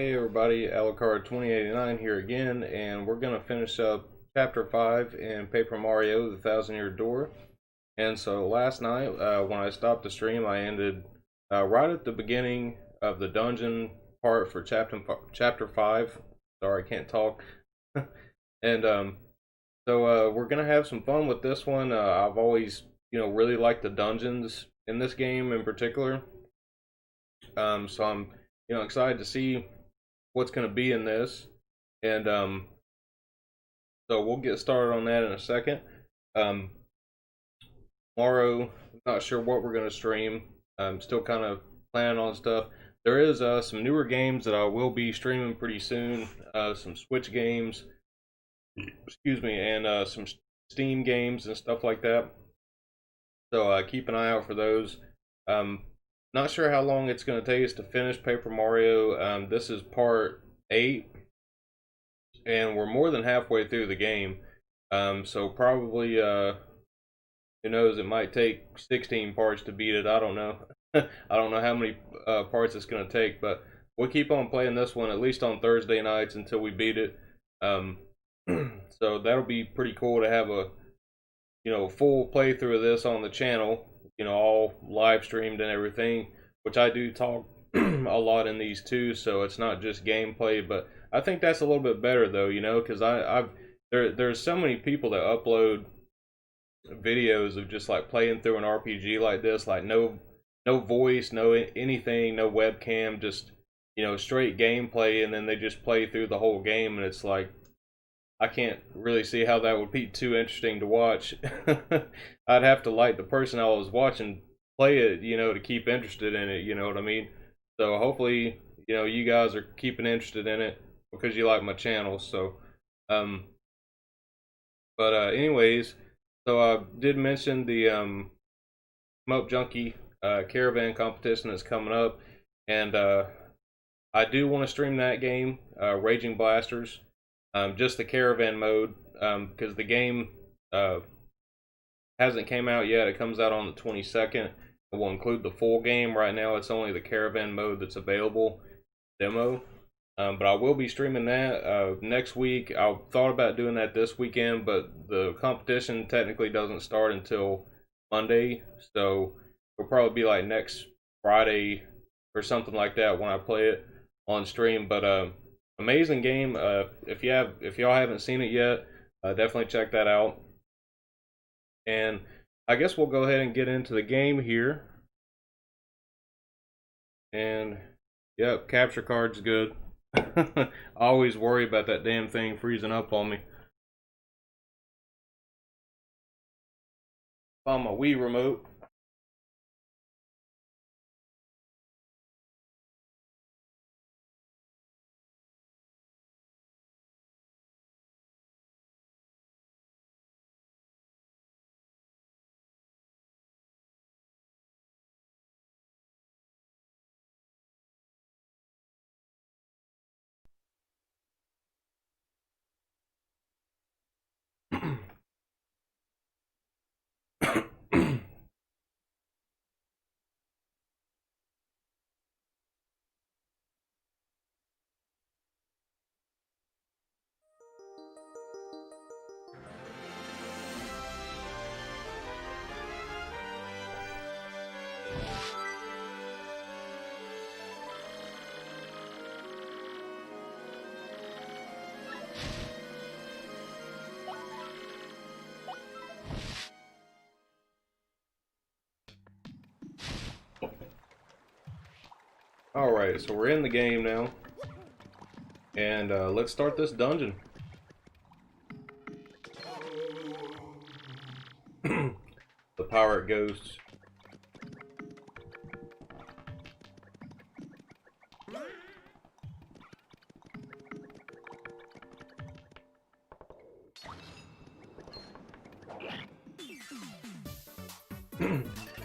Hey everybody, Alucard 2089 here again, and we're going to finish up Chapter 5 in Paper Mario, the Thousand Year Door. And so last night, when I stopped the stream, I ended right at the beginning of the dungeon part for Chapter 5. Sorry, I can't talk. And so we're going to have some fun with this one. I've always, really liked the dungeons in this game in particular. So I'm, excited to see what's going to be in this, and so we'll get started on that in a second. Tomorrow, I'm not sure what we're going to stream. I'm still kind of planning on stuff. There is some newer games that I will be streaming pretty soon, some Switch games, excuse me, and some Steam games and stuff like that. So keep an eye out for those. Not sure how long it's going to take us to finish Paper Mario. This is part 8, and we're more than halfway through the game. So probably, who knows, it might take 16 parts to beat it. I don't know. I don't know how many parts it's going to take, but we'll keep on playing this one, at least on Thursday nights, until we beat it. So that'll be pretty cool to have a, full playthrough of this on the channel. All live streamed and everything, which I do talk a lot in these too, so it's not just gameplay. But I think that's a little bit better though, because there's so many people that upload videos of just like playing through an RPG like this, like no voice, no anything, no webcam, just straight gameplay, and then they just play through the whole game, and it's like, I can't really see how that would be too interesting to watch. I'd have to like the person I was watching play it, to keep interested in it, you know what I mean? So hopefully, you guys are keeping interested in it because you like my channel. So, anyways, so I did mention the Smoke Junkie caravan competition that's coming up, and I do want to stream that game, Raging Blasters. Just the caravan mode, because the game hasn't came out yet. It comes out on the 22nd. It will include the full game. Right now it's only the caravan mode that's available, demo. But I will be streaming that next week. I thought about doing that this weekend, but the competition technically doesn't start until Monday, so it'll probably be like next Friday or something like that when I play it on stream. But amazing game. If y'all haven't seen it yet, definitely check that out. And I guess we'll go ahead and get into the game here. And yep, capture card's good. I always worry about that damn thing freezing up on me. On my Wii remote. Alright, so we're in the game now, and let's start this dungeon. The pirate ghosts.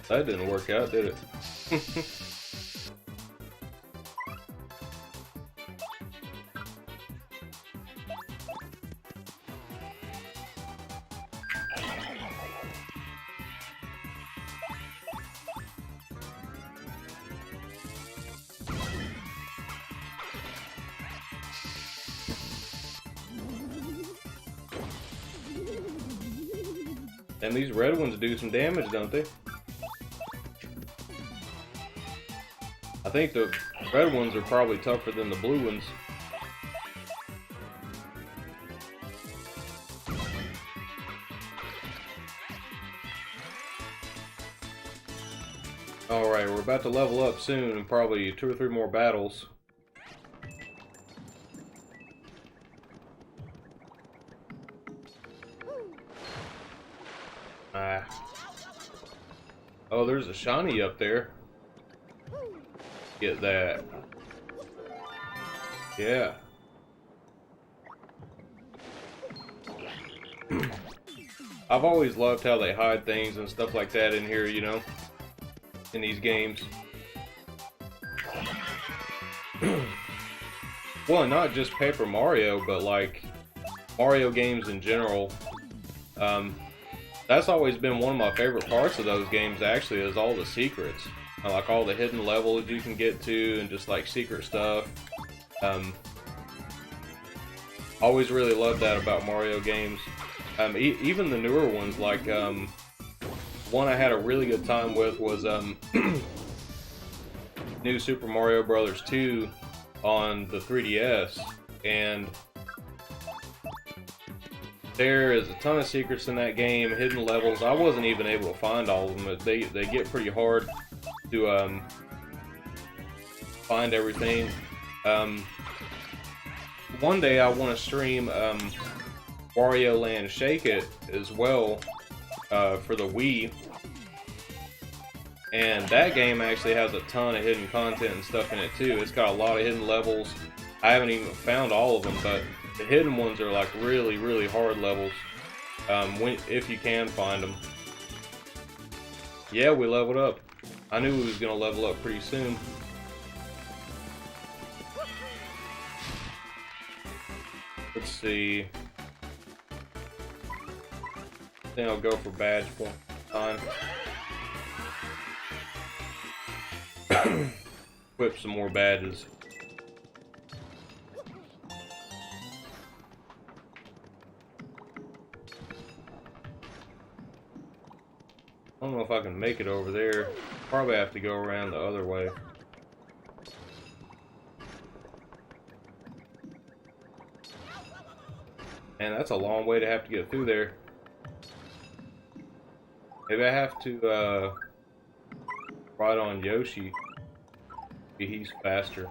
That didn't work out, did it? And these red ones do some damage, don't they? I think the red ones are probably tougher than the blue ones. Alright, we're about to level up soon, and probably 2 or 3 more battles. Oh, there's a shiny up there. Get that. Yeah. I've always loved how they hide things and stuff like that in here, you know, in these games. Well, not just Paper Mario, but like Mario games in general. That's always been one of my favorite parts of those games, actually, is all the secrets. Like all the hidden levels you can get to and just like secret stuff. Always really loved that about Mario games. Even the newer ones, like one I had a really good time with was New Super Mario Bros. 2 on the 3DS, and there is a ton of secrets in that game, hidden levels. I wasn't even able to find all of them. They get pretty hard to find everything. One day I want to stream Wario Land Shake It as well for the Wii. And that game actually has a ton of hidden content and stuff in it too. It's got a lot of hidden levels. I haven't even found all of them, but the hidden ones are like really, really hard levels, if you can find them. Yeah, we leveled up. I knew we was gonna level up pretty soon. Let's see. I think I'll go for badge one time. Equip some more badges. I don't know if I can make it over there. Probably have to go around the other way. Man, that's a long way to have to get through there. Maybe I have to ride on Yoshi. Maybe he's faster.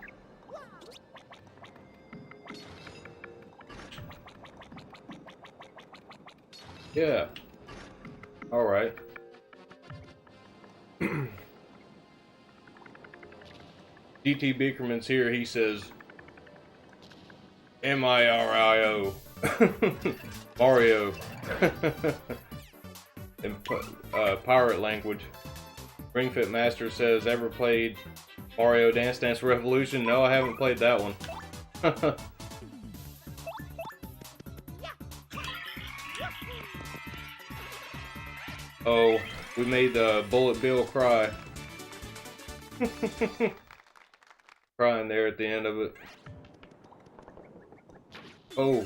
Yeah. Alright. DT Bickerman's here. He says M-I-R-I-O. Mario. In pirate language. Ringfit Master says, ever played Mario Dance Dance Revolution? No, I haven't played that one. Oh, we made the Bullet Bill cry. Crying there at the end of it. Oh.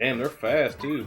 Damn, they're fast too.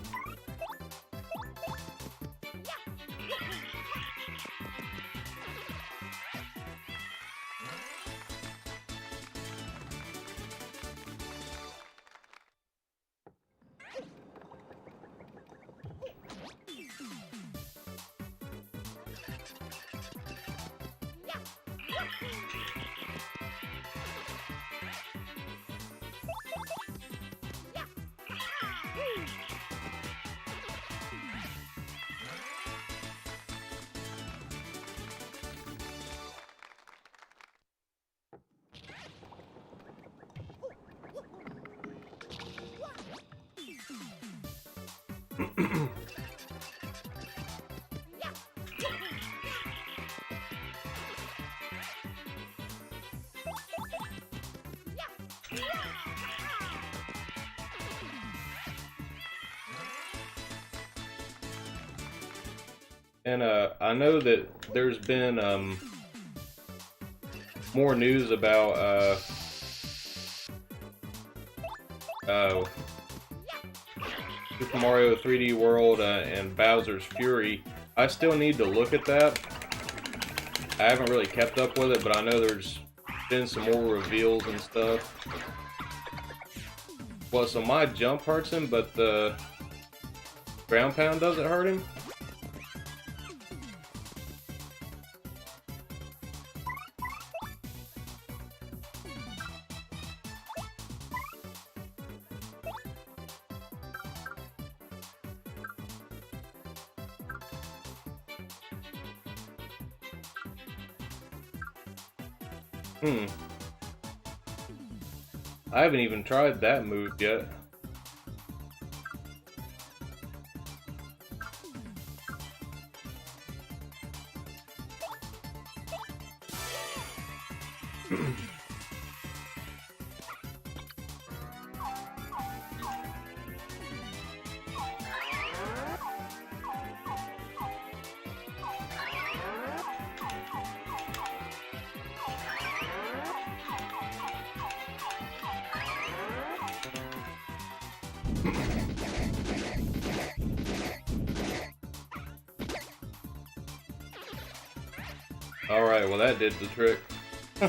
And I know that there's been more news about Super Mario 3D World and Bowser's Fury. I still need to look at that. I haven't really kept up with it, but I know there's been some more reveals and stuff. Well, so my jump hurts him, but the ground pound doesn't hurt him? I haven't even tried that move yet. Alright, well that did the trick. I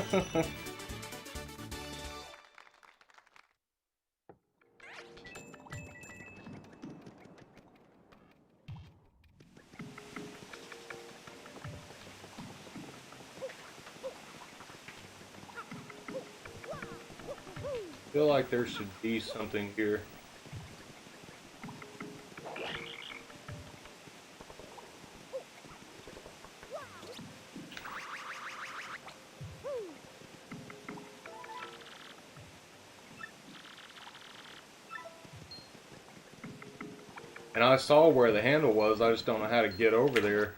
feel like there should be something here. And I saw where the handle was, I just don't know how to get over there.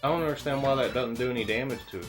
I don't understand why that doesn't do any damage to it.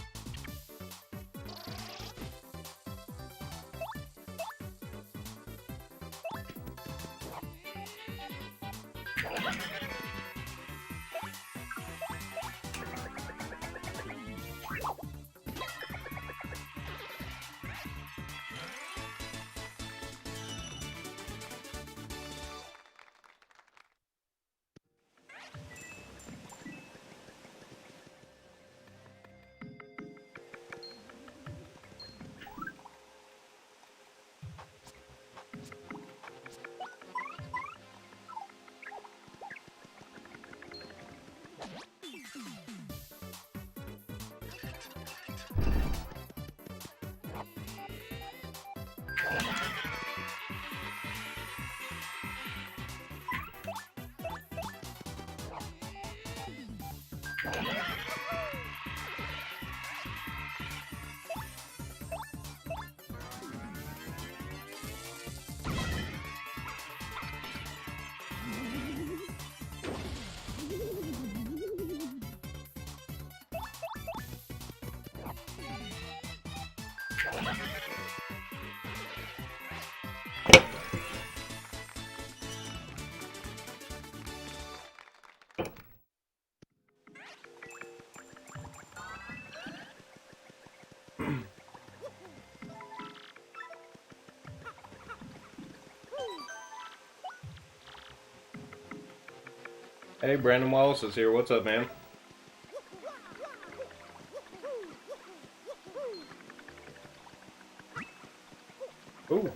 Hey, Brandon Wallace is here. What's up, man? Ooh.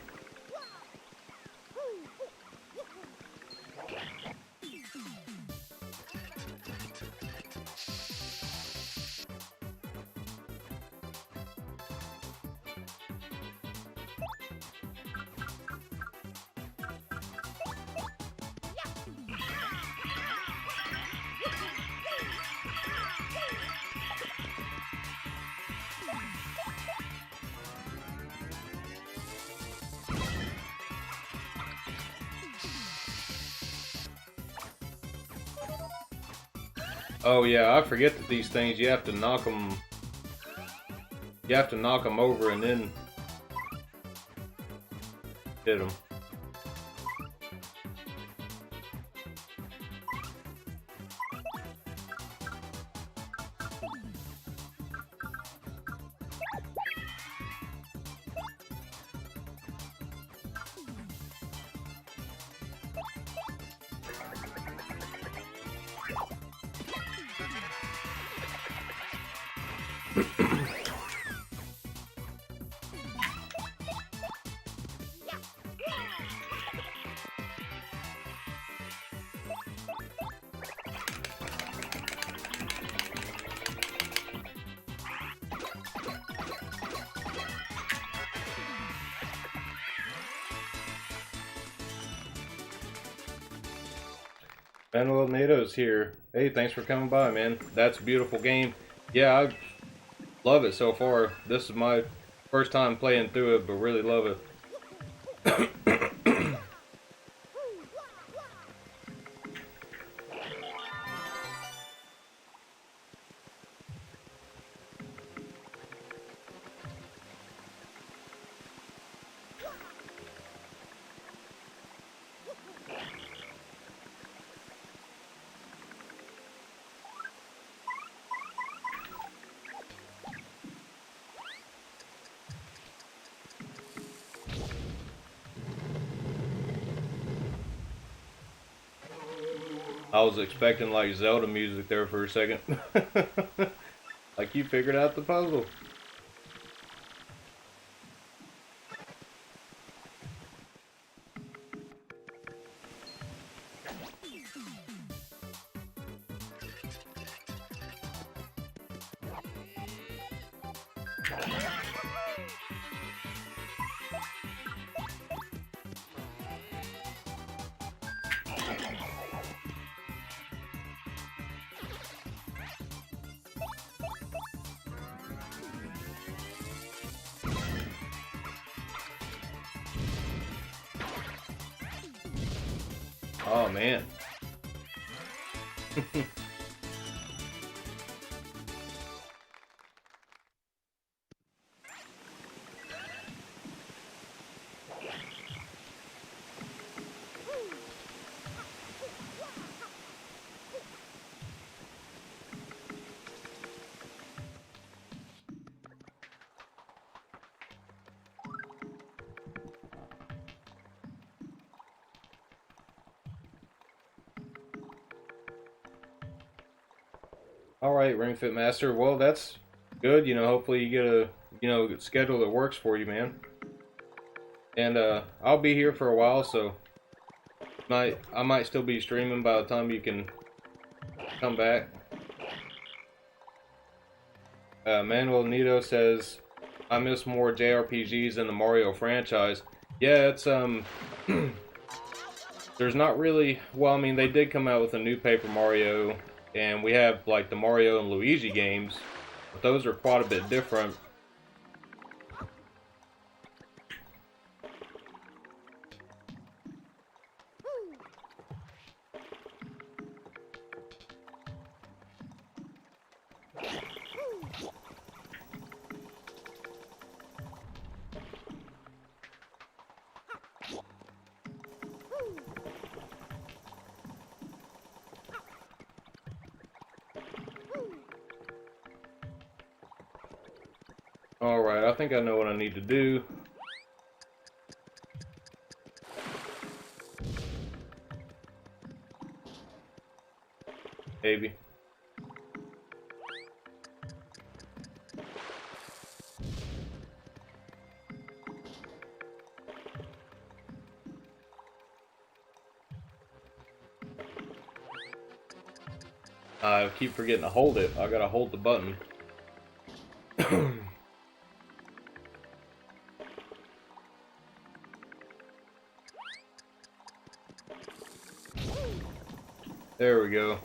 Oh yeah, I forget that these things you have to knock them. You have to knock them over and then hit them. Manuel Nato's here. Hey, thanks for coming by, man. That's a beautiful game. Yeah, I love it so far. This is my first time playing through it, but really love it. I was expecting like Zelda music there for a second. Like you figured out the puzzle. Oh man. All right, Ring Fit Master. Well, that's good. You know, hopefully you get a schedule that works for you, man. And I'll be here for a while, so I might still be streaming by the time you can come back. Manuel Nito says, I miss more JRPGs in the Mario franchise. Yeah, it's there's not really, well, I mean, they did come out with a new Paper Mario, and we have like the Mario and Luigi games, but those are quite a bit different. Alright, I think I know what I need to do. Maybe. I keep forgetting to hold it. I gotta hold the button. There we go.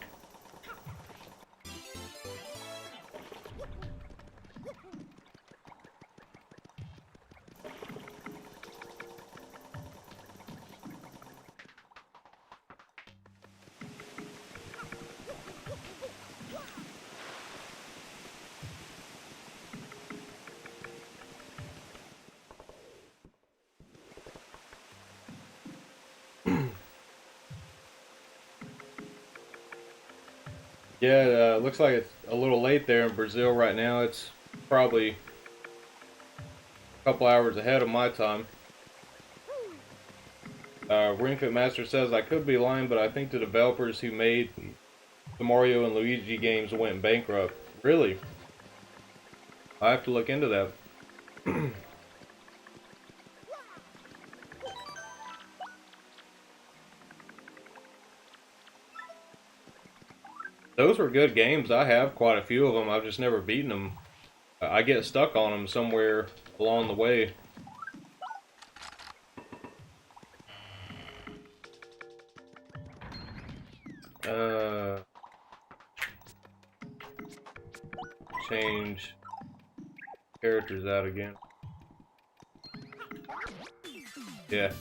Yeah, looks like it's a little late there in Brazil right now. It's probably a couple hours ahead of my time. Ring Fit Master says I could be lying, but I think the developers who made the Mario and Luigi games went bankrupt. Really? I have to look into that. Those were good games. I have quite a few of them. I've just never beaten them. I get stuck on them somewhere along the way. Change characters out again. Yeah.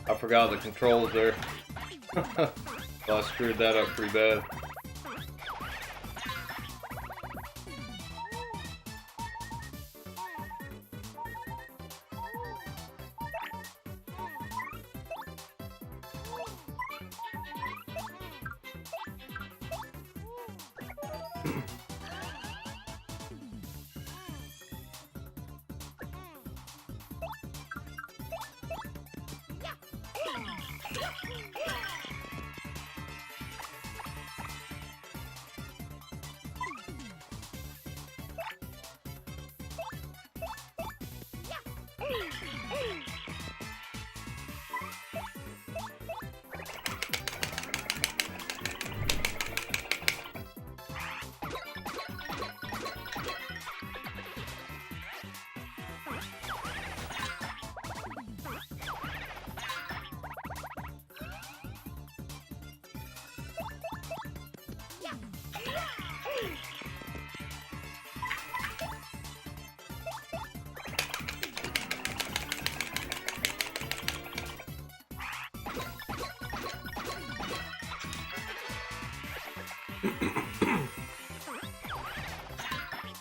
I forgot the controls there. Well, I screwed that up pretty bad.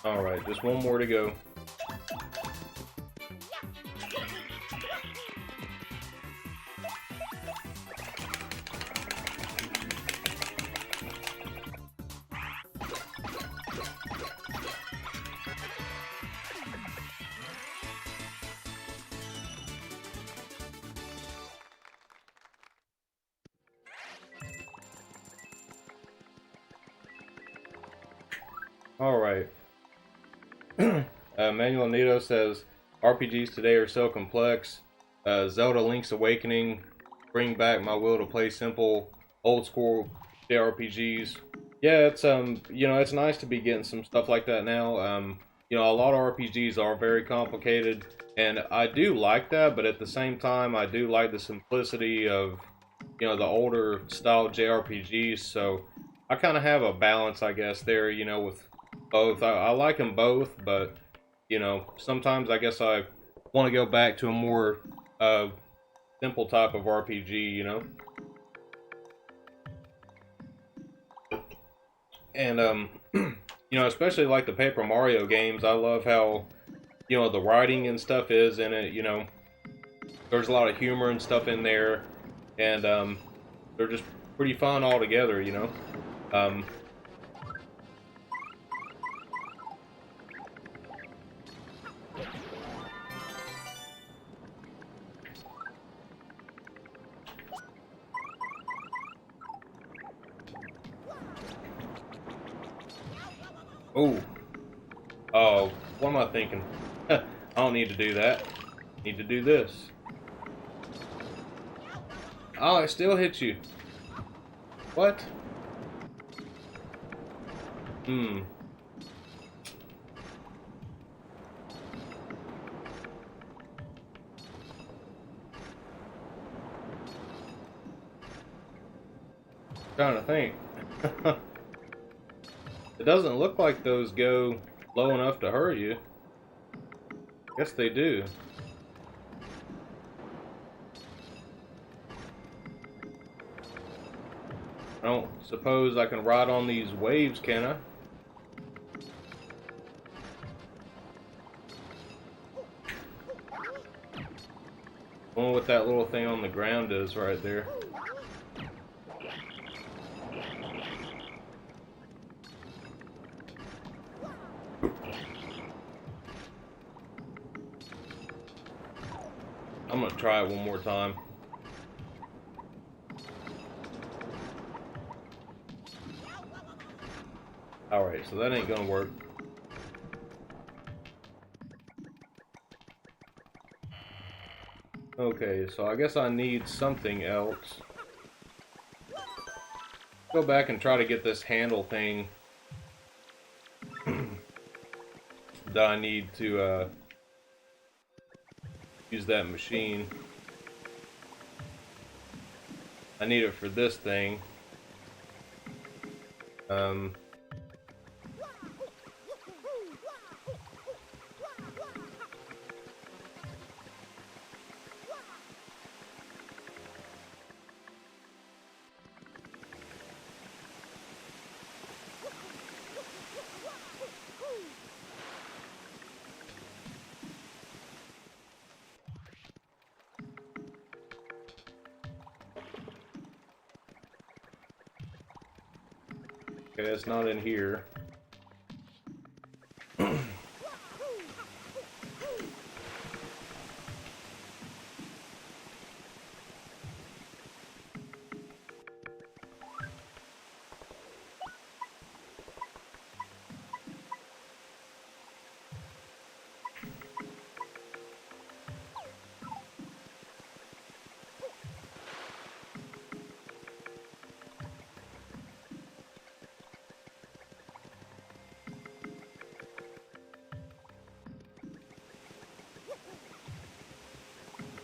Alright, just one more to go. Alright. Manuel Nito says, RPGs today are so complex. Zelda Link's Awakening bring back my will to play simple, old school JRPGs. Yeah, it's you know, it's nice to be getting some stuff like that now. You know, a lot of RPGs are very complicated, and I do like that, but at the same time, I do like the simplicity of, you know, the older style JRPGs. So I kind of have a balance, I guess, there, you know, with both. I like them both, but, you know, sometimes I guess I want to go back to a more simple type of RPG, you know? And, you know, especially like the Paper Mario games, I love how, you know, the writing and stuff is in it, you know? There's a lot of humor and stuff in there, and they're just pretty fun altogether, you know? Oh, oh, what am I thinking? I don't need to do that. I need to do this. Oh, it still hits you. What? Hmm. Trying to think. It doesn't look like those go low enough to hurt you. Guess they do. I don't suppose I can ride on these waves, can I? I wonder what that little thing on the ground is right there. I'm gonna try it one more time. Alright, so that ain't gonna work. Okay, so I guess I need something else. Go back and try to get this handle thing that I need to use that machine. I need it for this thing. Okay, it's not in here.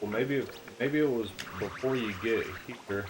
Well, maybe it was before you get here.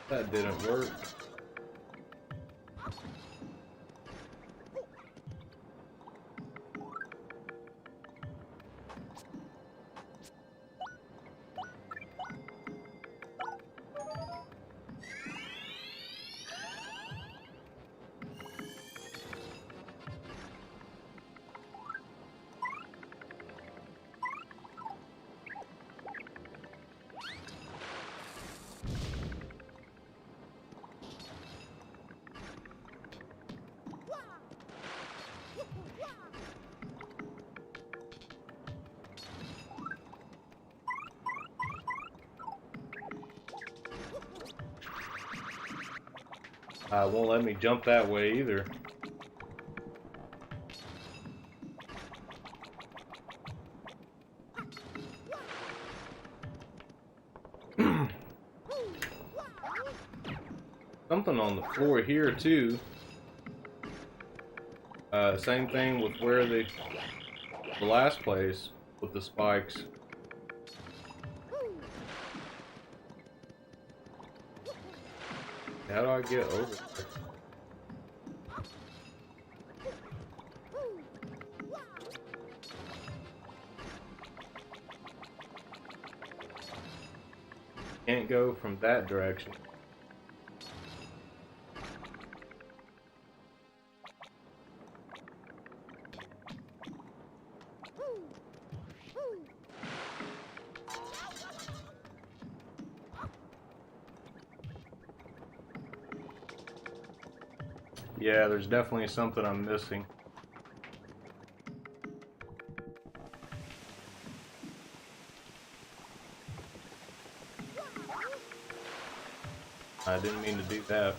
That didn't work. Won't let me jump that way either. Something on the floor here too. Same thing with where the last place with the spikes. How do I get over there? Can't go from that direction. Yeah, there's definitely something I'm missing. I didn't mean to do that.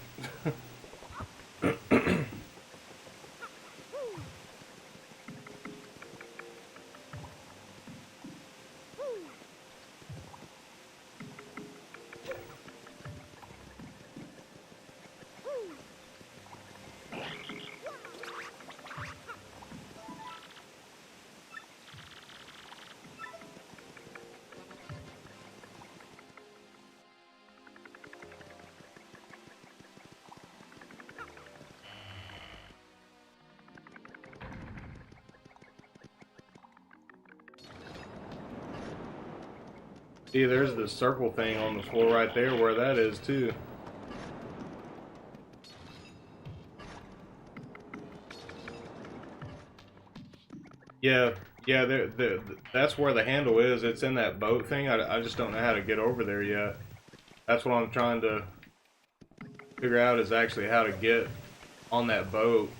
See, there's the circle thing on the floor right there where that is too. Yeah, that's where the handle is. It's in that boat thing. I just don't know how to get over there yet. That's what I'm trying to figure out, is actually how to get on that boat.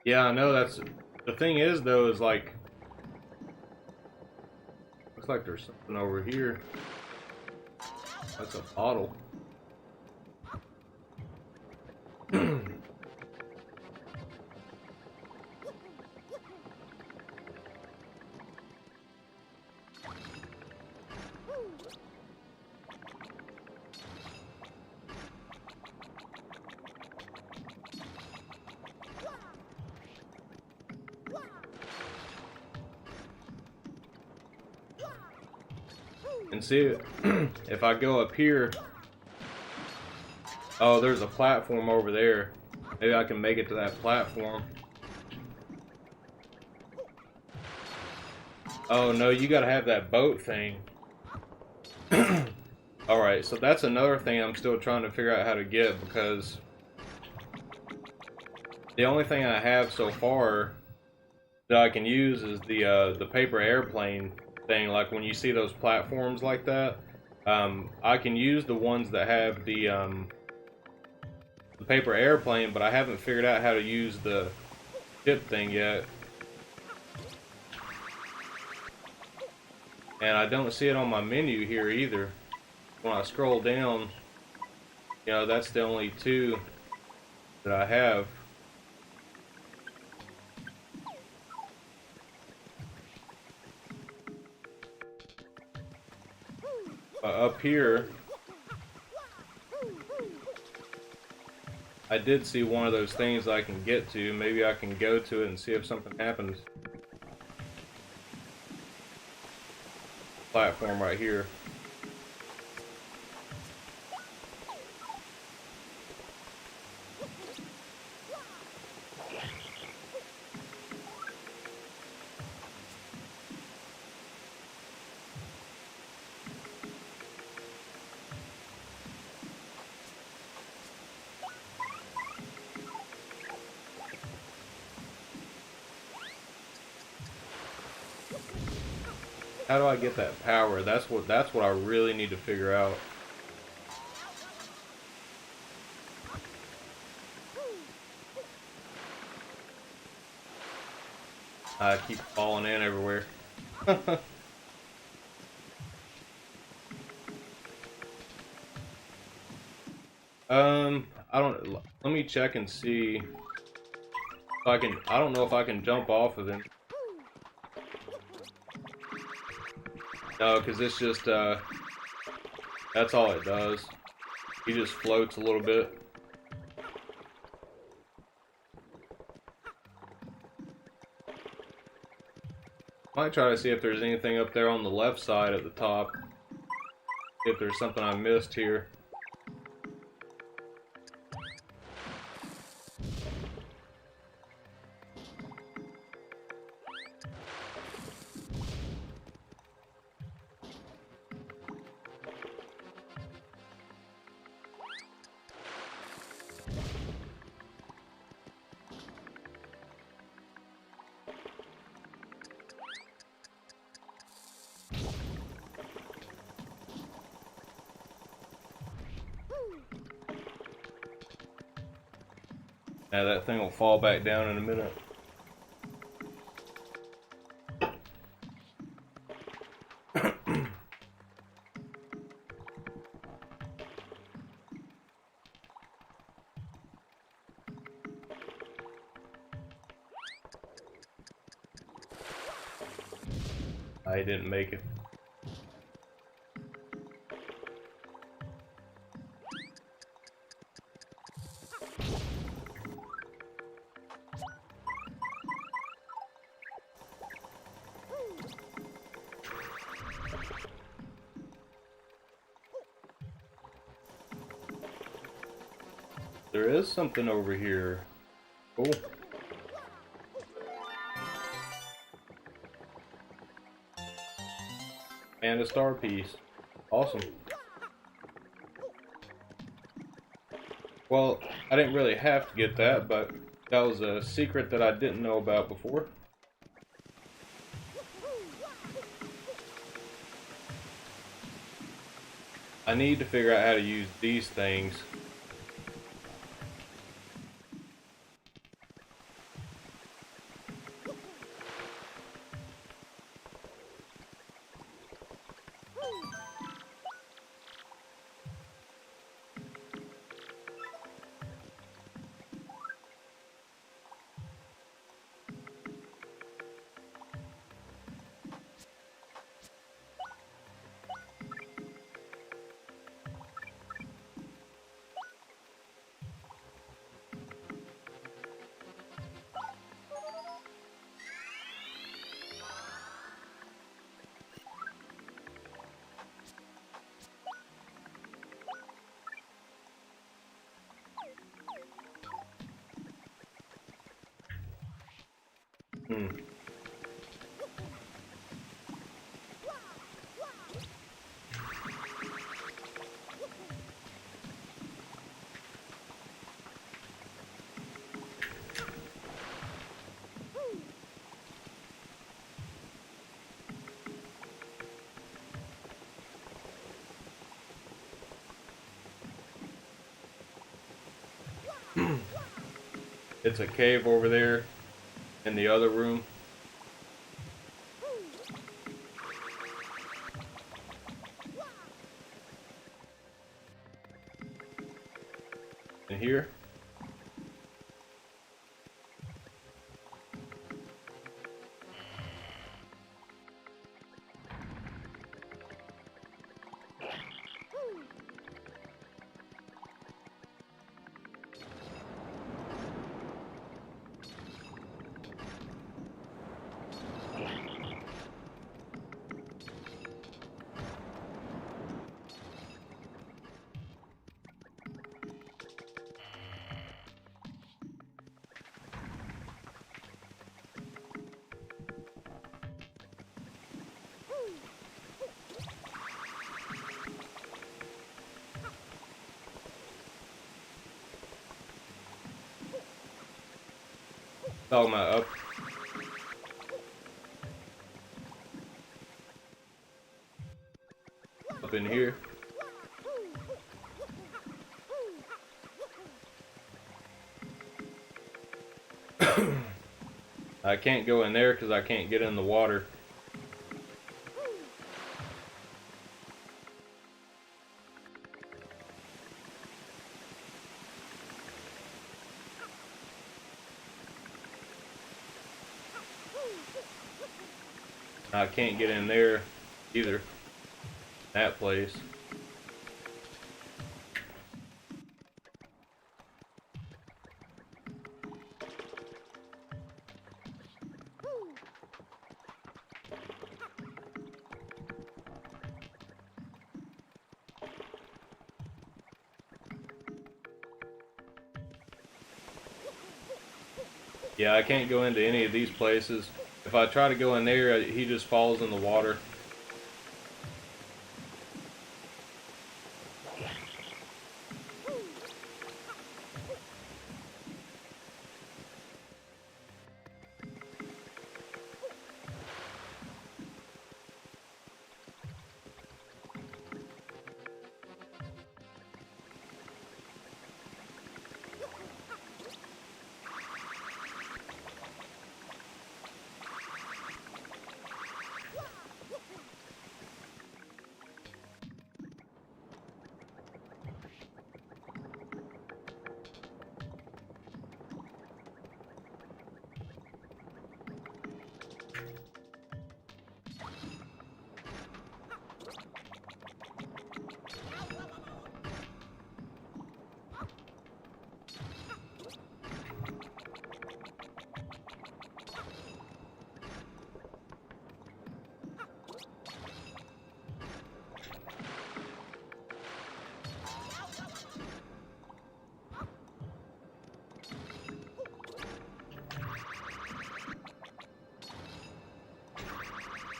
Yeah, I know. That's the thing is though, is like, looks like there's something over here. That's a bottle. And see, if I go up here, oh, there's a platform over there. Maybe I can make it to that platform. Oh no, you gotta have that boat thing. Alright, so that's another thing I'm still trying to figure out how to get, because the only thing I have so far that I can use is the paper airplane thing. Like when you see those platforms like that, I can use the ones that have the paper airplane, but I haven't figured out how to use the ship thing yet. And I don't see it on my menu here either. When I scroll down, you know, that's the only two that I have. Up here, I did see one of those things I can get to. Maybe I can go to it and see if something happens. Platform right here. How do I get that power? That's what I really need to figure out. I keep falling in everywhere. I don't. Let me check and see if I can. I don't know if I can jump off of him. No, because it's just that's all it does. He just floats a little bit. Might try to see if there's anything up there on the left side at the top. If there's something I missed here. Now that thing will fall back down in a minute. I didn't make it. There is something over here. Cool. And a star piece. Awesome. Well, I didn't really have to get that, but that was a secret that I didn't know about before. I need to figure out how to use these things. It's a cave over there in the other room. In here. Talking about up in here. I can't go in there because I can't get in the water. I can't get in there either. That place. Yeah, I can't go into any of these places. If I try to go in there, he just falls in the water.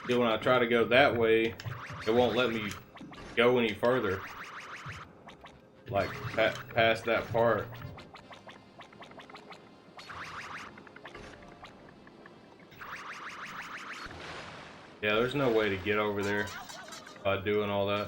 See, when I try to go that way, it won't let me go any further. Like, past that part. Yeah, there's no way to get over there by doing all that.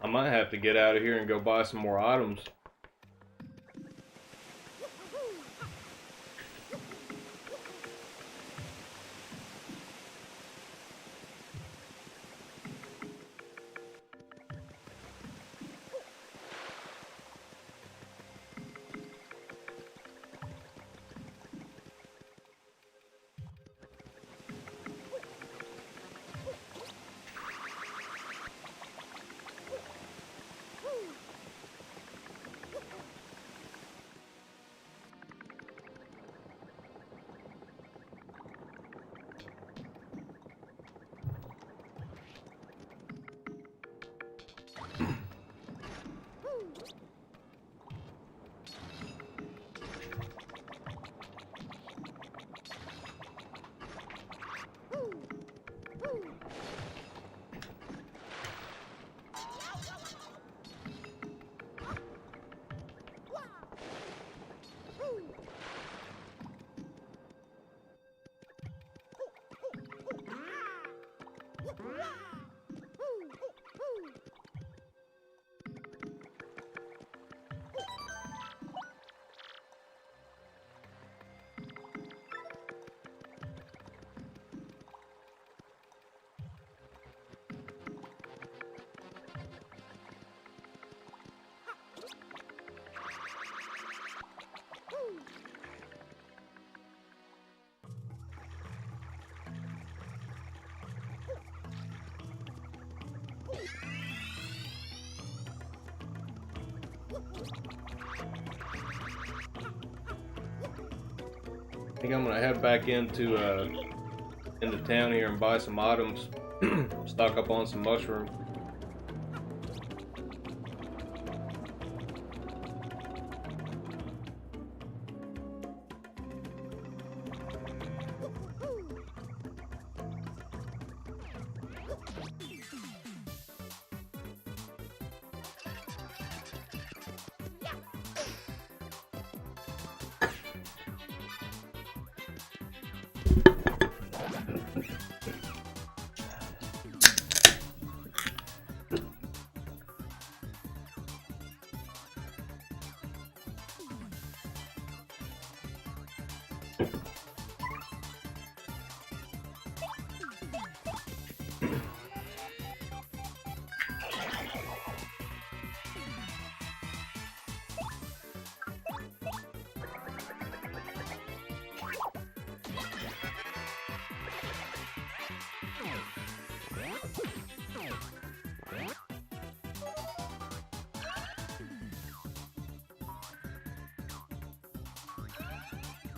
I might have to get out of here and go buy some more items. think I'm gonna head back into town here and buy some items, stock up on some mushroom.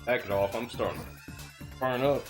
Back it off, I'm starting to burn up.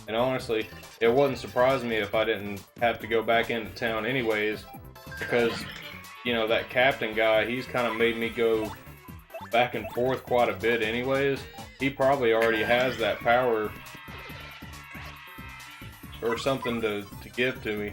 And honestly, it wouldn't surprise me if I didn't have to go back into town anyways, because, you know, that captain guy, he's kind of made me go back and forth quite a bit anyways. He probably already has that power or something to give to me.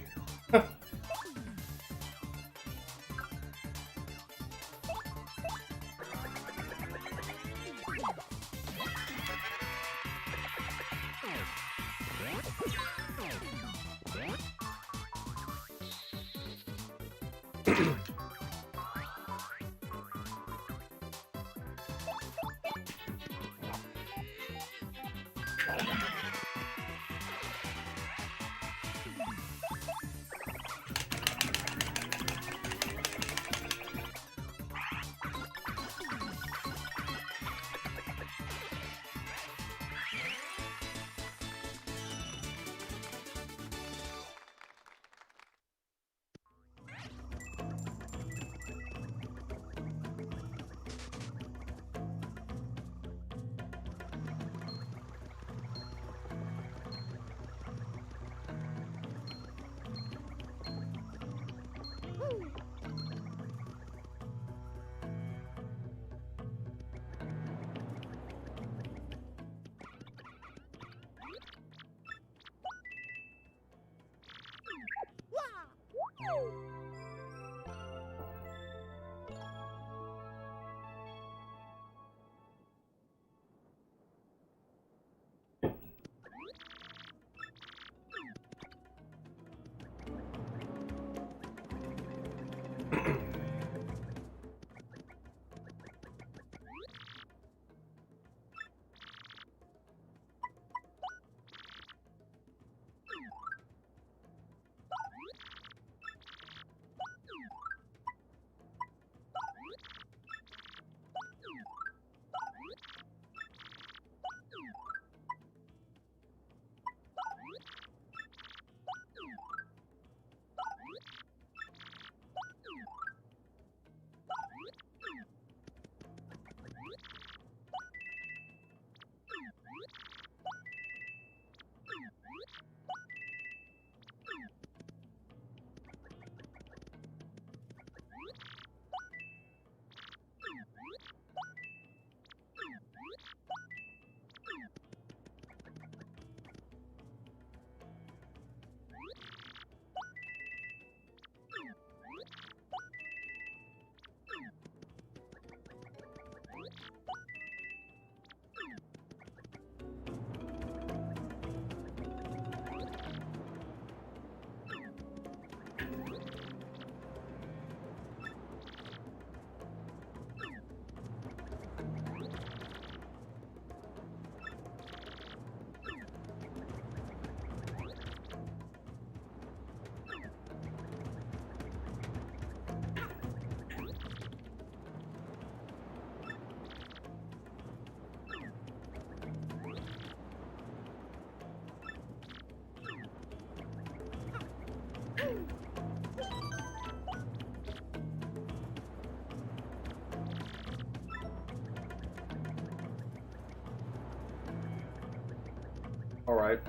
Alright.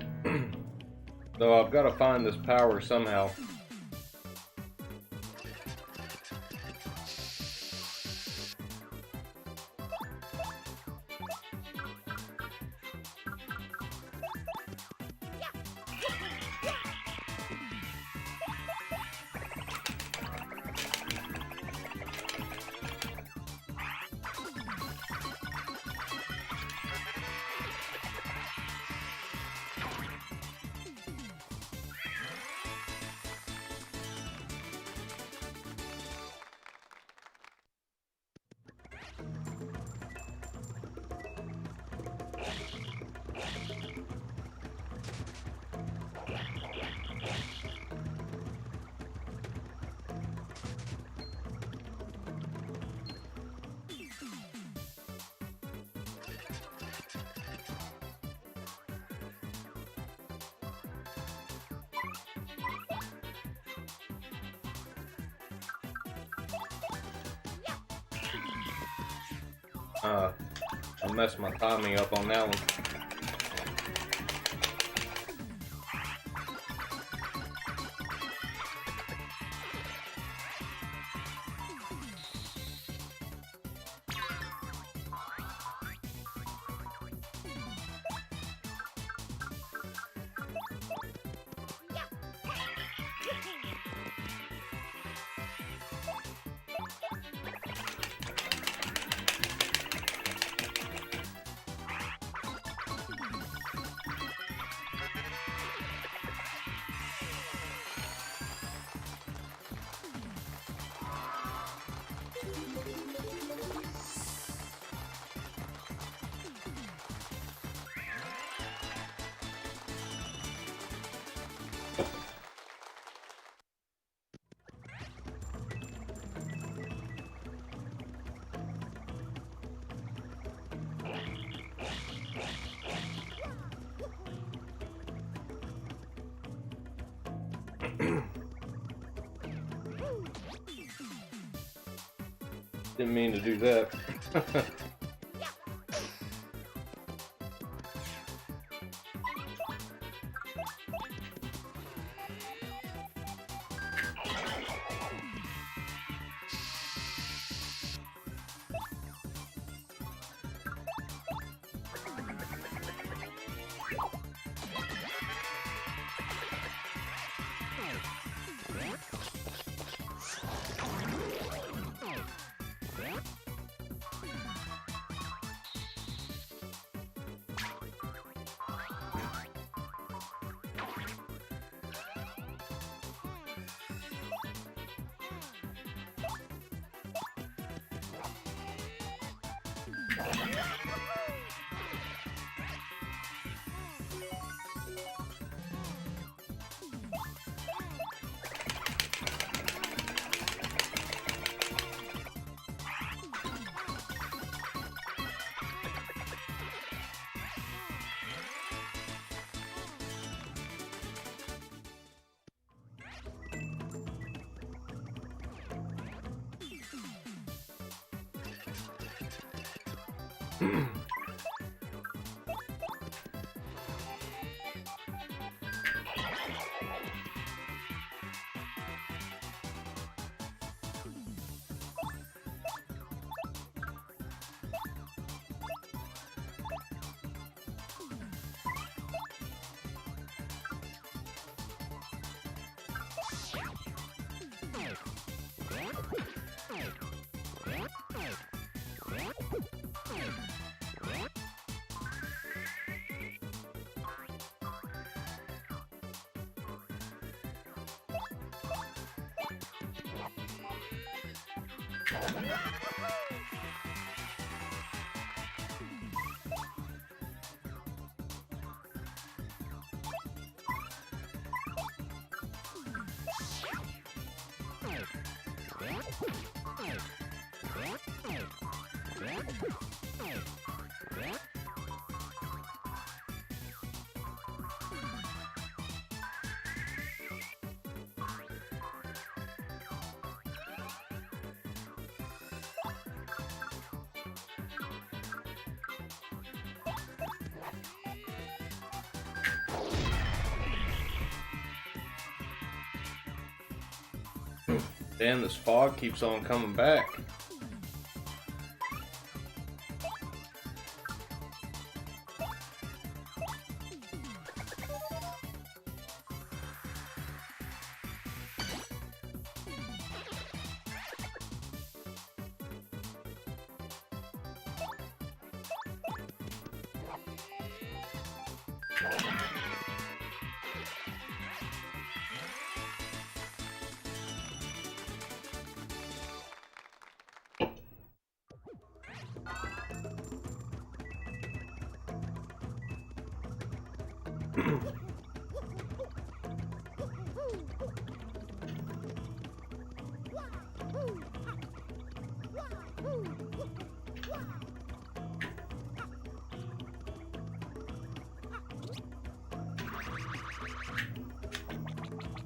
So I've got to find this power somehow. I messed my timing up on that one. Didn't mean to do that. Damn, this fog keeps on coming back.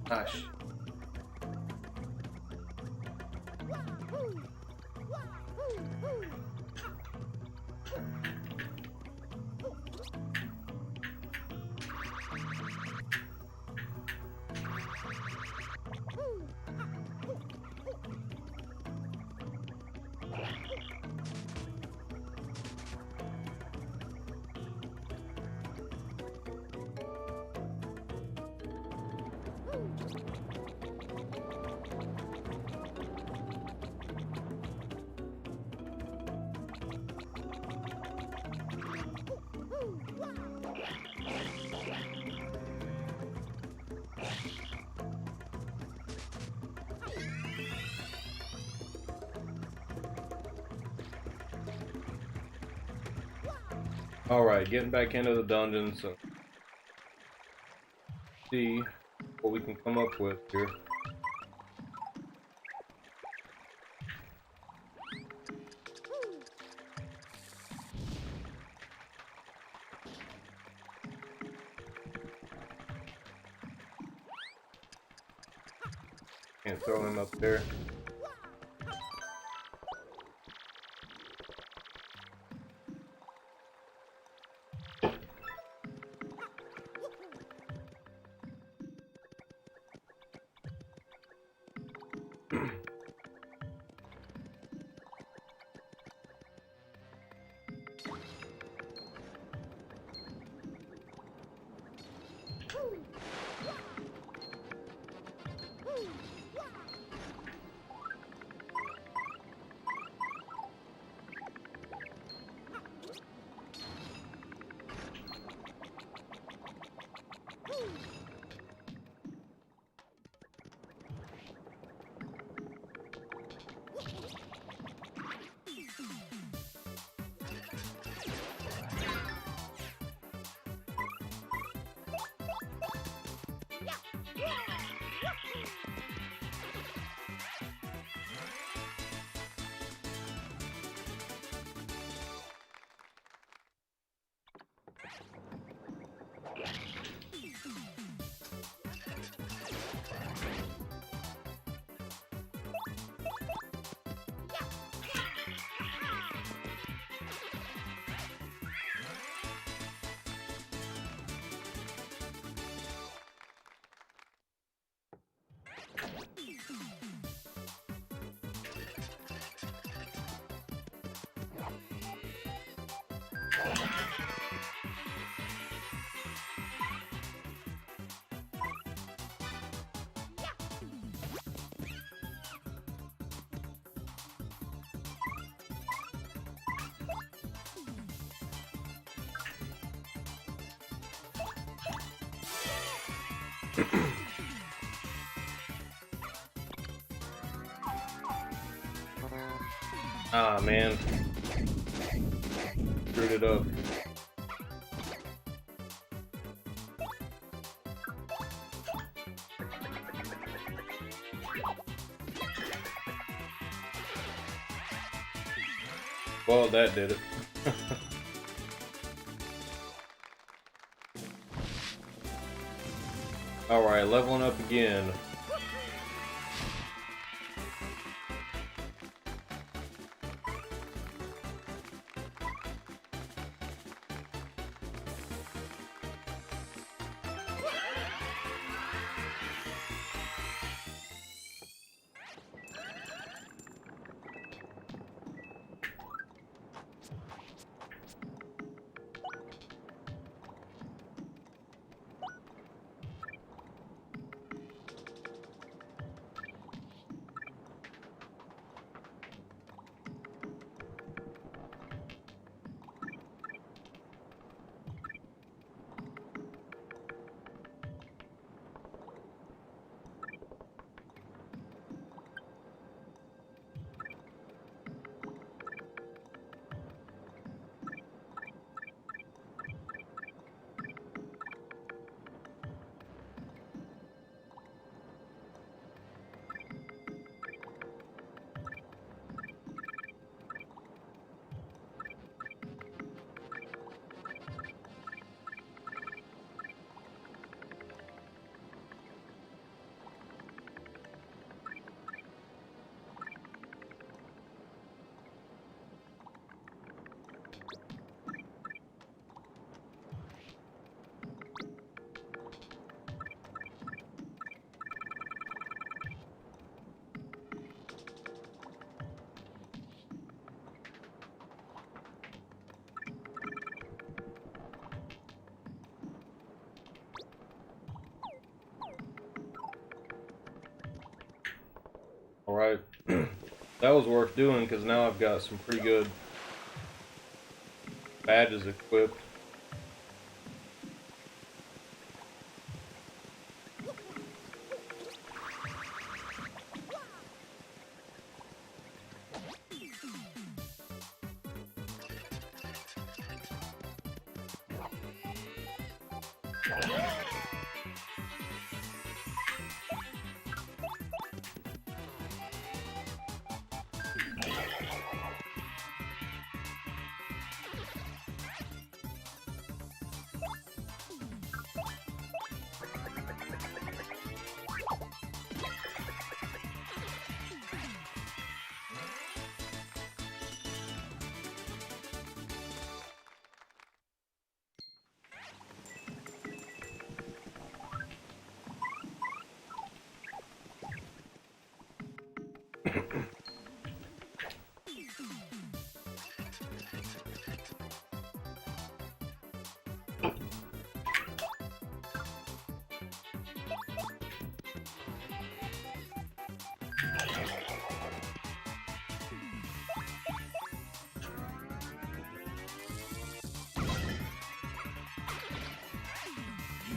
Gosh. Alright, getting back into the dungeon, so see what we can come up with here. Can't throw him up there. Ah, man. Screwed it up. Well, that did it. Alright, leveling up again. Alright, that was worth doing because now I've got some pretty good badges equipped.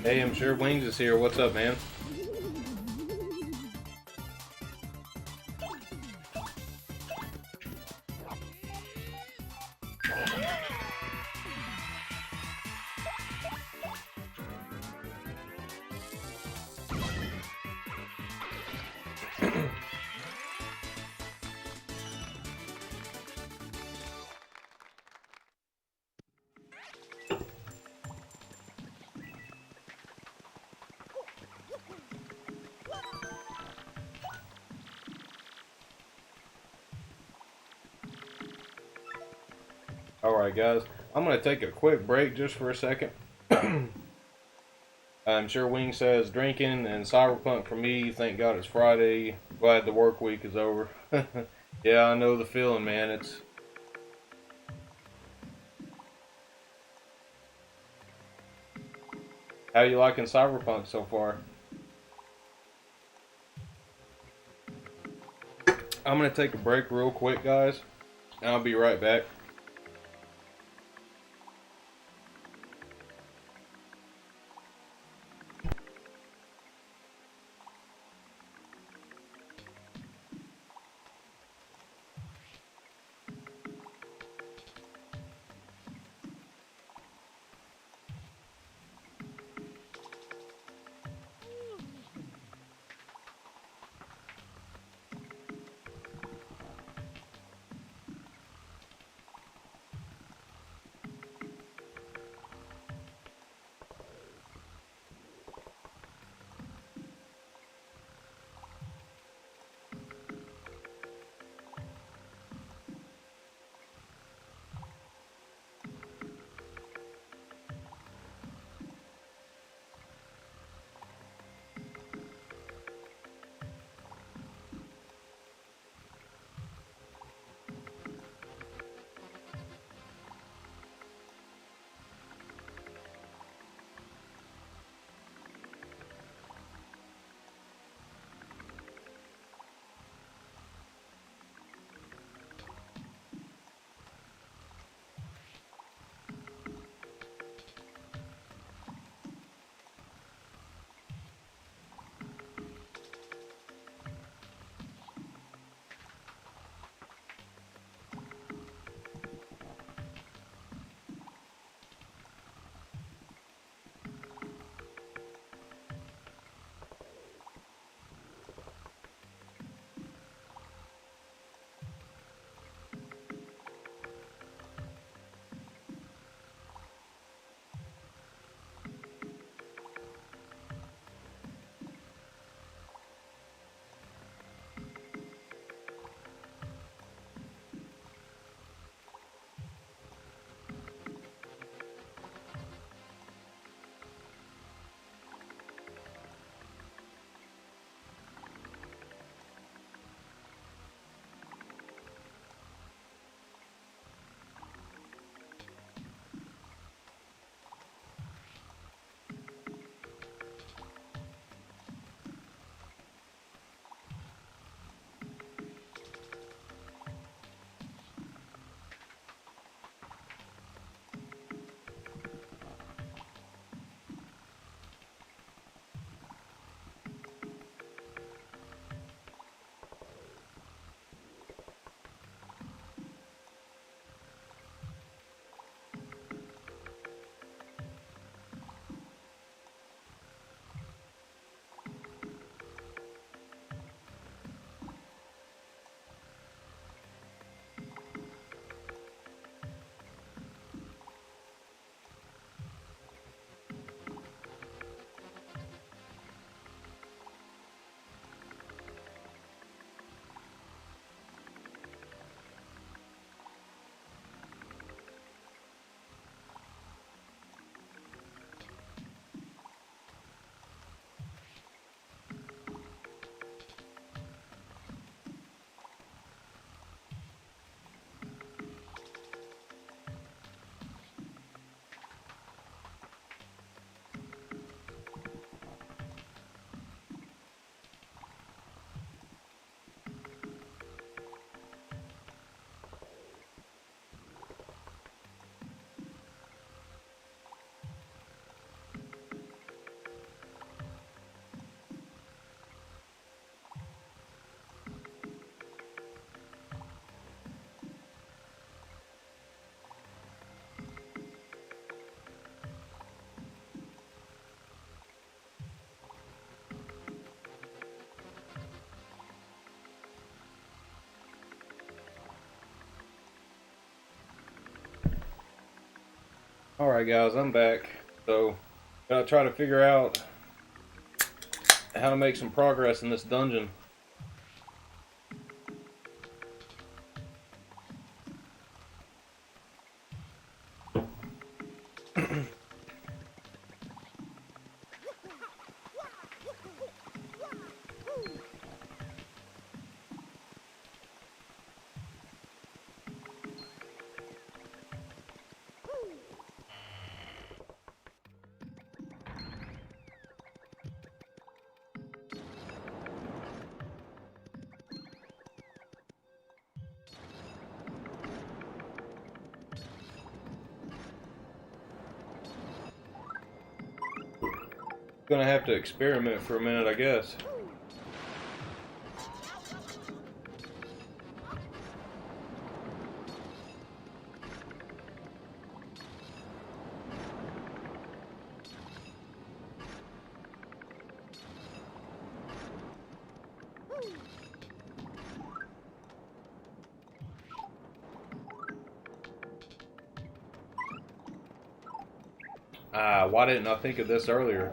Hey, I'm sure Wings is here. What's up, man? Alright guys, I'm going to take a quick break just for a second. I'm sure Wing says drinking and Cyberpunk for me, thank God it's Friday, glad the work week is over. Yeah, I know the feeling, man. It's how you liking Cyberpunk so far? I'm going to take a break real quick guys, and I'll be right back. Alright guys, I'm back. So, gotta try to figure out how to make some progress in this dungeon. Gonna have to experiment for a minute, I guess. Why didn't I think of this earlier?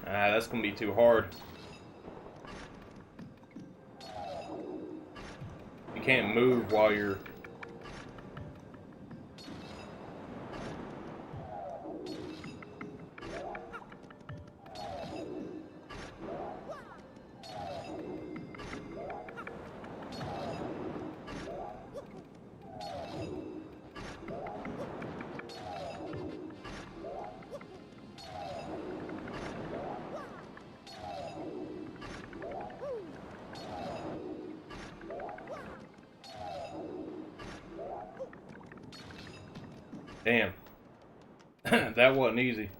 That's gonna be too hard. You can't move while you're... Damn. That wasn't easy.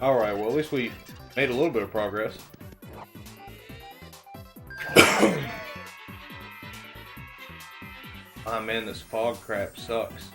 Alright, well at least we made a little bit of progress. Ah man, this fog crap sucks.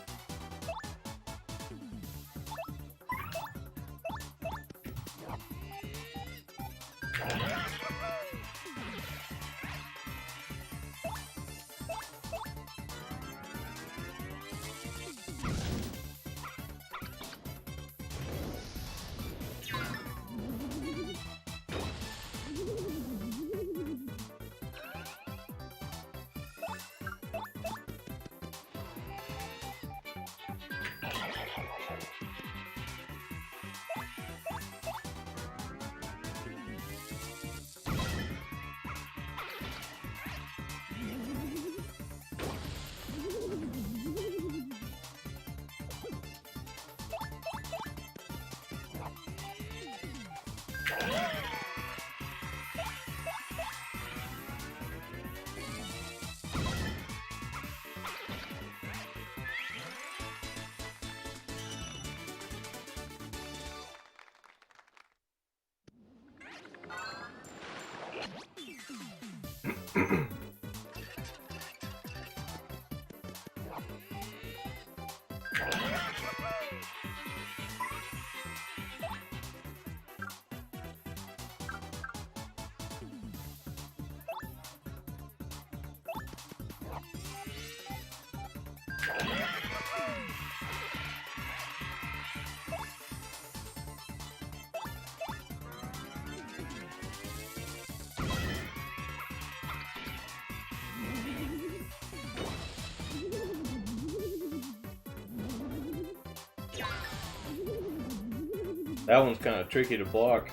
That one's kind of tricky to block.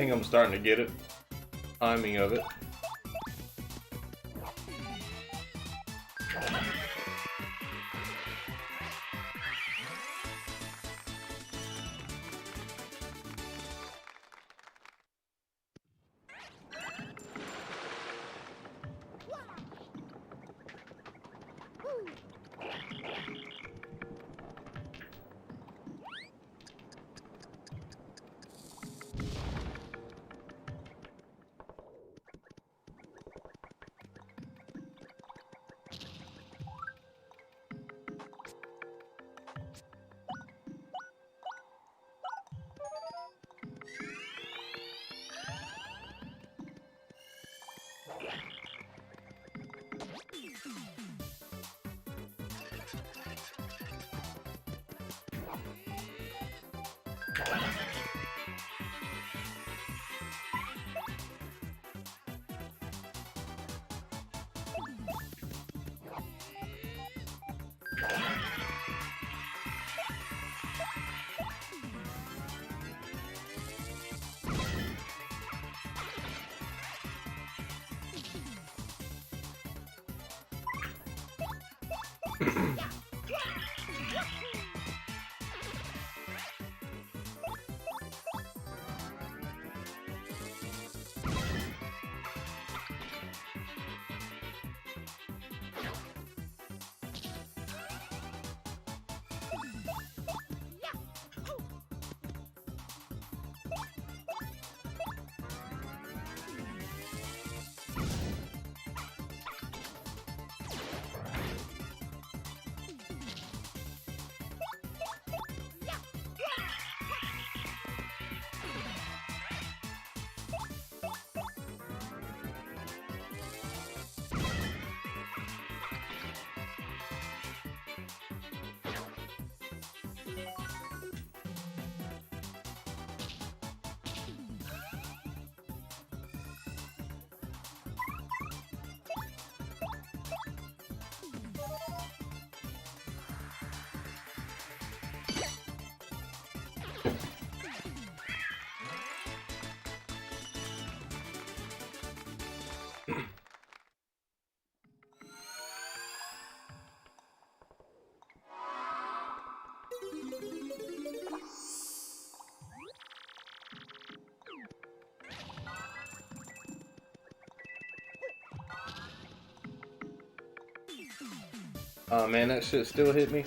think I'm starting to get it. Timing of it. Oh man, that shit still hit me.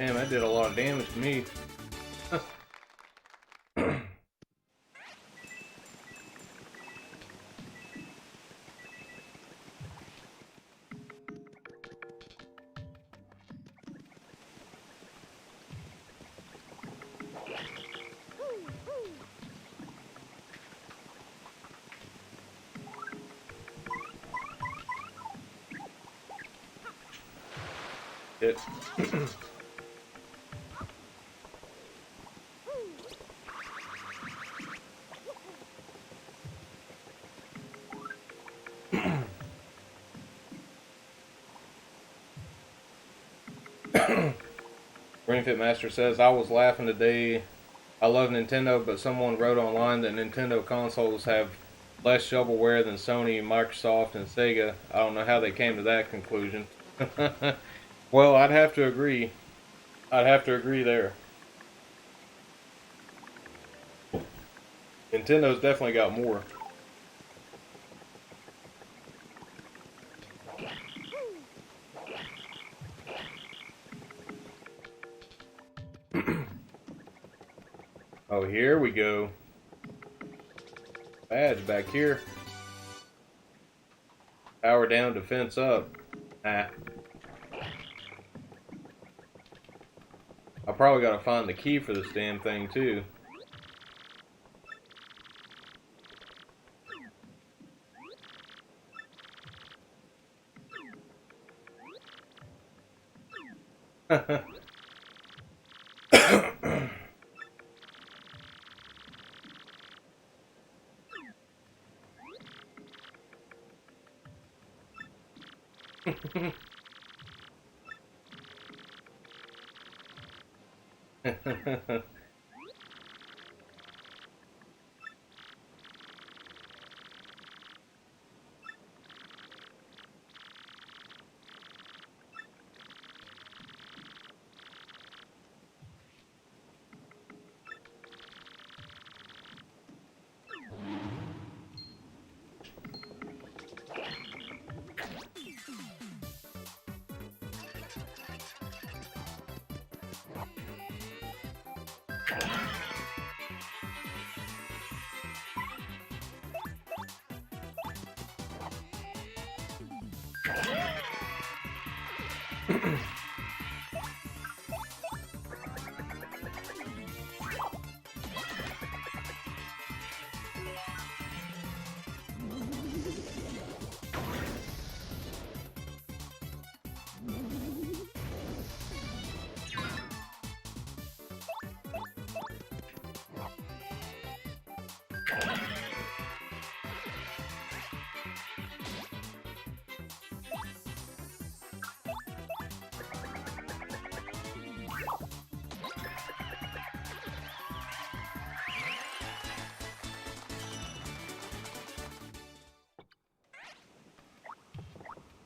Damn, that did a lot of damage to me. It. Ring Fit Master says, I was laughing today. I love Nintendo, but someone wrote online that Nintendo consoles have less shovelware than Sony, Microsoft, and Sega. I don't know how they came to that conclusion. Well, I'd have to agree. I'd have to agree there. Nintendo's definitely got more. Oh, here we go. Badge back here. Power down, defense up. Ah. I probably gotta find the key for this damn thing too.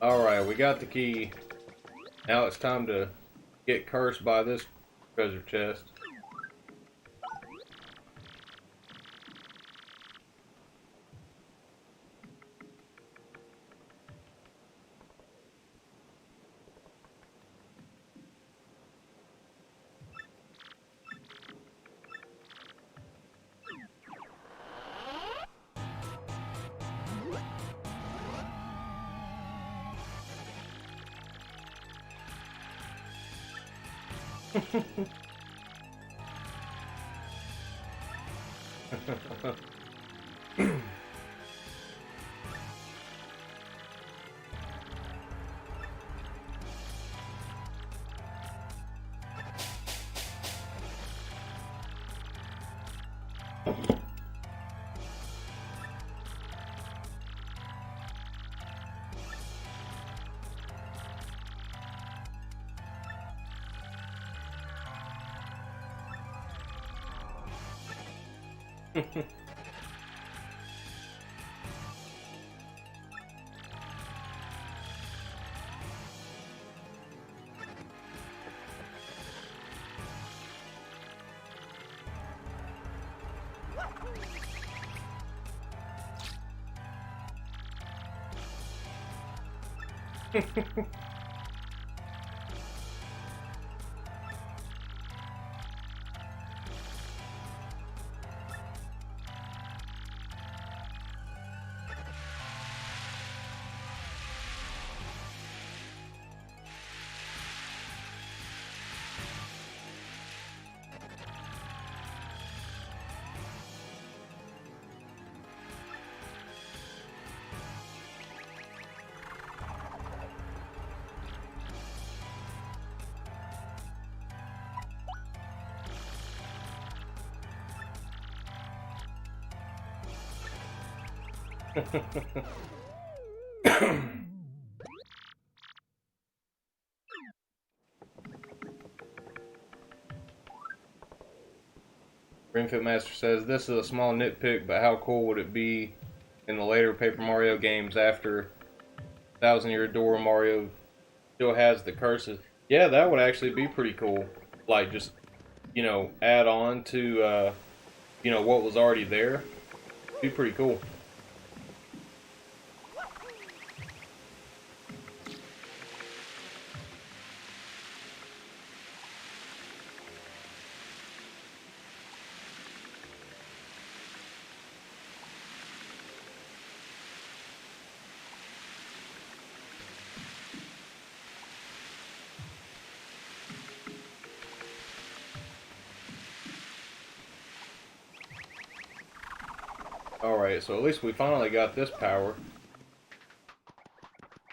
Alright, we got the key. Now it's time to get cursed by this treasure chest. Greenfield Master says, this is a small nitpick, but how cool would it be in the later Paper Mario games after Thousand Year Door Mario still has the curses? Yeah, that would actually be pretty cool. Like, just, you know, add on to, you know, what was already there. Be pretty cool. Alright, so at least we finally got this power.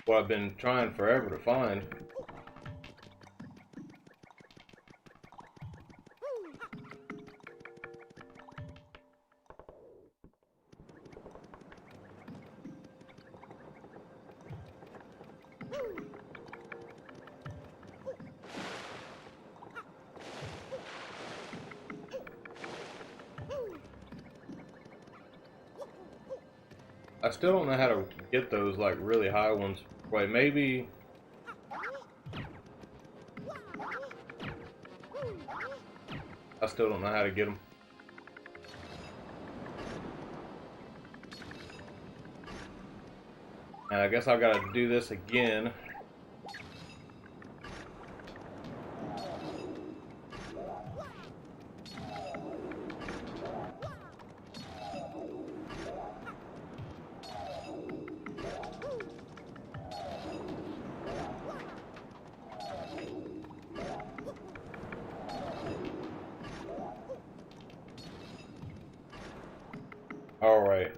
What I've been trying forever to find. I still don't know how to get those, like, really high ones. Wait, maybe... I still don't know how to get them. And I guess I've got to do this again. All right.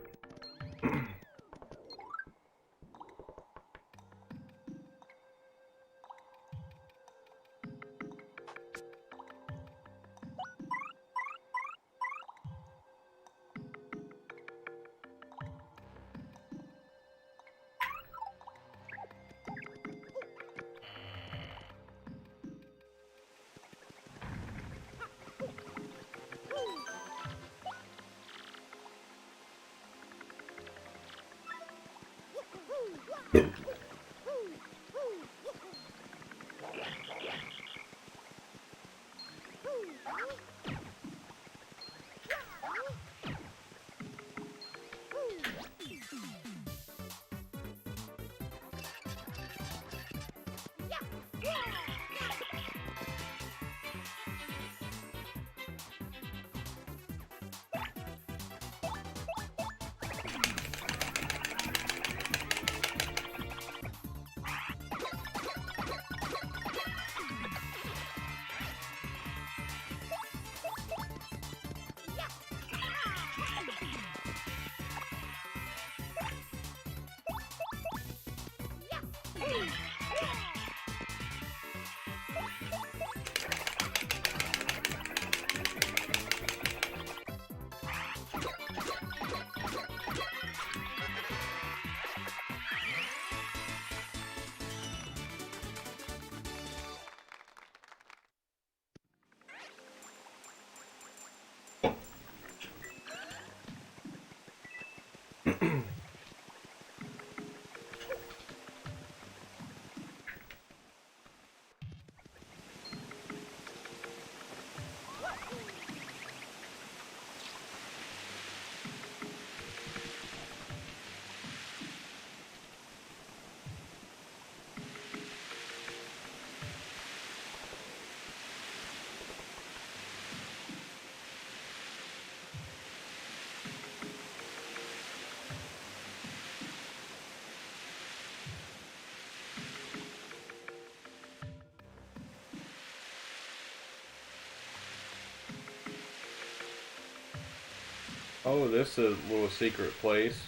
Oh, this is a little secret place.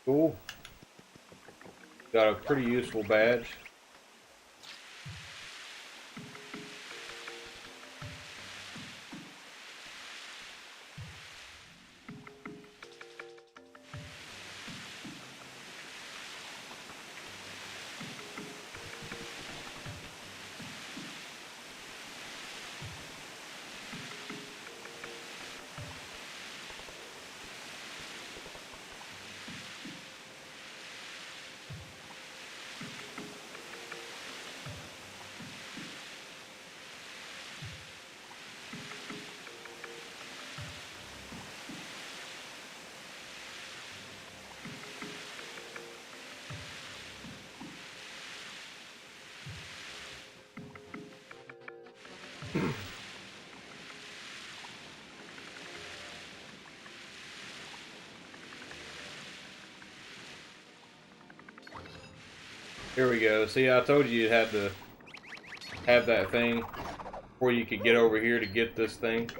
Cool. Got a pretty useful badge. Here we go. See, I told you had to have that thing before you could get over here to get this thing.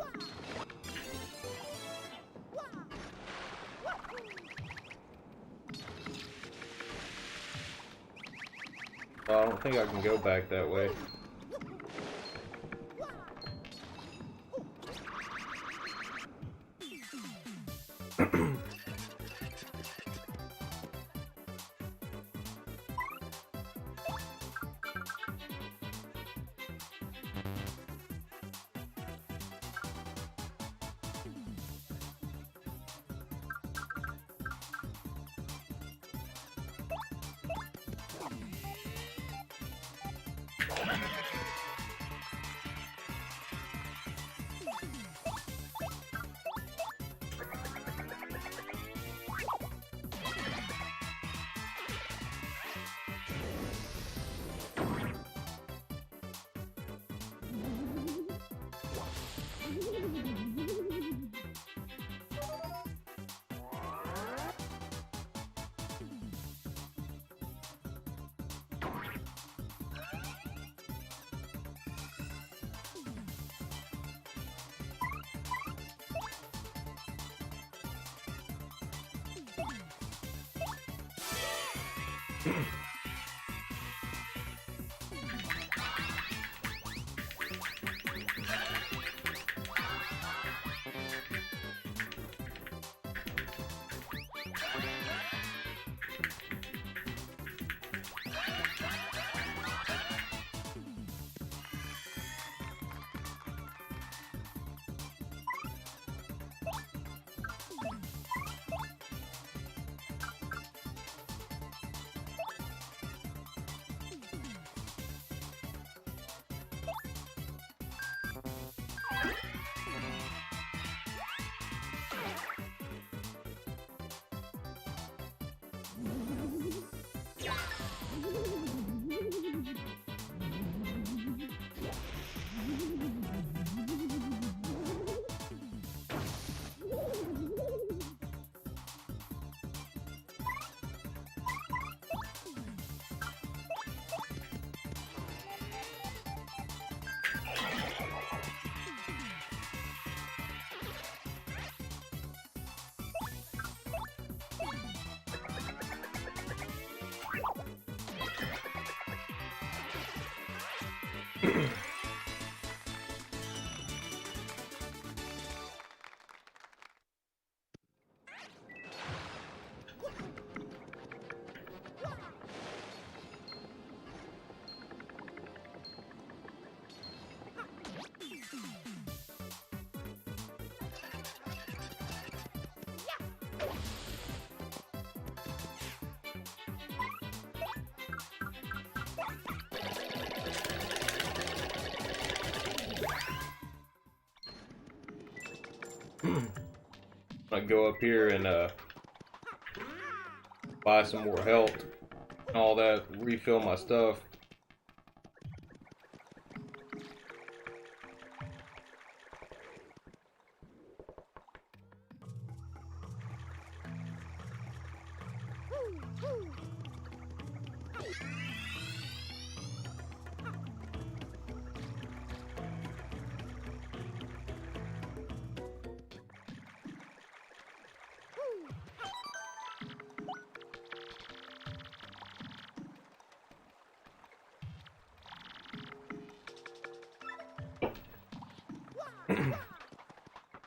I don't think I can go back that way. I go up here and buy some more health and all that, refill my stuff.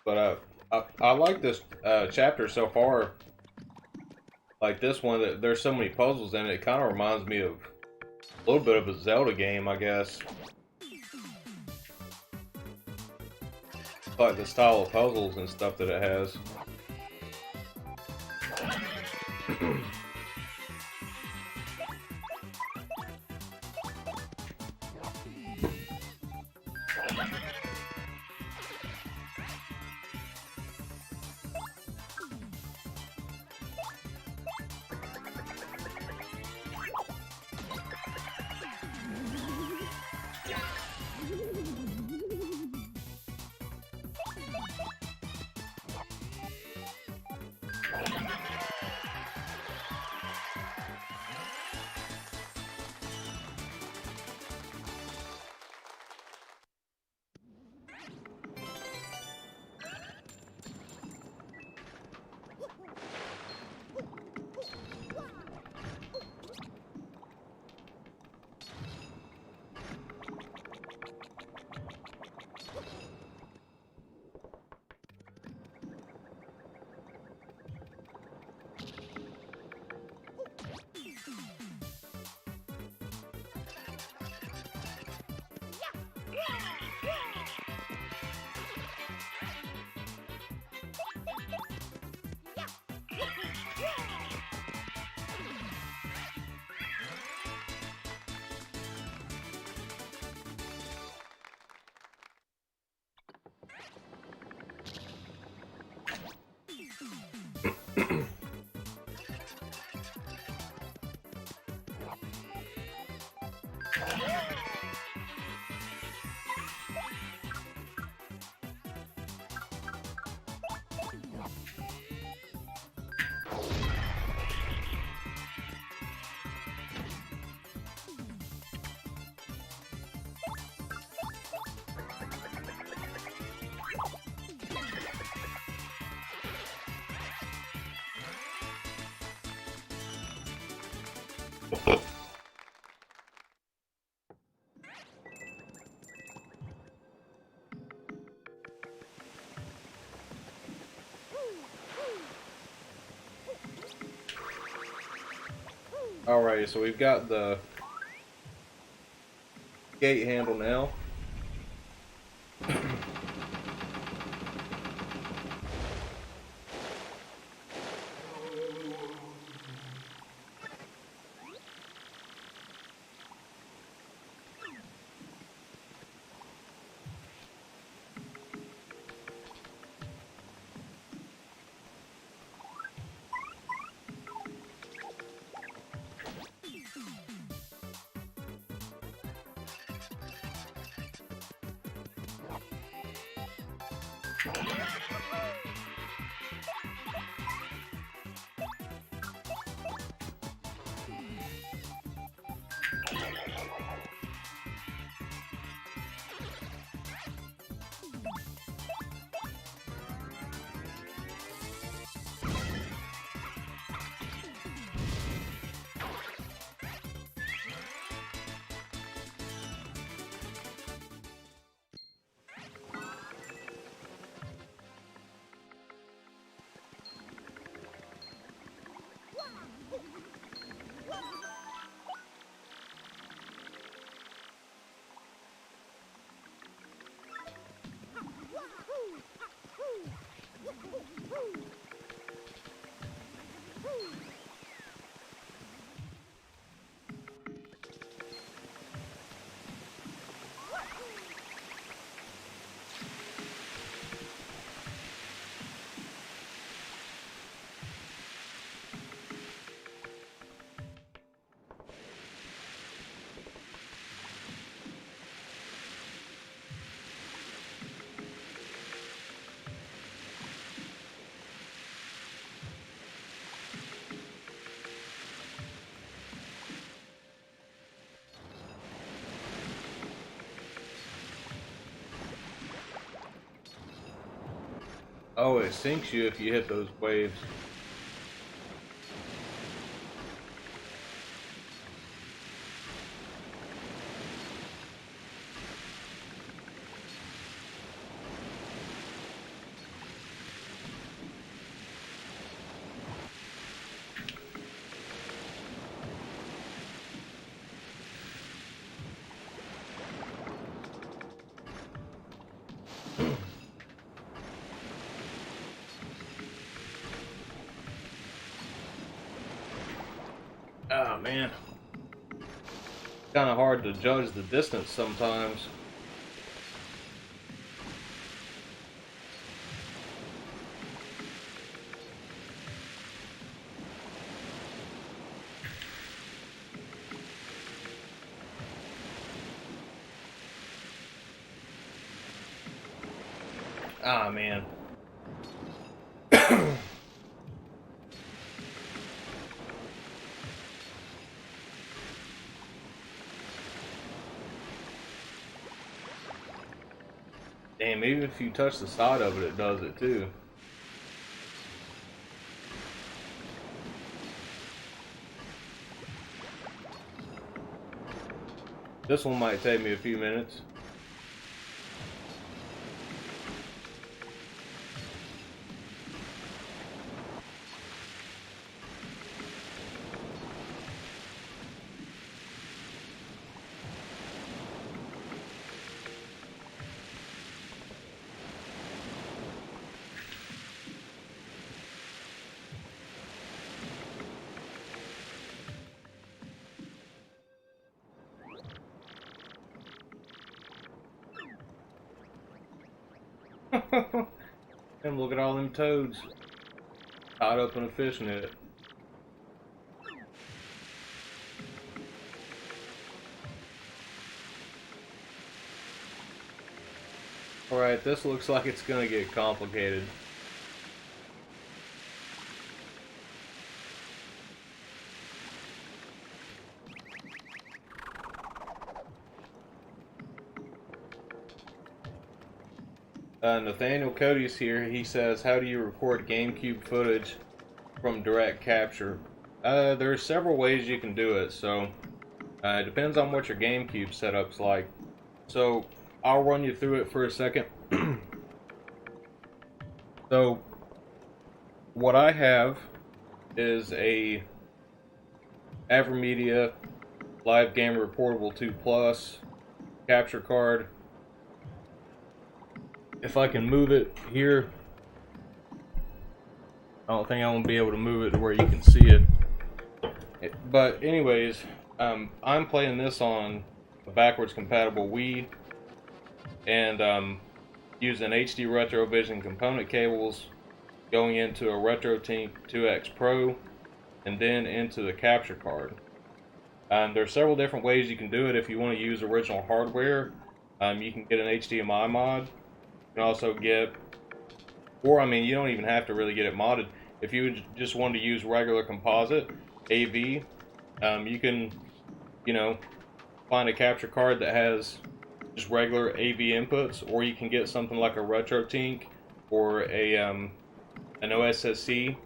But I like this chapter so far. Like this one, that there's so many puzzles in it. It kind of reminds me of a little bit of a Zelda game, I guess. Like the style of puzzles and stuff that it has. Alright, so we've got the gate handle now. Oh, it sinks you if you hit those waves. Oh man, kind of hard to judge the distance sometimes. Ah man. Damn, even if you touch the side of it, it does it too. This one might take me a few minutes. And look at all them toads tied up in a fish net. Alright, this looks like it's gonna get complicated. Nathaniel Cody's here. He says, how do you record GameCube footage from direct capture? There's several ways you can do it, so it depends on what your GameCube setup's like. So I'll run you through it for a second. So what I have is a AverMedia Live Gamer Portable 2 Plus capture card. If I can move it here, I don't think I'm gonna be able to move it to where you can see it. But anyways, I'm playing this on a backwards compatible Wii, and using HD Retrovision component cables going into a RetroTink 2X Pro, and then into the capture card. There's several different ways you can do it. If you want to use original hardware, you can get an HDMI mod. You can also get, or I mean, you don't even have to really get it modded. If you just want to use regular composite AV, you can, you know, find a capture card that has just regular AV inputs, or you can get something like a RetroTink or a an OSSC,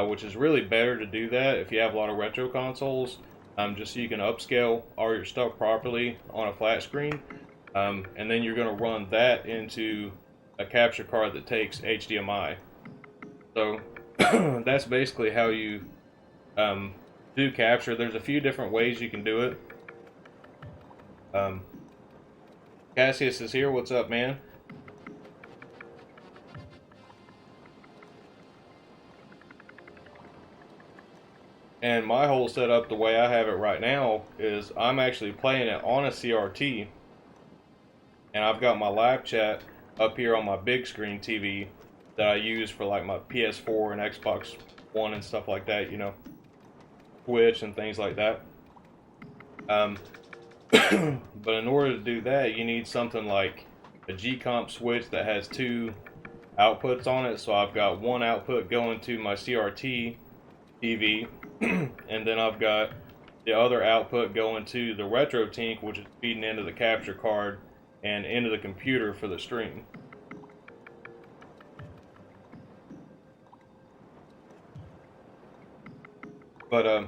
which is really better to do that if you have a lot of retro consoles, just so you can upscale all your stuff properly on a flat screen. And then you're going to run that into a capture card that takes HDMI. So that's basically how you do capture. There's a few different ways you can do it. Cassius is here. What's up, man? And my whole setup, the way I have it right now, is I'm actually playing it on a CRT. And I've got my live chat up here on my big screen TV that I use for like my PS4 and Xbox One and stuff like that, you know, Twitch and things like that. But in order to do that, you need something like a G-Comp switch that has two outputs on it. So I've got one output going to my CRT TV, and then I've got the other output going to the RetroTink, which is feeding into the capture card and into the computer for the stream. But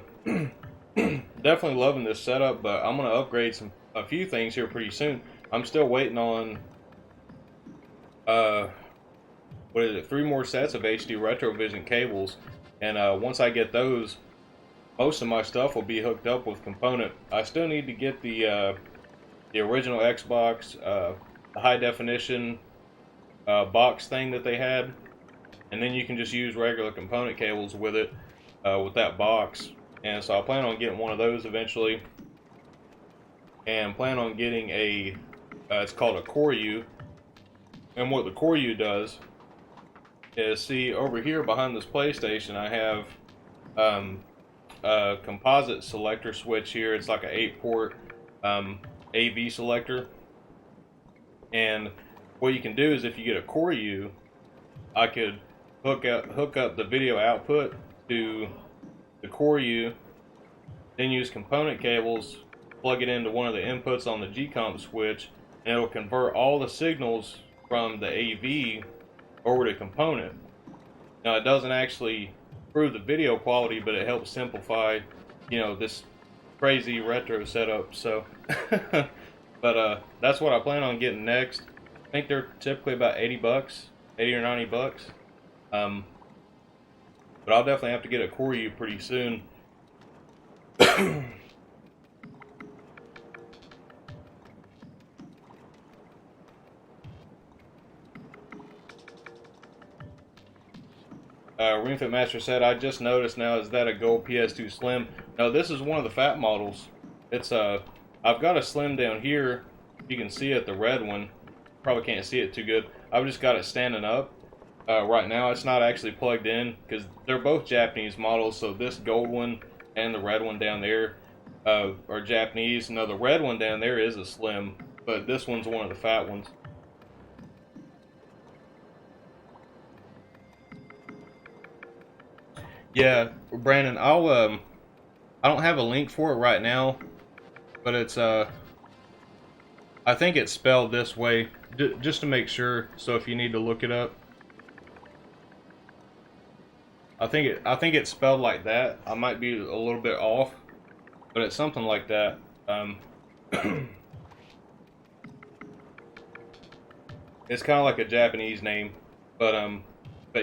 definitely loving this setup, but I'm gonna upgrade a few things here pretty soon. I'm still waiting on what is it, 3 more sets of HD Retrovision cables, and once I get those, most of my stuff will be hooked up with component. I still need to get the original Xbox, the high definition box thing that they had, and then you can just use regular component cables with it, with that box. and so I plan on getting one of those eventually, and plan on getting a it's called a Koryu. And what the Koryu does is, see over here behind this PlayStation, I have a composite selector switch here. It's like an 8-port AV selector, and what you can do is, if you get a Koryu, I could hook up the video output to the Koryu, then use component cables, plug it into one of the inputs on the G-Comp switch, and it'll convert all the signals from the AV over to component. Now, it doesn't actually improve the video quality, but it helps simplify, you know, this crazy retro setup. So, but that's what I plan on getting next. I think they're typically about 80 bucks, 80 or 90 bucks. But I'll definitely have to get a Koryu pretty soon. Ring Fit Master said, I just noticed now, is that a gold PS2 Slim? No, this is one of the fat models. It's I've got a Slim down here. You can see it, the red one. Probably can't see it too good. I've just got it standing up. Right now, it's not actually plugged in because they're both Japanese models. So this gold one and the red one down there are Japanese. No, the red one down there is a Slim, but this one's one of the fat ones. Yeah, Brandon, I don't have a link for it right now, but it's I think it's spelled this way, just to make sure. So if you need to look it up, I think it's spelled like that. I might be a little bit off, but it's something like that. It's kind of like a Japanese name, but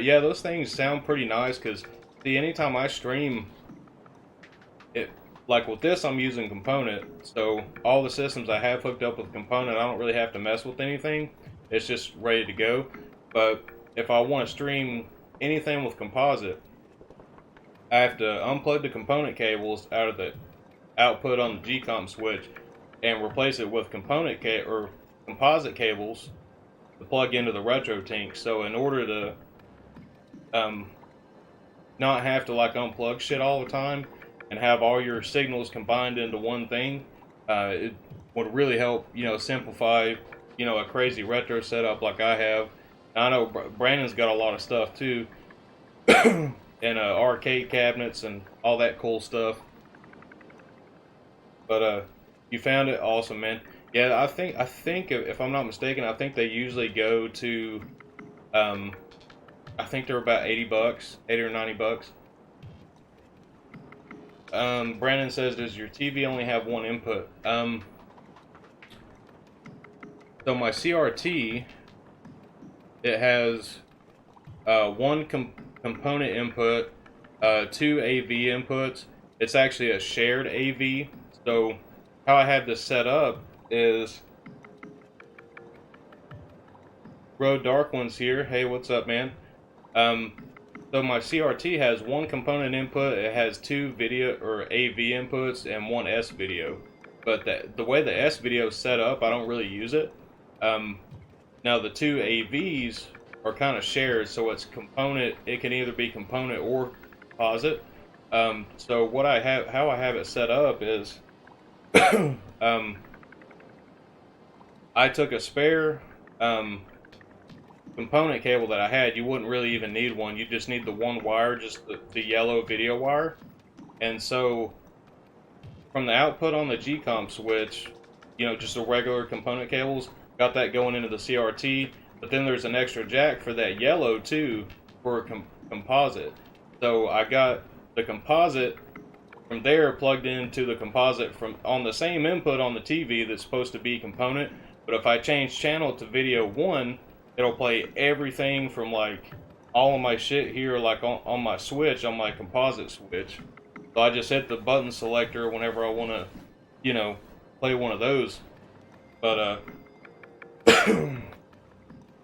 yeah, those things sound pretty nice because, see, anytime I stream, it, like with this, I'm using component, so all the systems I have hooked up with component, I don't really have to mess with anything. It's just ready to go. But if I want to stream anything with composite, I have to unplug the component cables out of the output on the G-Comp switch and replace it with composite cables to plug into the RetroTink. So in order to not have to like unplug shit all the time and have all your signals combined into one thing, it would really help, you know, simplify, you know, a crazy retro setup like I have. And I know Brandon's got a lot of stuff too, and arcade cabinets and all that cool stuff. But you found it, awesome, man. Yeah, I think if I'm not mistaken, I think they usually go to I think they're about 80 bucks, 80 or 90 bucks. Brandon says, does your TV only have one input? So my CRT, it has one component input, 2 AV inputs. It's actually a shared AV. So how I have this set up is, Road Dark One's here. Hey, what's up, man? So my CRT has one component input. It has 2 video or AV inputs and 1 S video. But the way the S video is set up, I don't really use it. Now the 2 AVs are kind of shared, so it's component. It can either be component or composite. So what I have, how I have it set up is, I took a spare component cable that I had. You wouldn't really even need one. You just need the one wire, just the yellow video wire. And so from the output on the G-Comp switch, you know, just the regular component cables, got that going into the CRT. But then there's an extra jack for that yellow too, for a composite. So I got the composite from there plugged into the composite from on the same input on the TV that's supposed to be component. But if I change channel to video 1, it'll play everything from like all of my shit here, like on my switch, on my composite switch. So I just hit the button selector whenever I want to, you know, play one of those. But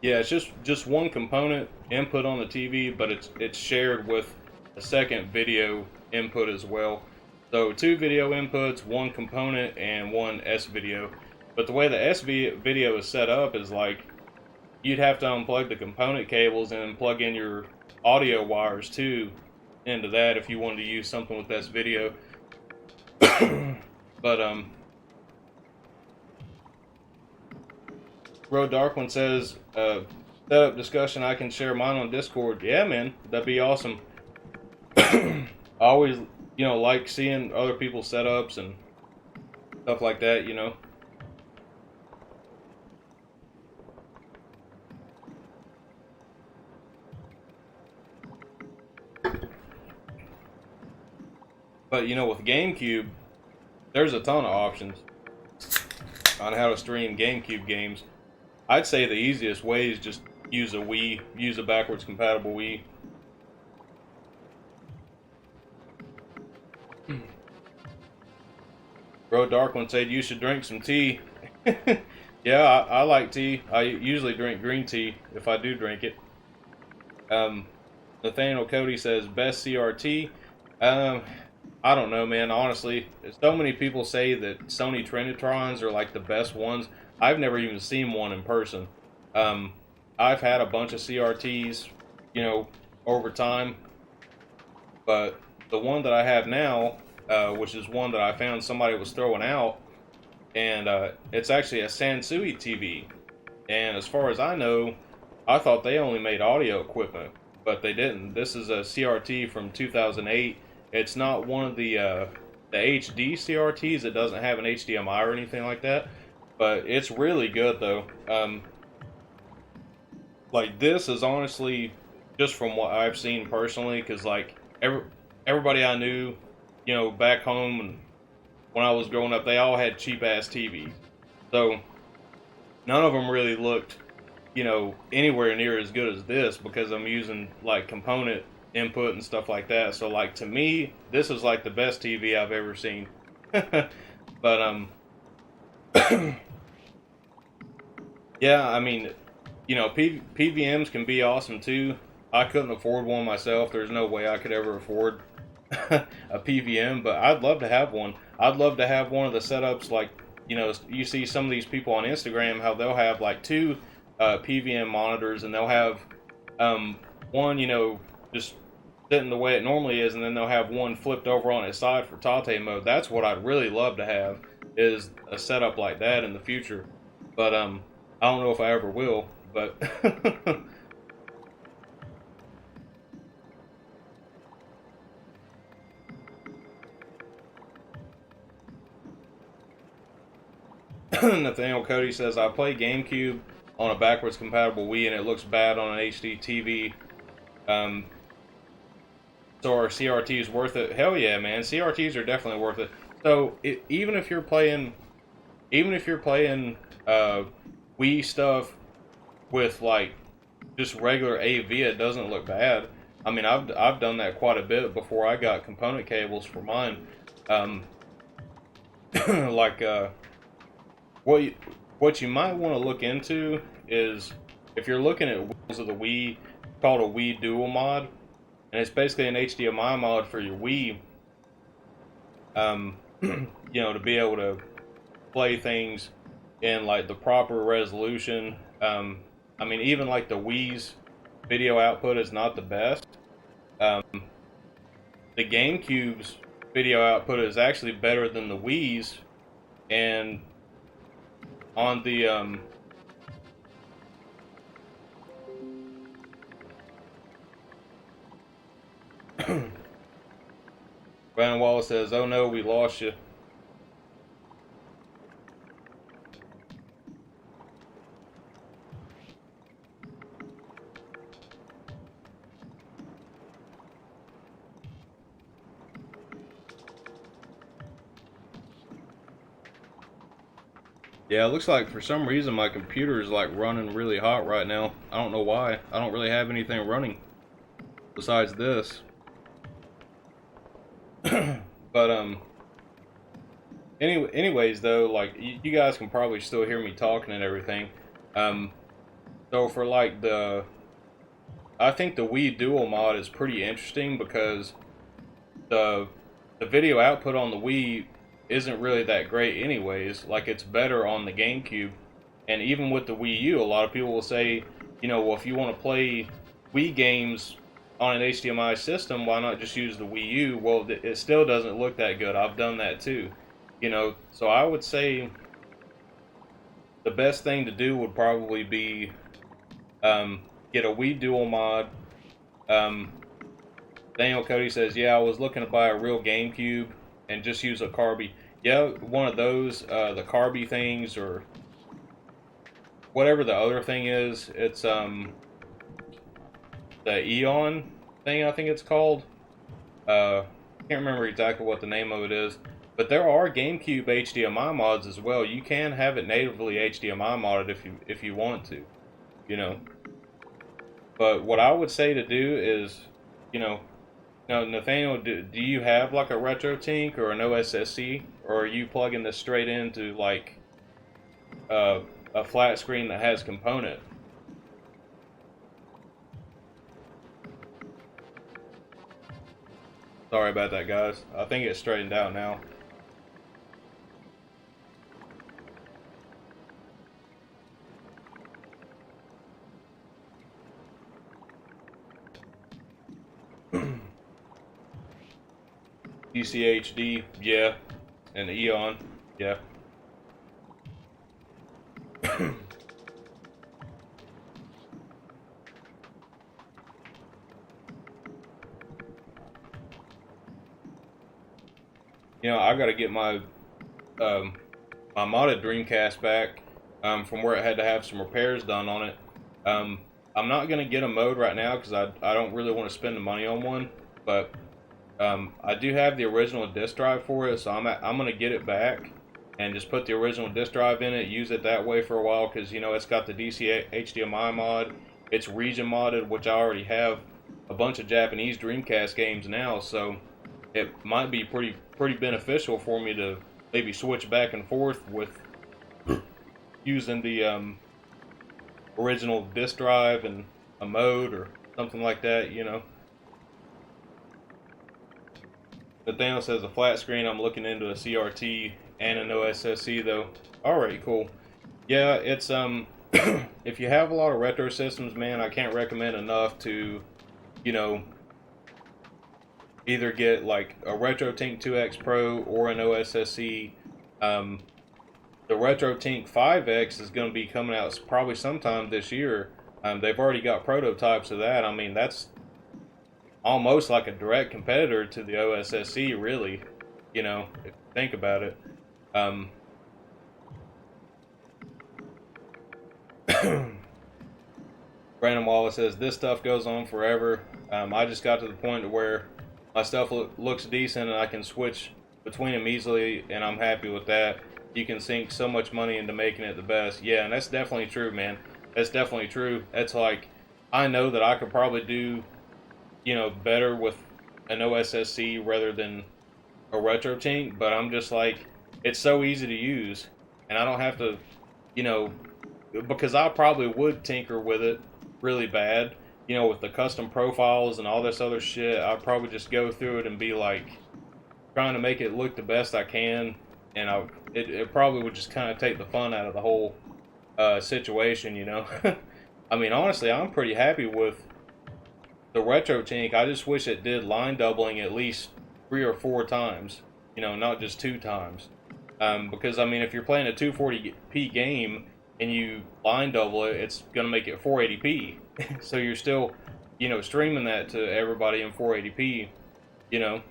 yeah, it's just one component input on the TV, but it's shared with a second video input as well. So 2 video inputs, 1 component, and 1 S video. But the way the S video is set up is like you'd have to unplug the component cables and plug in your audio wires too into that if you wanted to use something with S video. But Road Dark One says, setup discussion, I can share mine on Discord. Yeah, man, that'd be awesome. I always, like seeing other people's setups and stuff like that, But, with Gamecube, there's a ton of options on how to stream Gamecube games. I'd say the easiest way is just use a Wii, use a backwards compatible Wii. Road Dark One said you should drink some tea. Yeah, I like tea. I usually drink green tea if I do drink it. Nathaniel Cody says best CRT. I don't know, man. Honestly, so many people say that Sony Trinitrons are like the best ones. I've never even seen one in person. I've had a bunch of CRTs, over time, but the one that I have now, which is one that I found somebody was throwing out, and it's actually a Sansui TV. And as far as I know, I thought they only made audio equipment, but they didn't. This is a CRT from 2008. It's not one of the HD CRTs. It doesn't have an HDMI or anything like that, but it's really good though. Like this is honestly just from what I've seen personally, because like everybody I knew, back home and when I was growing up, they all had cheap ass TVs. So none of them really looked, anywhere near as good as this, because I'm using like component input and stuff like that. So like to me, this is like the best TV I've ever seen. But yeah, I mean, PVMs can be awesome too. I couldn't afford one myself. There's no way I could ever afford a PVM, but I'd love to have one. I'd love to have one of the setups like, you see some of these people on Instagram, how they'll have like 2 PVM monitors, and they'll have one, just sitting the way it normally is, and then they'll have one flipped over on its side for Tate mode. That's what I'd really love to have, is a setup like that in the future. But I don't know if I ever will, but Nathaniel Cody says, I play GameCube on a backwards compatible Wii and it looks bad on an HD TV. So are CRTs worth it? Hell yeah, man. CRTs are definitely worth it. So even if you're playing Wii stuff with like just regular AV, it doesn't look bad. I mean, I've done that quite a bit before I got component cables for mine. Like what you might want to look into is, if you're looking at wheels of the Wii, it's called a Wii Dual mod, and it's basically an HDMI mod for your Wii. To be able to play things in like the proper resolution. I mean, even like the Wii's video output is not the best. The GameCube's video output is actually better than the Wii's, and on the Brandon Wallace says, "Oh no, we lost you." Yeah, it looks like for some reason my computer is like running really hot right now. I don't know why. I don't really have anything running besides this. But anyways though, like you guys can probably still hear me talking and everything. So for like I think the Wii Dual mod is pretty interesting, because the the video output on the Wii isn't really that great anyways. Like, it's better on the GameCube. And even with the Wii U, a lot of people will say, you know, well, if you want to play Wii games on an HDMI system, why not just use the Wii U? Well, it still doesn't look that good. I've done that too. You know, so I would say the best thing to do would probably be get a Wii Dual mod. Daniel Cody says, yeah, I was looking to buy a real GameCube and just use a Carby. Yeah, one of those, the Carby things, or whatever the other thing is. It's the Eon thing, I think it's called. Can't remember exactly what the name of it is. But there are GameCube HDMI mods as well. You can have it natively HDMI modded if you want to, you know. But what I would say to do is, you know, now Nathaniel, do you have like a RetroTink or an OSSC, or are you plugging this straight into like a flat screen that has component? Sorry about that, guys. I think it's straightened out now. UCHD, yeah, and Eon, yeah. You know, I got to get my my modded Dreamcast back from where it had to have some repairs done on it. I'm not gonna get a mode right now because I don't really want to spend the money on one, but I do have the original disk drive for it, so I'm gonna get it back and just put the original disk drive in it, use it that way for a while, because you know it's got the DC HDMI mod, it's region modded, which I already have a bunch of Japanese Dreamcast games now, so it might be pretty beneficial for me to maybe switch back and forth with using the original disk drive and a mode or something like that, you know. Nathaniel says a flat screen. I'm looking into a CRT and an OSSC though. Alright, cool. Yeah, it's if you have a lot of retro systems, man, I can't recommend enough to, you know, either get like a RetroTink 2X Pro or an OSSC. The RetroTink 5X is going to be coming out probably sometime this year. They've already got prototypes of that. I mean, that's almost like a direct competitor to the OSSC, really, you know, if you think about it. Brandon Wallace says, this stuff goes on forever. I just got to the point where my stuff looks decent and I can switch between them easily, and I'm happy with that. You can sink so much money into making it the best. Yeah, and that's definitely true, man. That's definitely true. That's like, I know that I could probably do, you know, better with an OSSC rather than a RetroTink, but I'm just like, it's so easy to use, and I don't have to, you know, because I probably would tinker with it really bad, you know, with the custom profiles and all this other shit. I'd probably just go through it and be like, trying to make it look the best I can, and it probably would just kind of take the fun out of the whole situation, you know. I mean, honestly, I'm pretty happy with the RetroTink. I just wish it did line doubling at least 3 or 4 times, you know, not just 2 times. Because, I mean, if you're playing a 240p game and you line double it, it's going to make it 480p. So you're still, you know, streaming that to everybody in 480p, you know.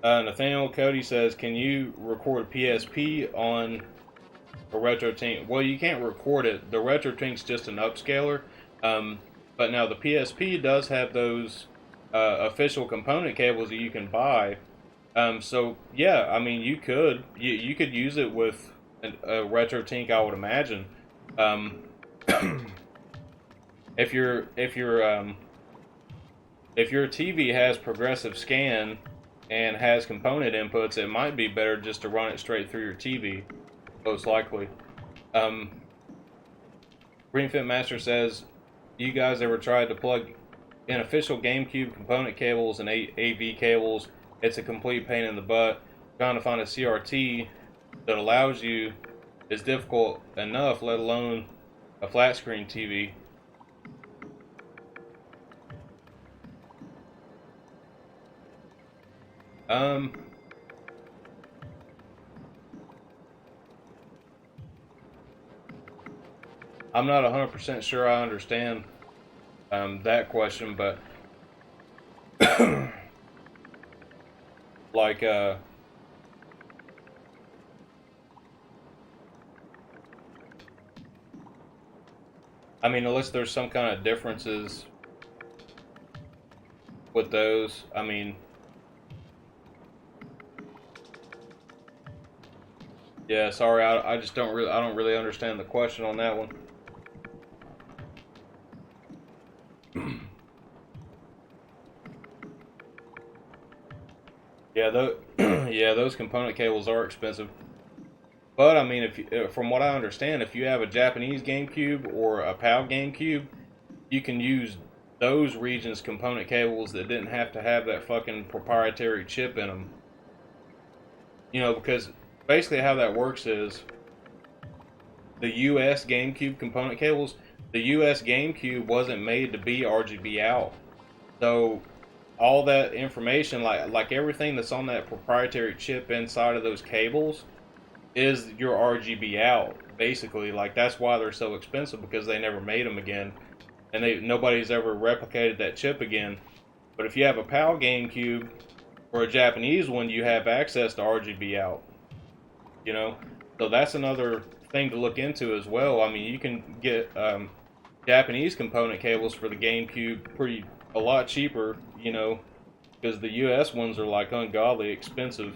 Nathaniel Cody says, can you record PSP on a RetroTink? Well, you can't record it. The RetroTink's just an upscaler. But now the PSP does have those official component cables that you can buy. So yeah, I mean, you could use it with a RetroTink, I would imagine. If your TV has progressive scan and has component inputs, it might be better just to run it straight through your TV, most likely. Greenfit Master says, you guys ever tried to plug in official GameCube component cables and AV cables, it's a complete pain in the butt. Trying to find a CRT that allows you is difficult enough, let alone a flat screen TV. I'm not 100% sure I understand that question, but like I mean, unless there's some kind of differences with those, I mean, yeah, sorry, I just don't really understand the question on that one. Yeah, yeah, those component cables are expensive. But I mean, from what I understand, if you have a Japanese GameCube or a PAL GameCube, you can use those regions' component cables that didn't have to have that fucking proprietary chip in them. You know, because basically how that works is the US GameCube component cables, the US GameCube wasn't made to be RGB out. So all that information, like everything that's on that proprietary chip inside of those cables, is your RGB out. Basically, like that's why they're so expensive, because they never made them again, and nobody's ever replicated that chip again. But if you have a PAL GameCube or a Japanese one, you have access to RGB out. You know, so that's another thing to look into as well. I mean, you can get Japanese component cables for the GameCube a lot cheaper, you know, because the US ones are like ungodly expensive.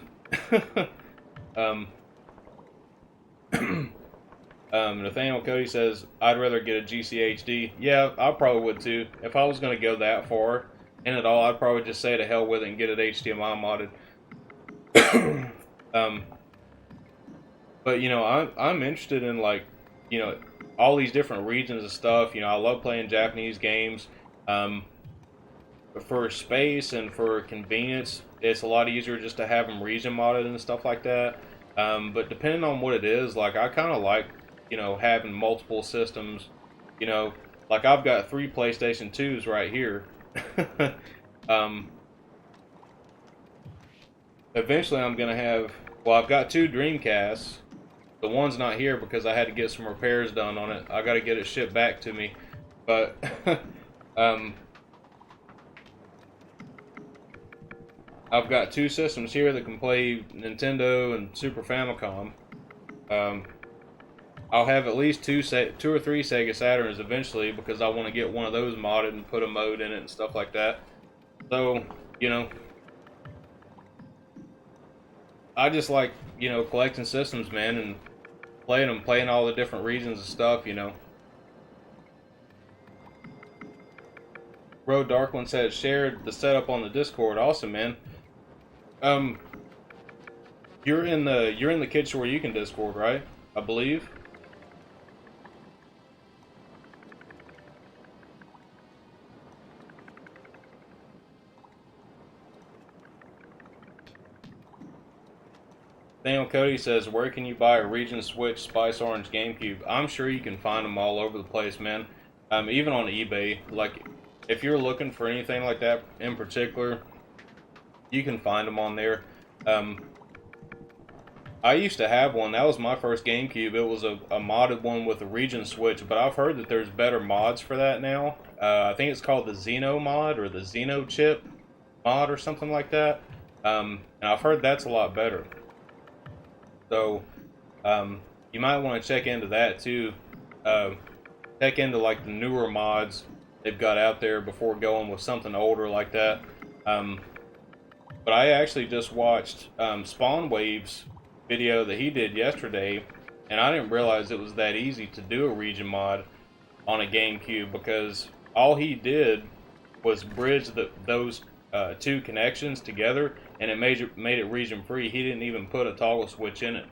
Nathaniel Cody says, I'd rather get a GCHD. Yeah, I probably would too. If I was going to go that far in it all, I'd probably just say to hell with it and get it HDMI modded. But you know, I'm interested in, like, you know, all these different regions of stuff. You know, I love playing Japanese games. For space and for convenience, it's a lot easier just to have them region modded and stuff like that. But depending on what it is, like I kind of like, you know, having multiple systems. You know, like I've got 3 PlayStation 2s right here. Eventually I'm gonna have, well, I've got 2 Dreamcasts. The one's not here because I had to get some repairs done on it. I got to get it shipped back to me. But I've got 2 systems here that can play Nintendo and Super Famicom. I'll have at least 2 or 3 Sega Saturns eventually, because I want to get one of those modded and put a mode in it and stuff like that. So, you know, I just like, you know, collecting systems, man, and playing all the different regions and stuff, you know. Road Darkland said, shared the setup on the Discord. Awesome, man. You're in the Kid Store You Can Discord, right? I believe. Daniel Cody says, where can you buy a Region Switch Spice Orange GameCube? I'm sure you can find them all over the place, man. Even on eBay. Like, if you're looking for anything like that in particular, you can find them on there. I used to have one. That was my first GameCube. It was a modded one with a Region Switch, but I've heard that there's better mods for that now. I think it's called the Xeno mod or the Xeno chip mod or something like that. And I've heard that's a lot better. So, you might want to check into that too. Check into like the newer mods they've got out there before going with something older like that. But I actually just watched Spawn Wave's video that he did yesterday, and I didn't realize it was that easy to do a region mod on a GameCube, because all he did was bridge those 2 connections together, and it made it region free. He didn't even put a toggle switch in it.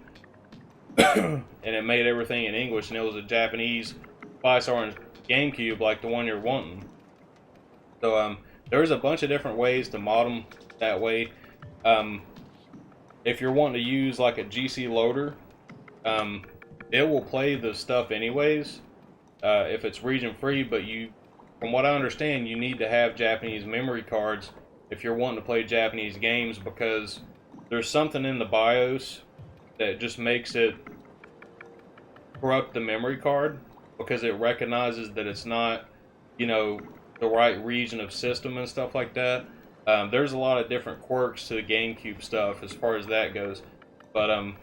And it made everything in English, and it was a Japanese Spice Orange GameCube like the one you're wanting. So there's a bunch of different ways to mod them that way. If you're wanting to use like a GC loader, it will play the stuff anyways if it's region free, but from what I understand, you need to have Japanese memory cards if you're wanting to play Japanese games, because there's something in the BIOS that just makes it corrupt the memory card, because it recognizes that it's not, you know, the right region of system and stuff like that. There's a lot of different quirks to the GameCube stuff as far as that goes, but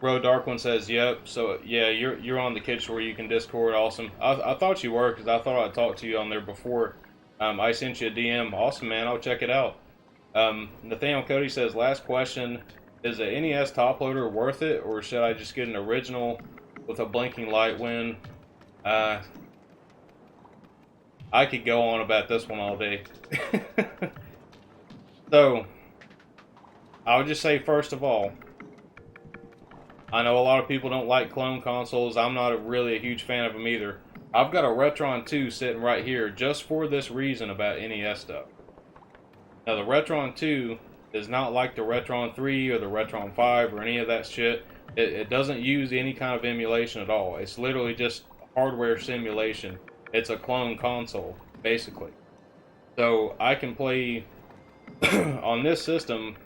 Bro Dark One says, "Yep." So yeah, you're on the Kid where you can Discord. Awesome. I thought you were, because I thought I talked to you on there before. I sent you a DM. Awesome, man. I'll check it out. Nathaniel Cody says, "Last question: is the NES top loader worth it, or should I just get an original with a blinking light win?" I could go on about this one all day. So, I would just say, first of all, I know a lot of people don't like clone consoles. I'm not really a huge fan of them either. I've got a Retron 2 sitting right here just for this reason about NES stuff. Now, the Retron 2 is not like the Retron 3 or the Retron 5 or any of that shit. It doesn't use any kind of emulation at all. It's literally just hardware simulation. It's a clone console, basically. So I can play on this system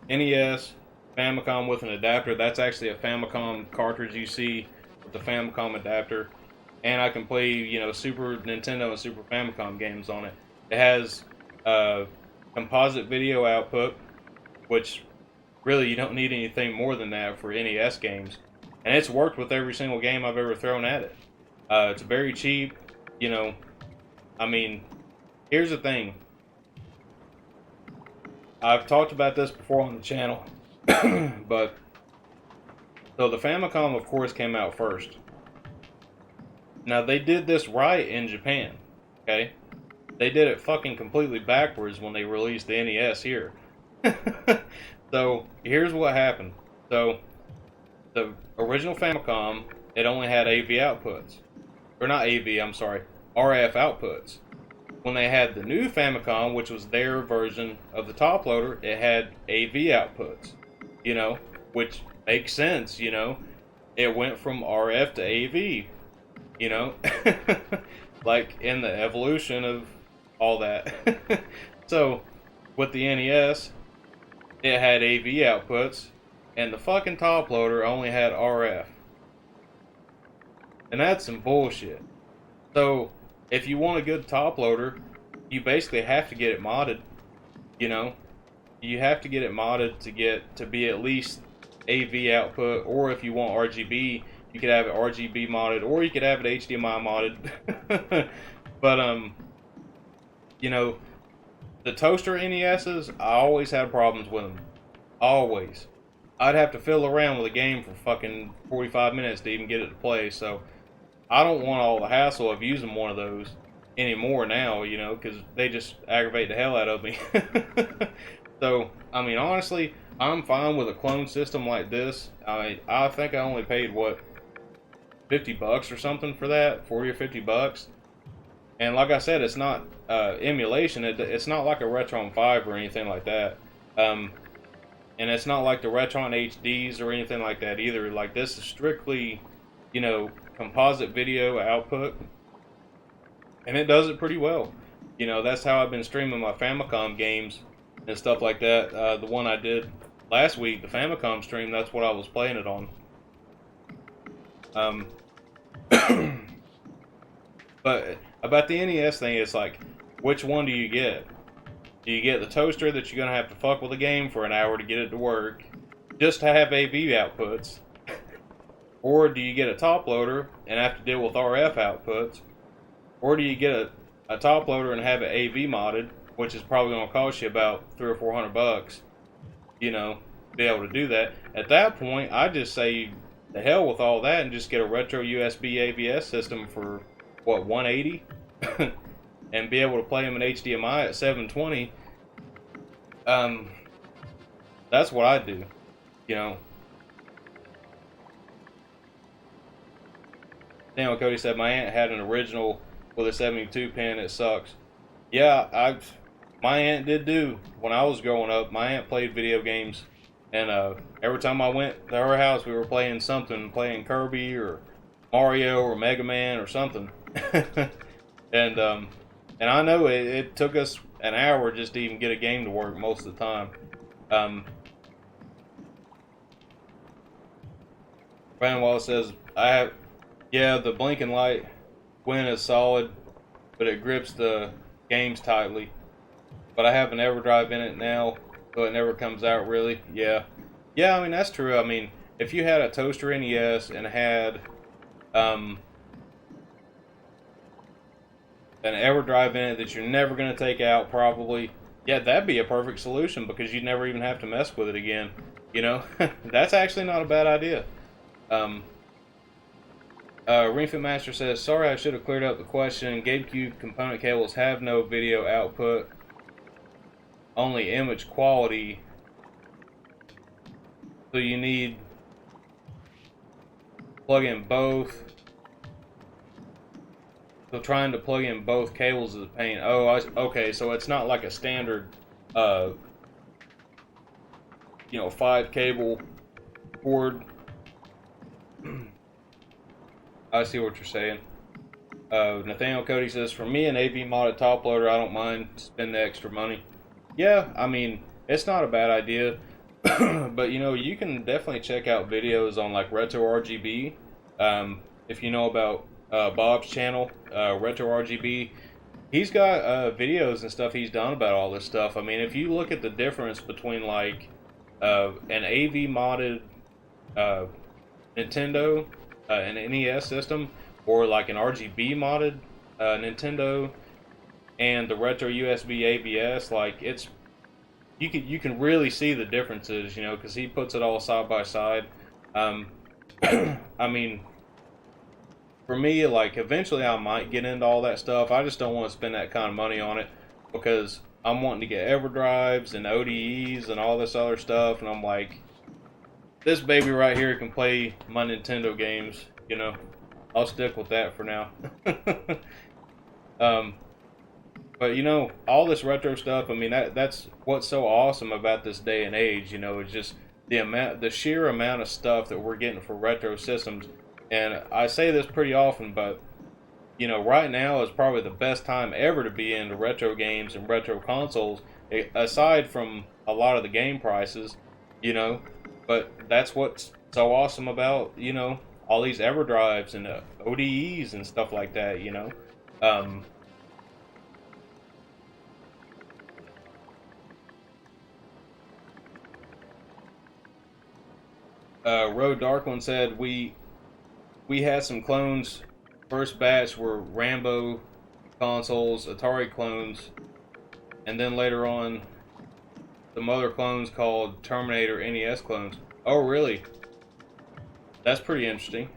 NES, Famicom with an adapter. That's actually a Famicom cartridge you see with the Famicom adapter. And I can play, you know, Super Nintendo and Super Famicom games on it. It has composite video output, which really you don't need anything more than that for NES games. And it's worked with every single game I've ever thrown at it. It's very cheap, you know. I mean, here's the thing. I've talked about this before on the channel, but so the Famicom, of course, came out first. Now, they did this right in Japan, okay? They did it fucking completely backwards when they released the NES here. So, here's what happened. So, the original Famicom, it only had AV outputs. Or not AV, I'm sorry, RF outputs. When they had the new Famicom, which was their version of the top loader, it had AV outputs, you know, which makes sense, you know. It went from RF to AV, you know, like in the evolution of all that. So, with the NES, it had AV outputs, and the fucking top loader only had RF. And that's some bullshit. So, if you want a good top loader, you basically have to get it modded, you know. You have to get it modded to be at least AV output, or if you want RGB, you could have it RGB modded, or you could have it HDMI modded. But you know, the toaster NESs, I always had problems with them. Always. I'd have to fiddle around with a game for fucking 45 minutes to even get it to play, so I don't want all the hassle of using one of those anymore now, you know, because they just aggravate the hell out of me. So, I mean, honestly, I'm fine with a clone system like this. I think I only paid, what, $50 or something for that? 40 or $50? And like I said, it's not emulation. It's not like a Retron 5 or anything like that. And it's not like the Retron HDs or anything like that either. Like, this is strictly, you know, composite video output, and it does it pretty well. You know, that's how I've been streaming my Famicom games and stuff like that. The one I did last week, the Famicom stream, that's what I was playing it on. But about the NES thing, it's like, which one do you get? Do you get the toaster that you're gonna have to fuck with a game for an hour to get it to work, just to have AV outputs? Or do you get a top loader and have to deal with RF outputs? Or do you get a top loader and have it AV modded, which is probably going to cost you about $300 or $400, you know, to be able to do that? At that point, I just say the hell with all that and just get a retro USB AVS system for, what, $180? And be able to play them in HDMI at 720. That's what I do, you know. Daniel Cody said, my aunt had an original with a 72 pin. It sucks. Yeah, my aunt did do. When I was growing up, my aunt played video games. And every time I went to her house, we were playing something, playing Kirby or Mario or Mega Man or something. and I know it took us an hour just to even get a game to work most of the time. Brandon Wallace says, yeah, the blinking light Win is solid, but it grips the games tightly. But I have an EverDrive in it now, so it never comes out really. Yeah, I mean that's true. I mean, if you had a toaster NES and had an EverDrive in it that you're never going to take out, probably, yeah, that'd be a perfect solution because you'd never even have to mess with it again. You know, that's actually not a bad idea. Ring Fit Master says, sorry, I should have cleared up the question. Gamecube component cables have no video output, only image quality. So you need plug in both. So trying to plug in both cables is a pain. Oh, okay, so it's not like a standard, 5 cable cord. I see what you're saying. Nathaniel Cody says, for me, an AV modded top loader, I don't mind spending the extra money. Yeah, I mean, it's not a bad idea. But, you can definitely check out videos on, like, Retro RGB. If you know about Bob's channel, Retro RGB, he's got videos and stuff he's done about all this stuff. I mean, if you look at the difference between, like, an AV modded Nintendo, an NES system, or like an RGB modded Nintendo, and the retro USB ABS, like you can really see the differences, because he puts it all side by side. I mean, for me, like eventually I might get into all that stuff. I just don't want to spend that kind of money on it because I'm wanting to get EverDrives and ODEs and all this other stuff, and I'm like, this baby right here can play my Nintendo games, I'll stick with that for now. But all this retro stuff, I mean, that's what's so awesome about this day and age, it's just the sheer amount of stuff that we're getting for retro systems. And I say this pretty often, but right now is probably the best time ever to be into retro games and retro consoles, aside from a lot of the game prices, But that's what's so awesome about, all these EverDrives and ODEs and stuff like that, Road Dark One said, we had some clones. First batch were Rambo consoles, Atari clones, and then later on some other clones called Terminator NES clones. Oh, really? That's pretty interesting.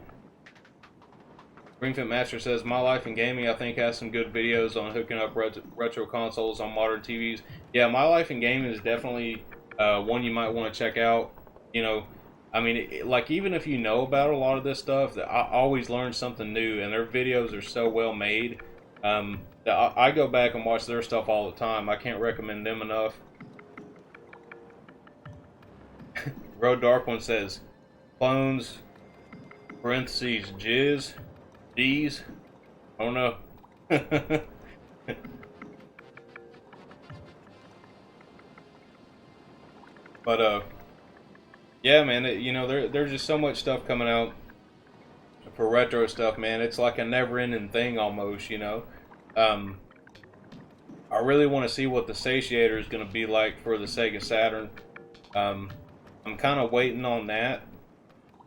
Ringfit Master says, my life in gaming, I think, has some good videos on hooking up retro consoles on modern TVs. Yeah, my life in gaming is definitely one you might want to check out. I mean, like, even if you know about a lot of this stuff, I always learn something new, and their videos are so well made. I go back and watch their stuff all the time. I can't recommend them enough. Road Dark One says, clones, parentheses, jizz, D's, I don't know. But, yeah, man, there's just so much stuff coming out for retro stuff, man. It's like a never-ending thing almost, I really want to see what the Satiator is going to be like for the Sega Saturn. I'm kind of waiting on that,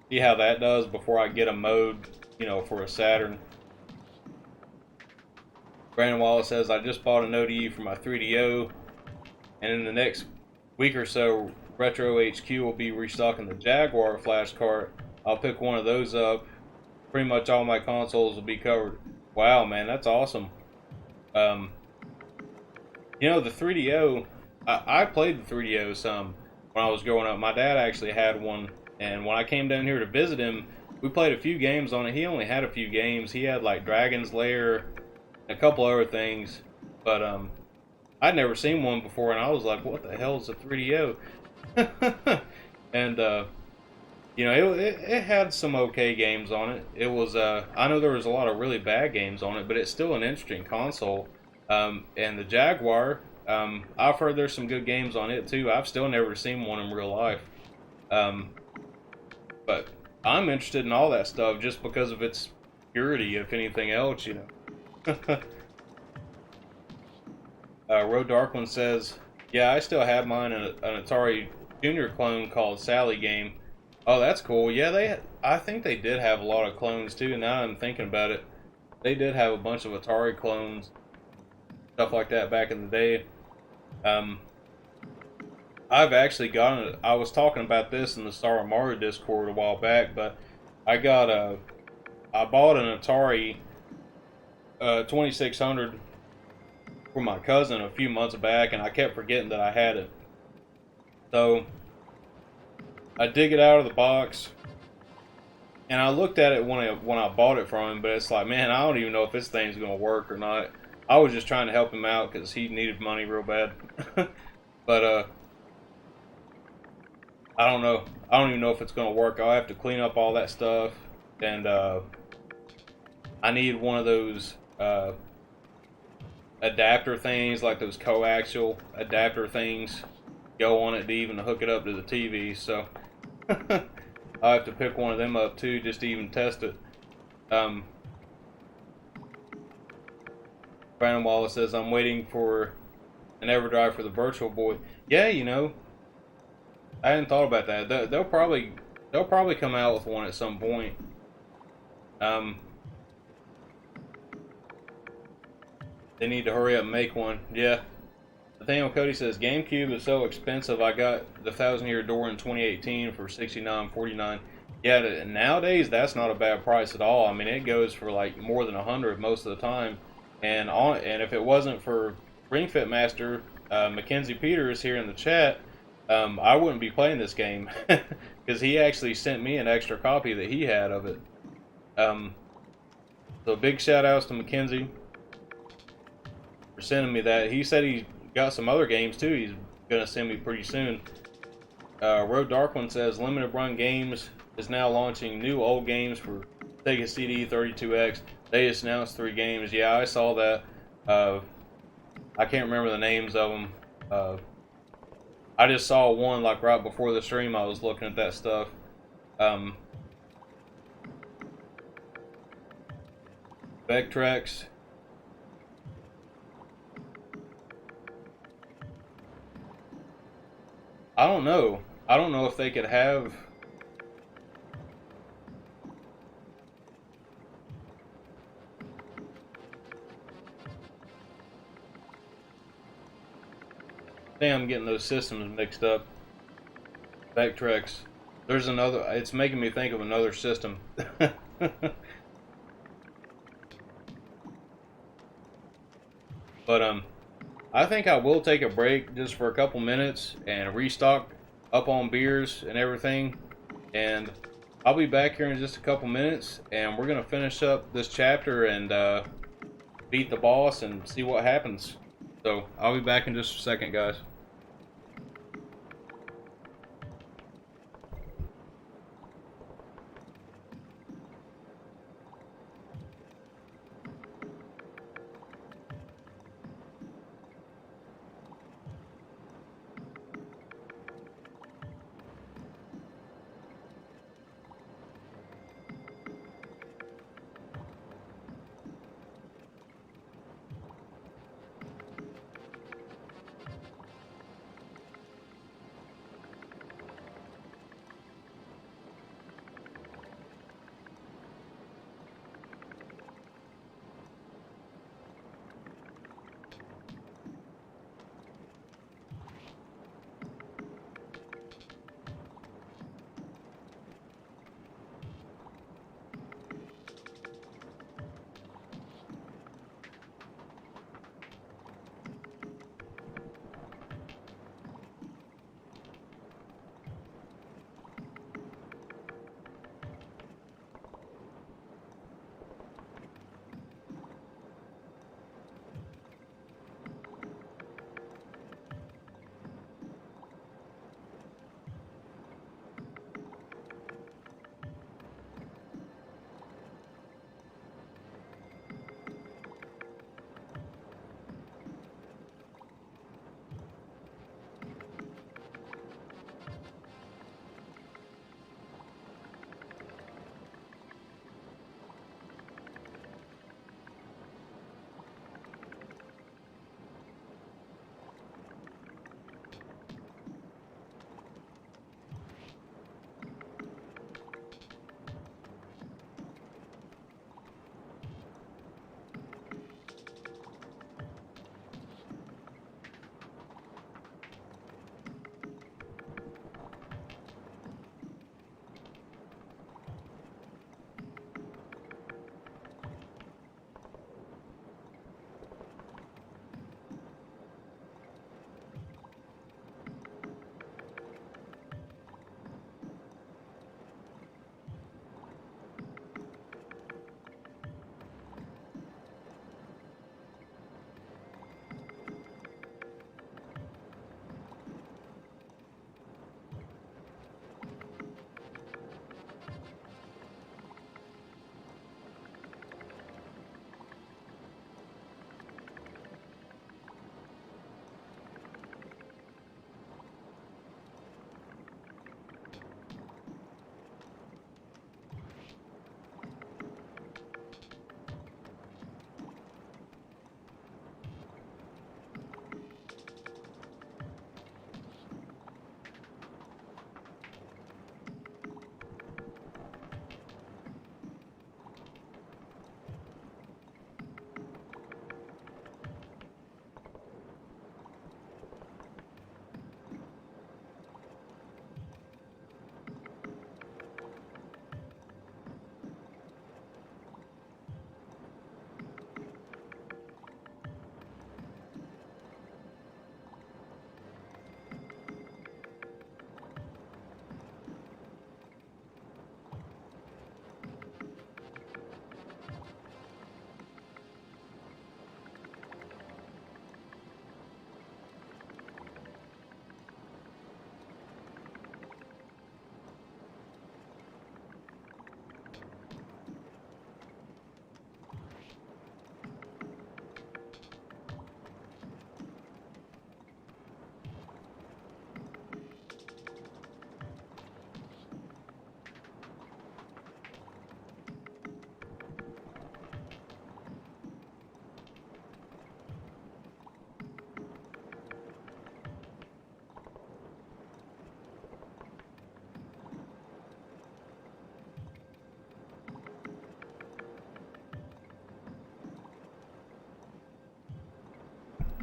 see how that does before I get a mode, for a Saturn. Brandon Wallace says, I just bought an ODE for my 3DO, and in the next week or so, Retro HQ will be restocking the Jaguar flash cart. I'll pick one of those up. Pretty much all my consoles will be covered. Wow, man, that's awesome. The 3DO, I played the 3DO some when I was growing up. My dad actually had one, and when I came down here to visit him, we played a few games on it. He only had a few games. He had like Dragon's Lair, and a couple other things, but I'd never seen one before, and I was like, "What the hell is a 3DO?" And you know, it had some okay games on it. It was I know there was a lot of really bad games on it, but it's still an interesting console. And the Jaguar, I've heard there's some good games on it too. I've still never seen one in real life. But I'm interested in all that stuff just because of its purity, if anything else, you know. Road Dark One says, "Yeah, I still have mine in an Atari Junior clone called Sally Game." Oh, that's cool. Yeah, I think they did have a lot of clones too. Now I'm thinking about it, they did have a bunch of Atari clones, stuff like that back in the day. I've actually gotten it. I was talking about this in the Star Mario Discord a while back, but I bought an Atari 2600 for my cousin a few months back, and I kept forgetting that I had it. So I dig it out of the box, and I looked at it when I bought it from him, but it's like, man, I don't even know if this thing's gonna work or not. I was just trying to help him out because he needed money real bad. But I don't know. I don't even know if it's gonna work. I'll have to clean up all that stuff, and I need one of those adapter things, like those coaxial adapter things, go on it to even hook it up to the TV. So I'll have to pick one of them up too, just to even test it. Brandon Wallace says, "I'm waiting for an EverDrive for the Virtual Boy." Yeah, you know, I hadn't thought about that. They'll probably come out with one at some point. They need to hurry up and make one. Yeah. Nathaniel Cody says, "Gamecube is so expensive. I got the Thousand Year Door in 2018 for $69.49. Yeah, nowadays that's not a bad price at all. I mean, it goes for like more than 100 most of the time. And if it wasn't for Ring Fit Master Mackenzie Peters here in the chat, I wouldn't be playing this game because he actually sent me an extra copy that he had of it. So big shout outs to Mackenzie for sending me that. He said he got some other games too. He's gonna send me pretty soon. Road Dark One says, "Limited Run Games is now launching new old games for Sega CD 32X. They just announced 3 games." Yeah, I saw that. I can't remember the names of them. I just saw one like right before the stream. I was looking at that stuff. Vectrex. I don't know. I don't know if they could have. Damn, I'm getting those systems mixed up. Vectrex. There's another. It's making me think of another system. But I think I will take a break just for a couple minutes and restock up on beers and everything. And I'll be back here in just a couple minutes, and we're gonna finish up this chapter and beat the boss and see what happens. So I'll be back in just a second, guys.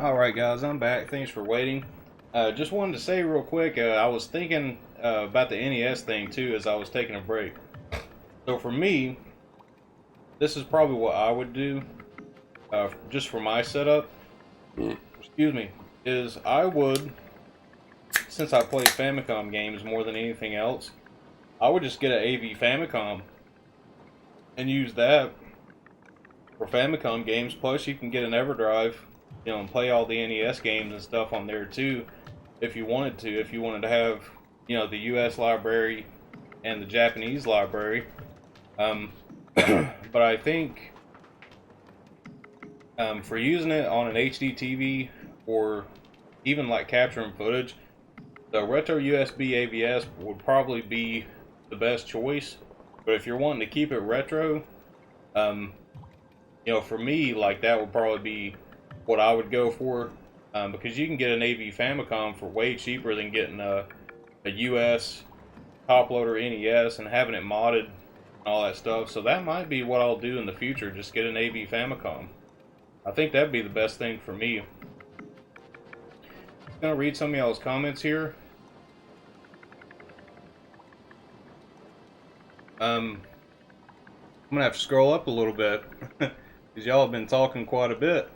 Alright guys, I'm back. Thanks for waiting. Just wanted to say real quick, I was thinking about the NES thing too as I was taking a break. So for me, this is probably what I would do, just for my setup, excuse me, is I would, since I play Famicom games more than anything else, I would just get an AV Famicom and use that for Famicom games. Plus you can get an EverDrive, you know, and play all the NES games and stuff on there too, if you wanted to. If you wanted to have, you know, the US library and the Japanese library. But I think for using it on an HD TV or even like capturing footage, the retro USB AVS would probably be the best choice. But if you're wanting to keep it retro, you know, for me, like that would probably be what I would go for, because you can get an AV Famicom for way cheaper than getting a US top loader NES and having it modded and all that stuff. So that might be what I'll do in the future, just get an AV Famicom. I think that'd be the best thing for me. I'm gonna read some of y'all's comments here. I'm gonna have to scroll up a little bit because y'all have been talking quite a bit.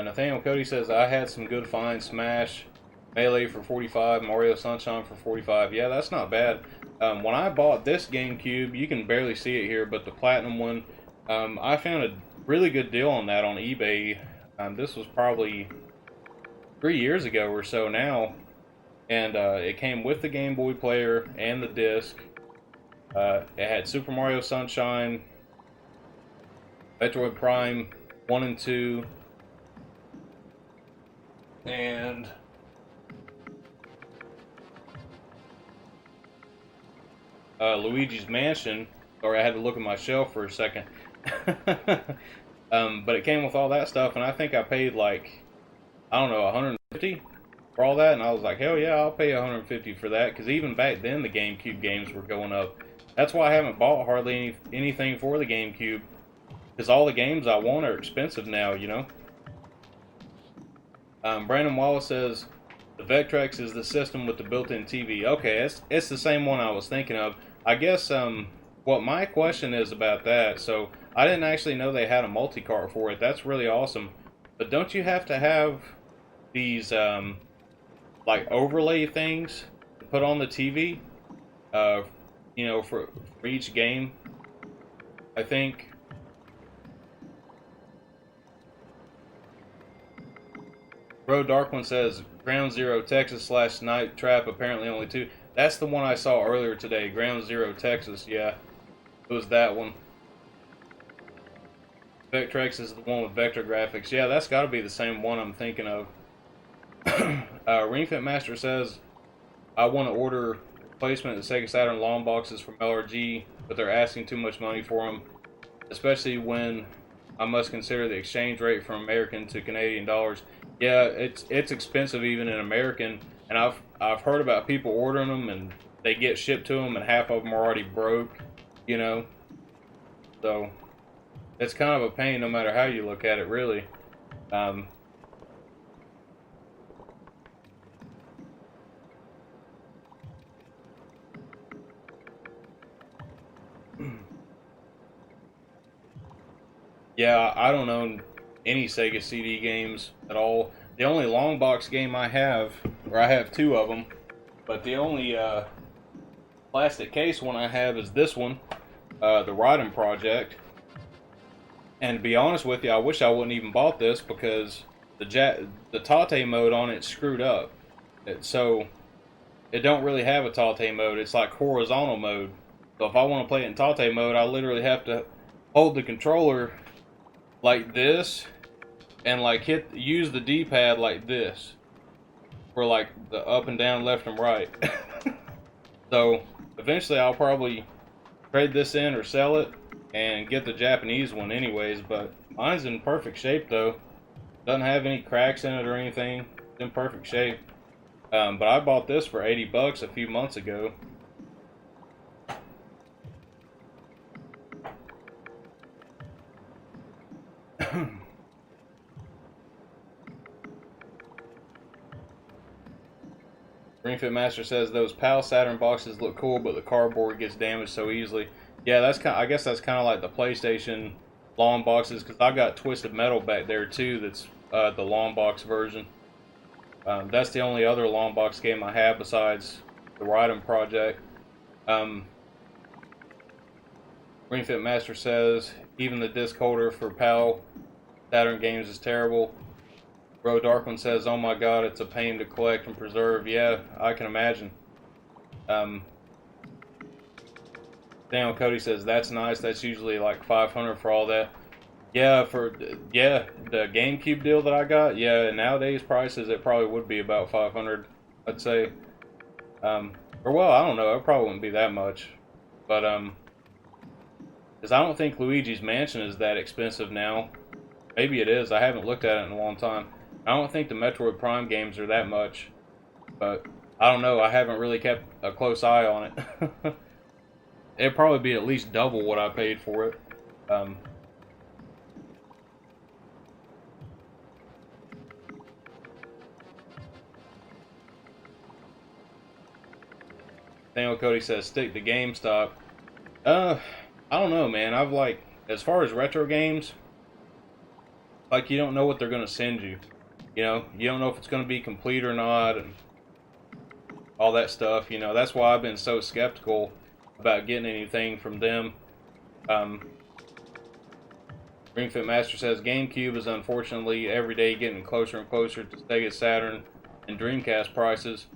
Nathaniel Cody says, I had some good finds. Smash, Melee for 45, Mario Sunshine for 45. Yeah, that's not bad. When I bought this GameCube, you can barely see it here, but the Platinum one, I found a really good deal on that on eBay. This was probably 3 years ago or so now, and it came with the Game Boy player and the disc. It had Super Mario Sunshine, Metroid Prime 1 and 2, and Luigi's Mansion. Or I had to look at my shelf for a second. But it came with all that stuff, and I think I paid like, I don't know, 150 for all that, and I was like, hell yeah, I'll pay 150 for that, because even back then the GameCube games were going up. That's why I haven't bought hardly anything for the GameCube, because all the games I want are expensive now, you know. Brandon Wallace says, the Vectrex is the system with the built-in TV. Okay, it's the same one I was thinking of. I guess what my question is about that, so I didn't actually know they had a multi-cart for it. That's really awesome. But don't you have to have these like overlay things to put on the TV, you know, for each game? I think. Bro Darkman says, Ground Zero Texas / Night Trap, apparently only 2. That's the one I saw earlier today, Ground Zero Texas, yeah. It was that one. Vectrex is the one with vector graphics. Yeah, that's got to be the same one I'm thinking of. Ringfit Master says, I want to order replacement of the Sega Saturn long boxes from LRG, but they're asking too much money for them, especially when I must consider the exchange rate from American to Canadian dollars. Yeah, it's expensive even in American, and I've heard about people ordering them and they get shipped to them and half of them are already broke, you know. So it's kind of a pain no matter how you look at it, really. Yeah, I don't own any Sega CD games at all. The only long box game I have, or I have 2 of them, but the only plastic case one I have is this one, the Raiden Project. And to be honest with you, I wish I wouldn't even bought this, because the Tate mode on it screwed up. So it don't really have a Tate mode. It's like horizontal mode. So if I want to play it in Tate mode, I literally have to hold the controller like this and like use the D-pad like this for like the up and down, left and right. So eventually I'll probably trade this in or sell it and get the Japanese one anyways, but mine's in perfect shape though. Doesn't have any cracks in it or anything. It's in perfect shape. But I bought this for 80 bucks a few months ago. Ring Fit Master says those PAL Saturn boxes look cool, but the cardboard gets damaged so easily. Yeah, that's kind. I guess that's kind of like the PlayStation long boxes, because I got Twisted Metal back there too. That's the long box version. That's the only other long box game I have besides the Rydom Project. Ring Fit Master says even the disc holder for PAL Saturn games is terrible. Bro Darkman says, "Oh my God, it's a pain to collect and preserve." Yeah, I can imagine. Daniel Cody says that's nice. That's usually like 500 for all that. Yeah, the GameCube deal that I got. Yeah, nowadays prices it probably would be about 500. I'd say. Or well, I don't know. It probably wouldn't be that much, but because I don't think Luigi's Mansion is that expensive now. Maybe it is. I haven't looked at it in a long time. I don't think the Metroid Prime games are that much, but I don't know. I haven't really kept a close eye on it. It'd probably be at least double what I paid for it. Daniel Cody says, stick to GameStop. I don't know, man. I've like, as far as retro games, like you don't know what they're going to send you. You know, you don't know if it's going to be complete or not, and all that stuff. You know, that's why I've been so skeptical about getting anything from them. Ring Fit Master says GameCube is unfortunately every day getting closer and closer to Sega Saturn and Dreamcast prices.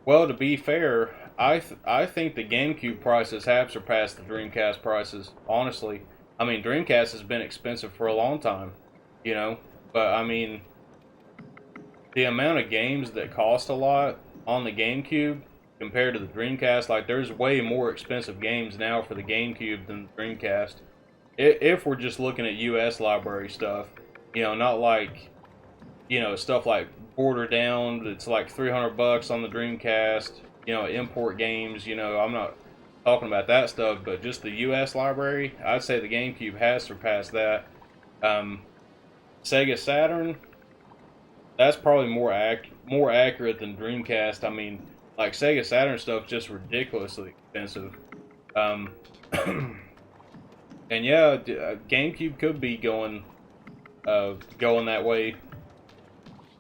Well, to be fair, I think the GameCube prices have surpassed the Dreamcast prices. Honestly, I mean Dreamcast has been expensive for a long time, you know, but I mean the amount of games that cost a lot on the GameCube compared to the Dreamcast, like there's way more expensive games now for the GameCube than the Dreamcast. If we're just looking at US library stuff, you know, not like, you know, stuff like Border Down, it's like 300 bucks on the Dreamcast, you know, import games, you know, I'm not talking about that stuff, but just the US library, I'd say the GameCube has surpassed that. Sega Saturn, that's probably more accurate than Dreamcast. I mean, like Sega Saturn stuff just ridiculously expensive. And yeah, GameCube could be going that way.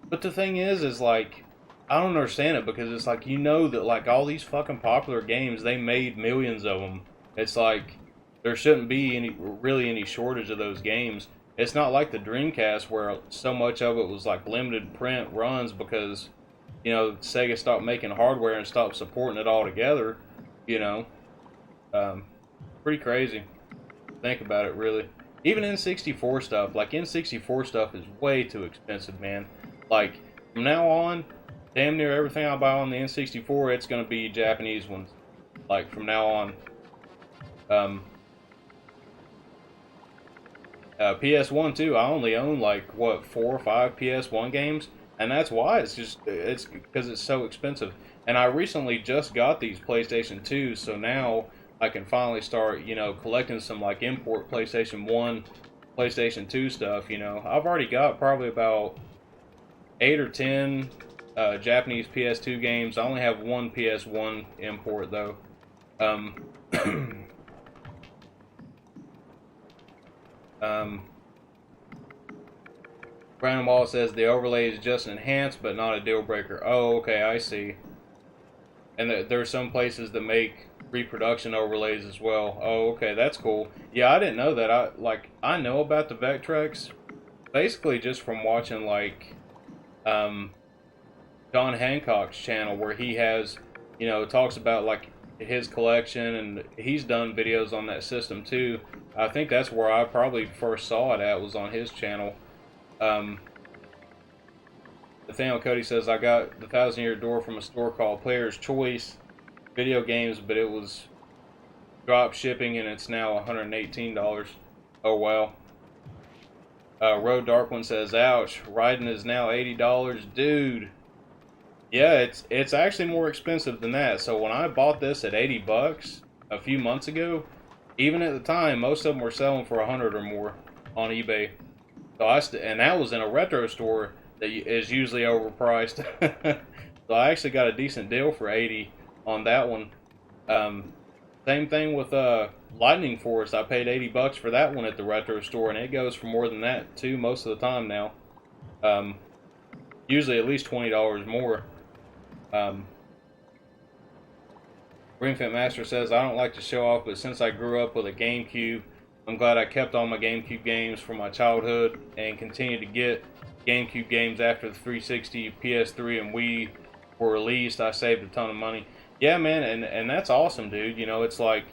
But the thing is like, I don't understand it, because it's like, you know that like all these fucking popular games, they made millions of them. It's like there shouldn't be really any shortage of those games. It's not like the Dreamcast where so much of it was like limited print runs because, you know, Sega stopped making hardware and stopped supporting it altogether. You know, pretty crazy. Think about it, really. Even N64 stuff, like N64 stuff is way too expensive, man. Like from now on, damn near everything I buy on the N64, it's gonna be Japanese ones. Like from now on. PS1 too, I only own like what 4 or 5 PS1 games, and that's why it's because it's so expensive. And I recently just got these PlayStation 2s, so now I can finally start, you know, collecting some like import PlayStation 1, PlayStation 2 stuff. You know, I've already got probably about 8 or 10 Japanese PS2 games. I only have one PS1 import though. Brandon Wall says the overlay is just enhanced but not a deal breaker. Oh, okay, I see. And there are some places that make reproduction overlays as well. Oh, okay, that's cool. Yeah, I didn't know that. I know about the Vectrex basically just from watching like John Hancock's channel, where he has, you know, talks about like his collection, and he's done videos on that system too. I think that's where I probably first saw it at, was on his channel. Nathaniel Cody says, I got the 1,000-Year Door from a store called Player's Choice Video Games, but it was drop shipping and it's now $118. Oh, wow. Road Dark One says, "Ouch, Raiden is now $80, dude." Yeah, it's actually more expensive than that. So when I bought this at $80 a few months ago, even at the time, most of them were selling for 100 or more on eBay. So and that was in a retro store that is usually overpriced. So I actually got a decent deal for 80 on that one. Same thing with Lightning Force. I paid $80 for that one at the retro store, and it goes for more than that too most of the time now. Usually at least $20 more. Ringfit Master says, "I don't like to show off, but since I grew up with a GameCube, I'm glad I kept all my GameCube games from my childhood and continue to get GameCube games after the 360, PS3, and Wii were released. I saved a ton of money." Yeah, man, and that's awesome, dude. You know, it's like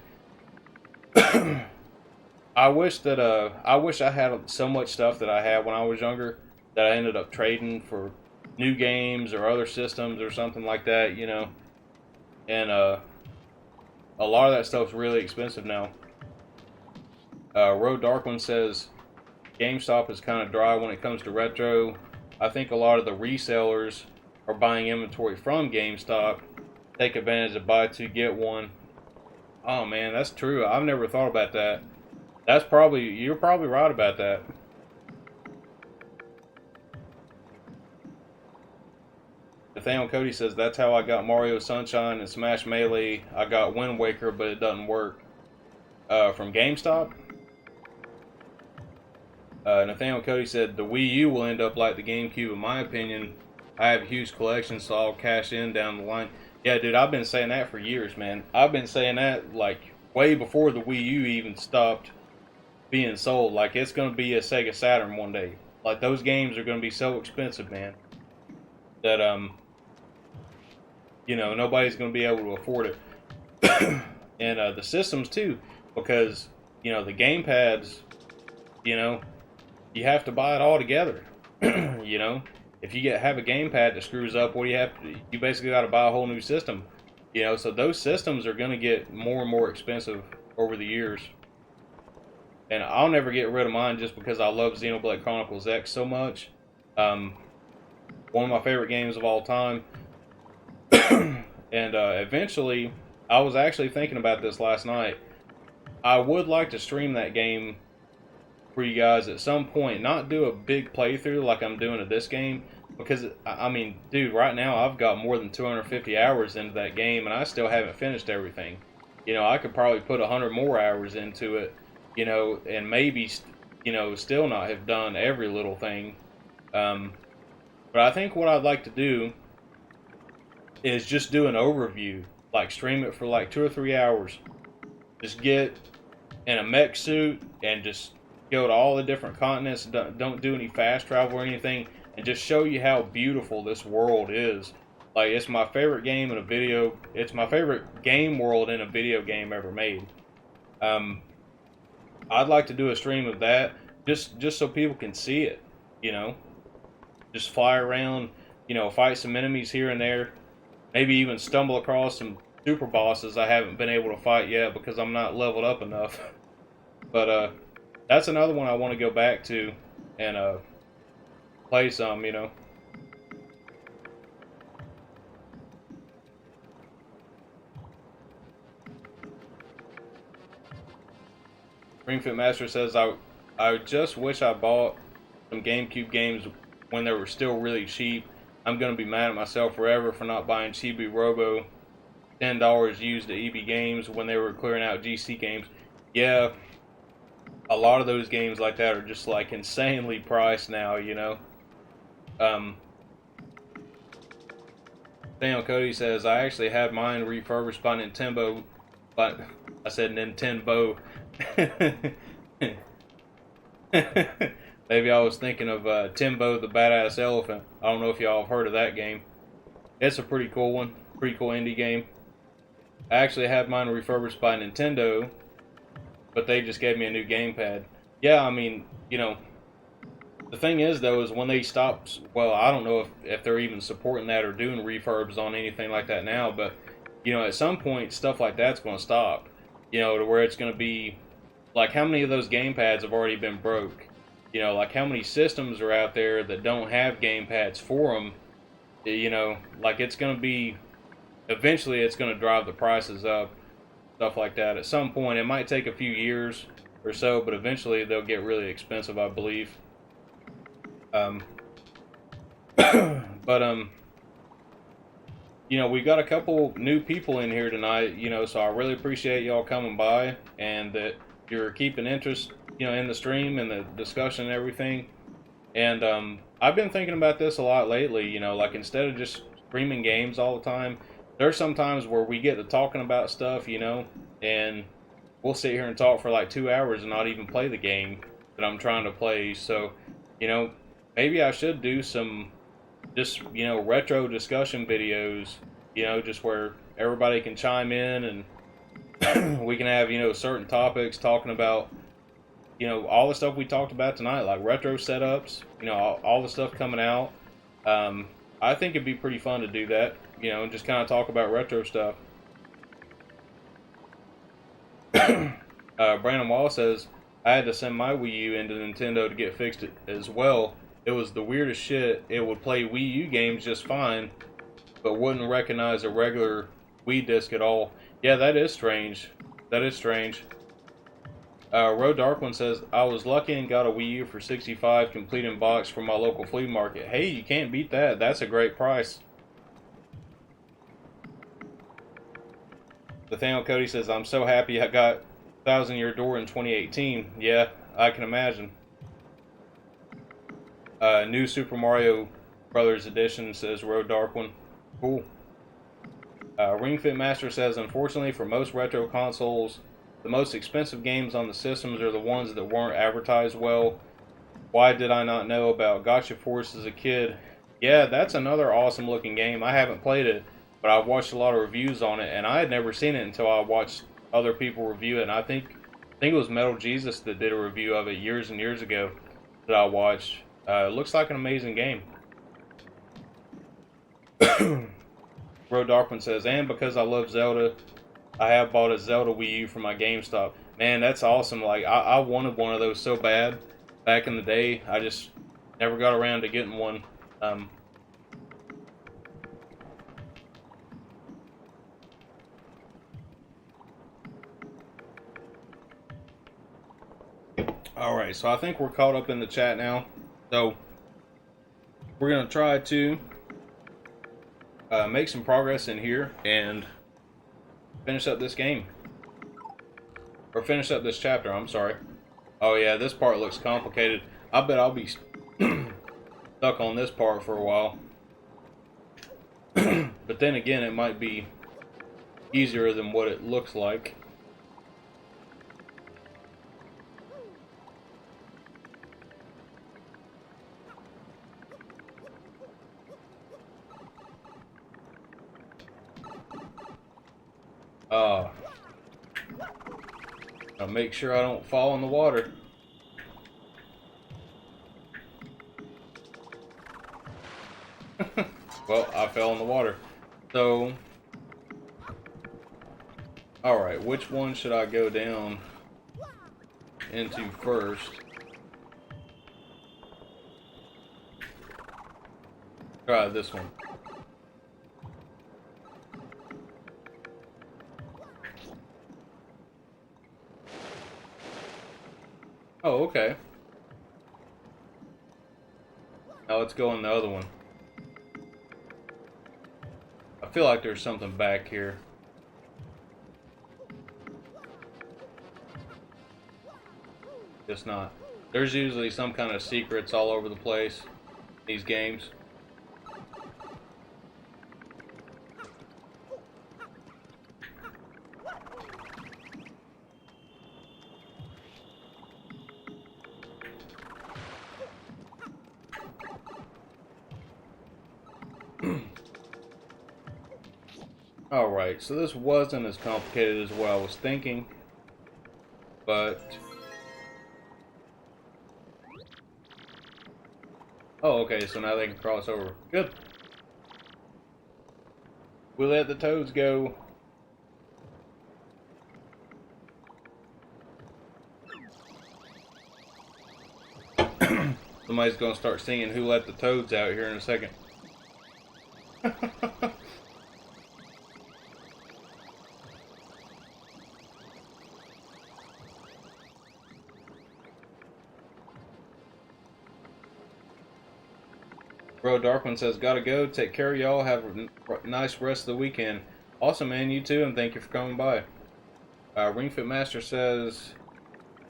I wish I had so much stuff that I had when I was younger that I ended up trading for new games or other systems or something like that, you know. And a lot of that stuff's really expensive now. Road Dark One says, "GameStop is kind of dry when it comes to retro. I think a lot of the resellers are buying inventory from GameStop, take advantage of buy two get one." Oh man, that's true. I've never thought about that. You're probably right about that. Nathaniel Cody says, "That's how I got Mario Sunshine and Smash Melee. I got Wind Waker, but it doesn't work." From GameStop? Nathaniel Cody said, "The Wii U will end up like the GameCube in my opinion. I have a huge collection, so I'll cash in down the line." Yeah, dude, I've been saying that for years, man. I've been saying that like way before the Wii U even stopped being sold. Like, it's going to be a Sega Saturn one day. Like, those games are going to be so expensive, man, that you know, nobody's going to be able to afford it. And the systems too, because, you know, the gamepads, you know, you have to buy it all together. You know, if you have a gamepad that screws up, what do you have to do? You basically got to buy a whole new system. You know, so those systems are going to get more and more expensive over the years. And I'll never get rid of mine just because I love Xenoblade Chronicles X so much. One of my favorite games of all time. And eventually, I was actually thinking about this last night. I would like to stream that game for you guys at some point. Not do a big playthrough like I'm doing of this game. Because, I mean, dude, right now I've got more than 250 hours into that game and I still haven't finished everything. You know, I could probably put 100 more hours into it, you know, and maybe, you know, still not have done every little thing. But I think what I'd like to do is just do an overview, like stream it for like 2 or 3 hours. Just get in a mech suit and just go to all the different continents. Don't do any fast travel or anything, and just show you how beautiful this world is. Like, it's my favorite game in a video. It's my favorite game world in a video game ever made. I'd like to do a stream of that, just so people can see it. You know, just fly around. You know, fight some enemies here and there. Maybe even stumble across some super bosses I haven't been able to fight yet because I'm not leveled up enough. But that's another one I want to go back to and play some, you know. Ringfit Master says, I just wish I bought some GameCube games when they were still really cheap. I'm going to be mad at myself forever for not buying Chibi Robo $10 used at EB Games when they were clearing out GC games. Yeah, a lot of those games like that are just like insanely priced now, you know. Daniel Cody says, I actually had mine refurbished by Nintendo, but I said Nintendo. Maybe I was thinking of Timbo the Badass Elephant. I don't know if y'all have heard of that game. It's a pretty cool one. Pretty cool indie game. I actually had mine refurbished by Nintendo, but they just gave me a new gamepad. Yeah, I mean, you know, the thing is, though, is when they stopped, well, I don't know if they're even supporting that or doing refurbs on anything like that now, but, you know, at some point, stuff like that's going to stop. You know, to where it's going to be, like, how many of those gamepads have already been broke? You know, like how many systems are out there that don't have gamepads for them? You know, like it's going to be, eventually it's going to drive the prices up, stuff like that. At some point, it might take a few years or so, but eventually they'll get really expensive, I believe. Um, but you know, we got a couple new people in here tonight, you know, so I really appreciate y'all coming by and that you're keeping interest, you know, in the stream and the discussion and everything. And I've been thinking about this a lot lately, you know, like instead of just streaming games all the time, there's some times where we get to talking about stuff, you know, and we'll sit here and talk for like 2 hours and not even play the game that I'm trying to play. So, you know, maybe I should do some just, you know, retro discussion videos, you know, just where everybody can chime in and we can have, you know, certain topics talking about, you know, all the stuff we talked about tonight, like retro setups, you know, all the stuff coming out. I think it'd be pretty fun to do that, you know, and just kind of talk about retro stuff. Brandon Wall says, I had to send my Wii U into Nintendo to get fixed as well. It was the weirdest shit. It would play Wii U games just fine, but wouldn't recognize a regular Wii disc at all. Yeah, that is strange. That is strange. Road Dark One says, I was lucky and got a Wii U for $65 complete in box from my local flea market. Hey, you can't beat that. That's a great price. Nathaniel Cody says, I'm so happy I got Thousand Year Door in 2018. Yeah, I can imagine. New Super Mario Brothers Edition, says Road Dark One. Cool. Ring Fit Master says, unfortunately for most retro consoles, the most expensive games on the systems are the ones that weren't advertised well. Why did I not know about Gotcha Force as a kid? Yeah, that's another awesome looking game. I haven't played it, but I've watched a lot of reviews on it, and I had never seen it until I watched other people review it. And I think it was Metal Jesus that did a review of it years and years ago that I watched. It looks like an amazing game. Road Darkman says, and because I love Zelda, I have bought a Zelda Wii U for my GameStop. Man, that's awesome. Like, I wanted one of those so bad back in the day. I just never got around to getting one. Alright, so I think we're caught up in the chat now. So, we're going to try to make some progress in here and finish up this game. Or finish up this chapter, I'm sorry. Oh yeah, this part looks complicated. I bet I'll be stuck on this part for a while. But then again, it might be easier than what it looks like. I'll make sure I don't fall in the water. Well, I fell in the water. So, alright, which one should I go down into first? Try this one. Oh, okay. Now let's go on the other one. I feel like there's something back here. It's not. There's usually some kind of secrets all over the place in these games. Alright, so this wasn't as complicated as what I was thinking, but... Oh, okay, so now they can cross over. Good. We let the toads go. Somebody's gonna start singing "Who Let the Toads Out" here in a second. Bro Darkman says, "Gotta go. Take care, y'all. Have a nice rest of the weekend." Awesome, man. You too, and thank you for coming by. Ring Fit Master says,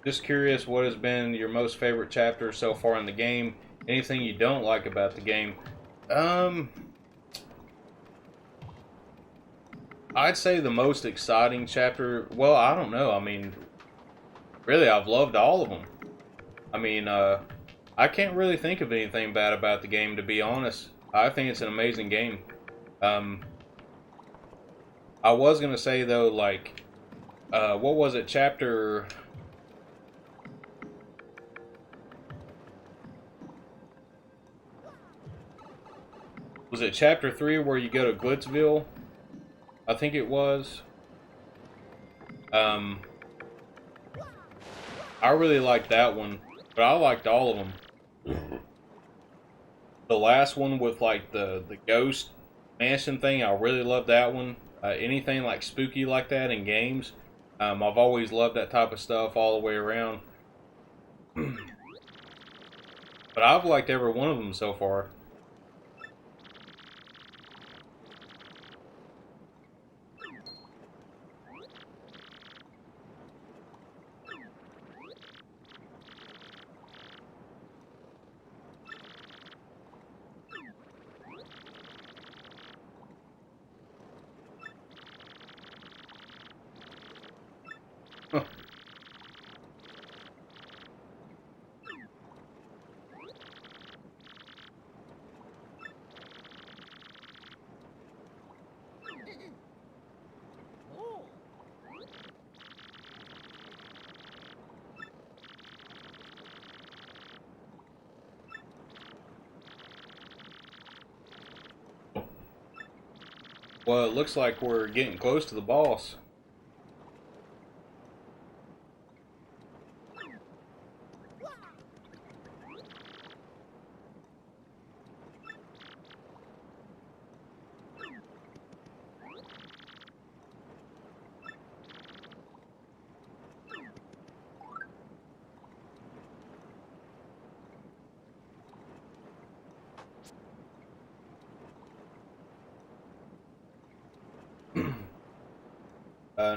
"Just curious, what has been your most favorite chapter so far in the game? Anything you don't like about the game?" I'd say the most exciting chapter. Well, I don't know. I mean, really, I've loved all of them. I mean, I can't really think of anything bad about the game, to be honest. I think it's an amazing game. I was gonna say though, like, what was it, chapter? Was it chapter 3 where you go to Glitzville? I think it was. I really liked that one, but I liked all of them. The last one with like the ghost mansion thing, I really loved that one. Anything like spooky like that in games, I've always loved that type of stuff all the way around. But I've liked every one of them so far. Huh. Well, it looks like we're getting close to the boss.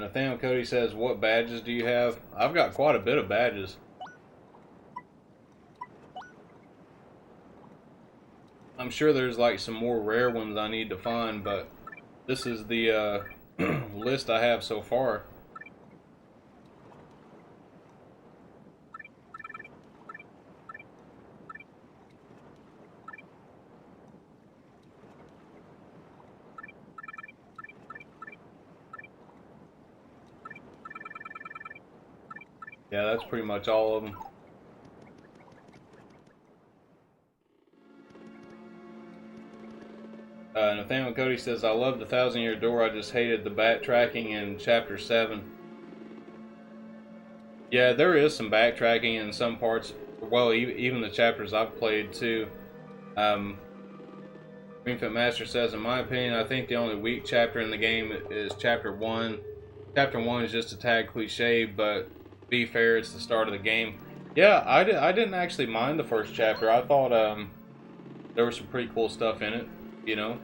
Nathaniel Cody says, "What badges do you have?" I've got quite a bit of badges. I'm sure there's like some more rare ones I need to find, but this is the list I have so far. Yeah, that's pretty much all of them. Nathaniel Cody says, "I love the 1,000-Year Door. I just hated the backtracking in Chapter 7. Yeah, there is some backtracking in some parts. Well, even the chapters I've played too. Greenfoot Master says, "In my opinion, I think the only weak chapter in the game is Chapter 1. Chapter 1 is just a tad cliche, but to be fair, it's the start of the game." Yeah, I didn't actually mind the first chapter. I thought there was some pretty cool stuff in it, you know.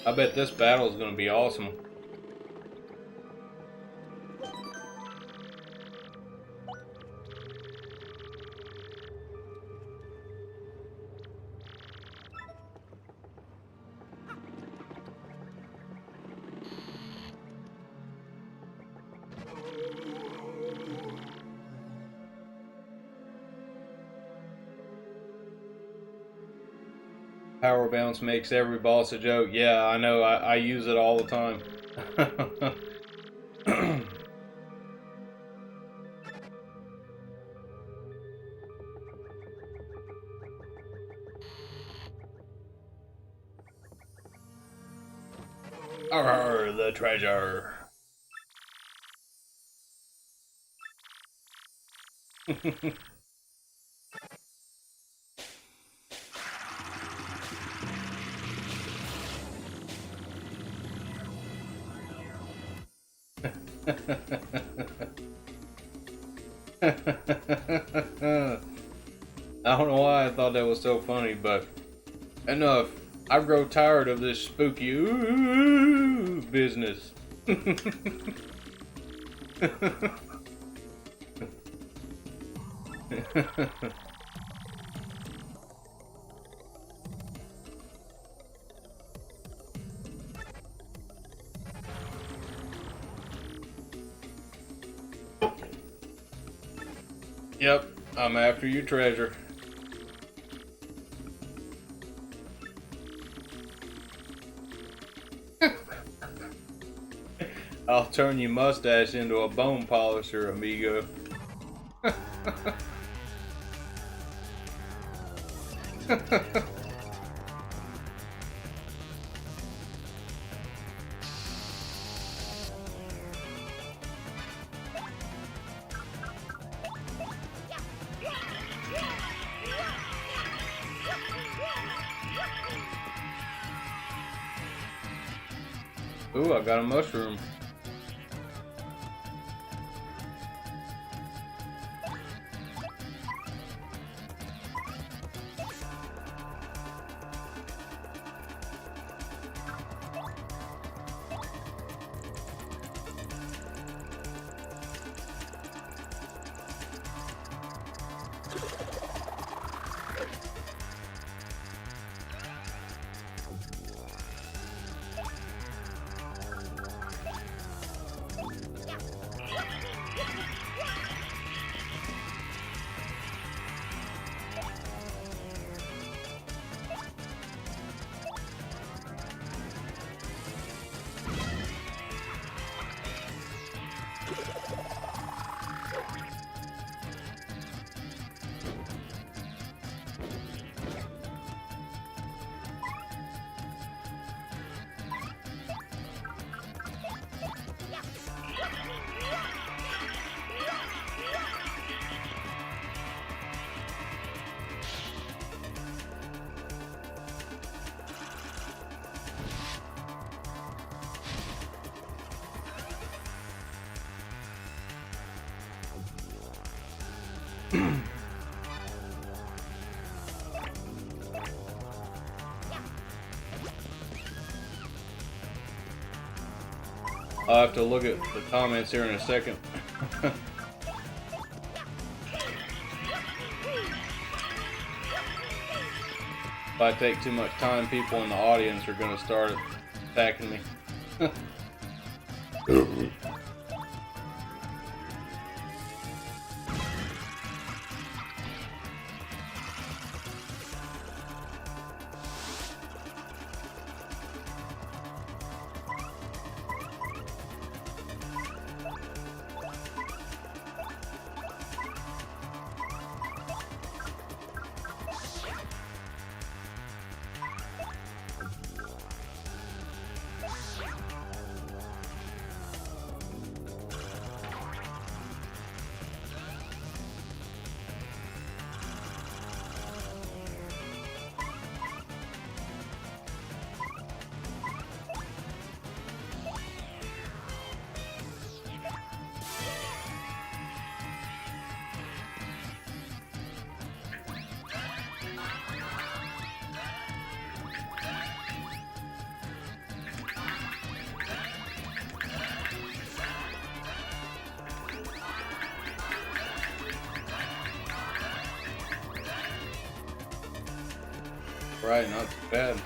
I bet this battle is going to be awesome. Power bounce makes every boss a joke. Yeah, I know. I use it all the time. Arr, the treasure. I don't know why I thought that was so funny, but enough. I grow tired of this spooky ooh business. Yep, I'm after your treasure. I'll turn your mustache into a bone polisher, amigo. Ooh, I got a mushroom. I'll have to look at the comments here in a second. If I take too much time, people in the audience are going to start attacking me. Right, not too bad.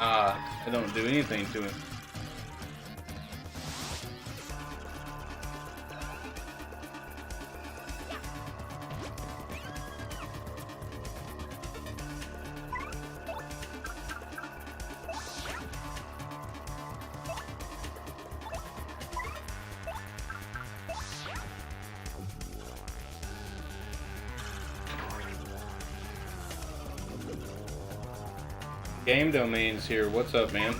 I don't do anything to him. Game Domains here. What's up, man?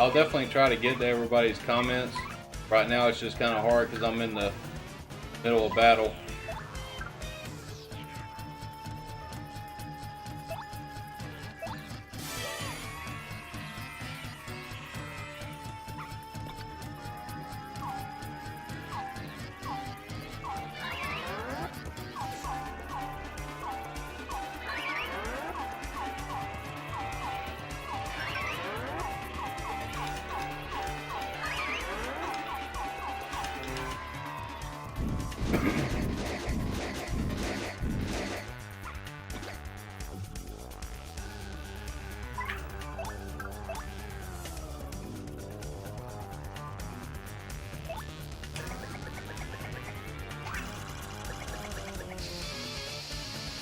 I'll definitely try to get to everybody's comments. Right now it's just kind of hard because I'm in the middle of battle.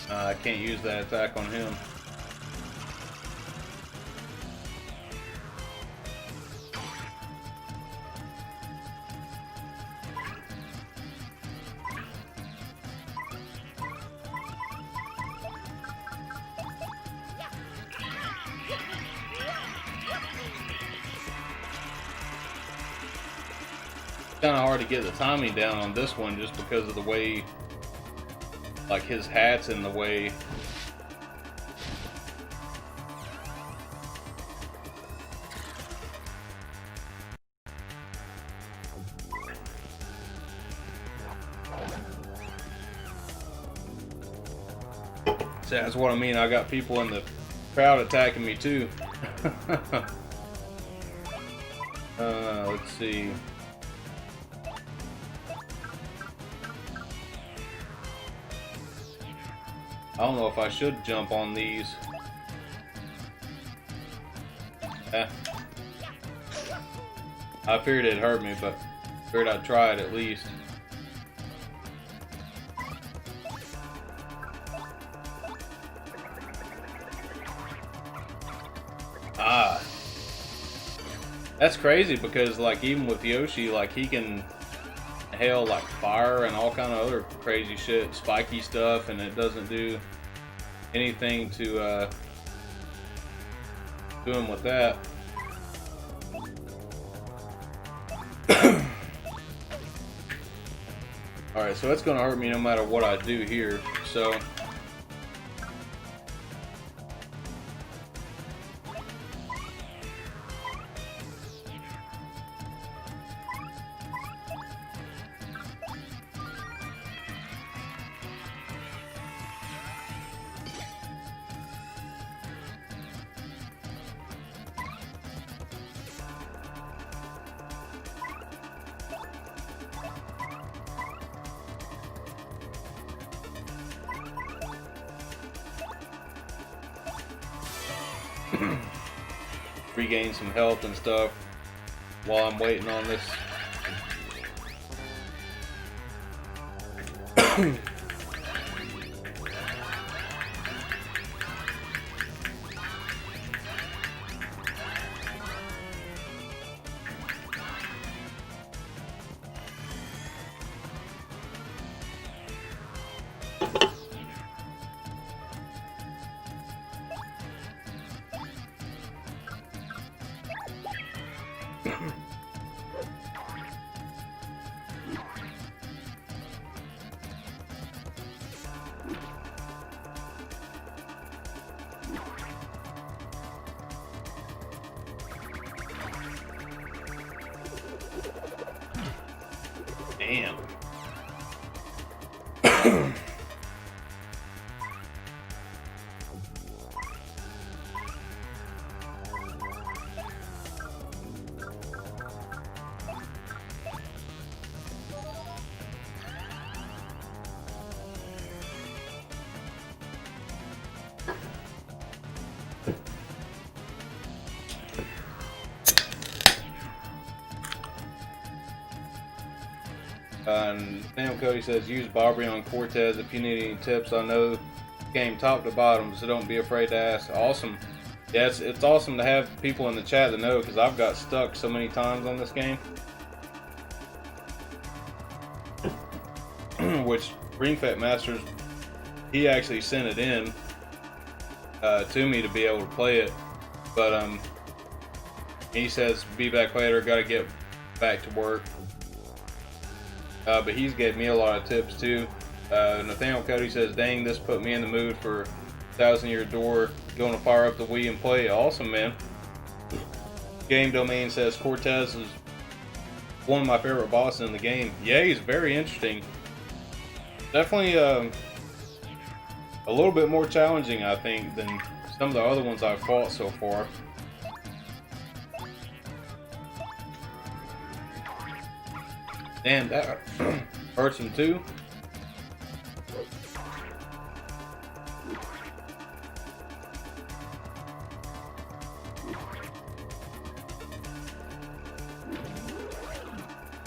I can't use that attack on him. Kind of hard to get the timing down on this one just because of the way, like, his hat's in the way. See, that's what I mean. I got people in the crowd attacking me too. Let's see. I don't know if I should jump on these. I figured it'd hurt me, but figured I'd try it at least. That's crazy because, like, even with Yoshi, like, he can hail like fire and all kind of other crazy shit, spiky stuff, and it doesn't do anything to him with that. Alright, so it's gonna hurt me no matter what I do here, so regain some health and stuff while I'm waiting on this. Damn. And Nathaniel Cody says, use Bobbery on Cortez if you need any tips. I know game top to bottom, so don't be afraid to ask. Awesome. Yeah, it's awesome to have people in the chat that know, because I've got stuck so many times on this game. Which Green Fat Masters, he actually sent it in to me to be able to play it, but he says be back later, gotta get back to work. But he's gave me a lot of tips too. Nathaniel Cody says, dang, this put me in the mood for 1,000 Year Door, going to fire up the Wii and play. Awesome, man. Game Domain says Cortez is one of my favorite bosses in the game. Yeah, he's very interesting. Definitely a little bit more challenging, I think, than some of the other ones I've fought so far. Damn, that hurts him too.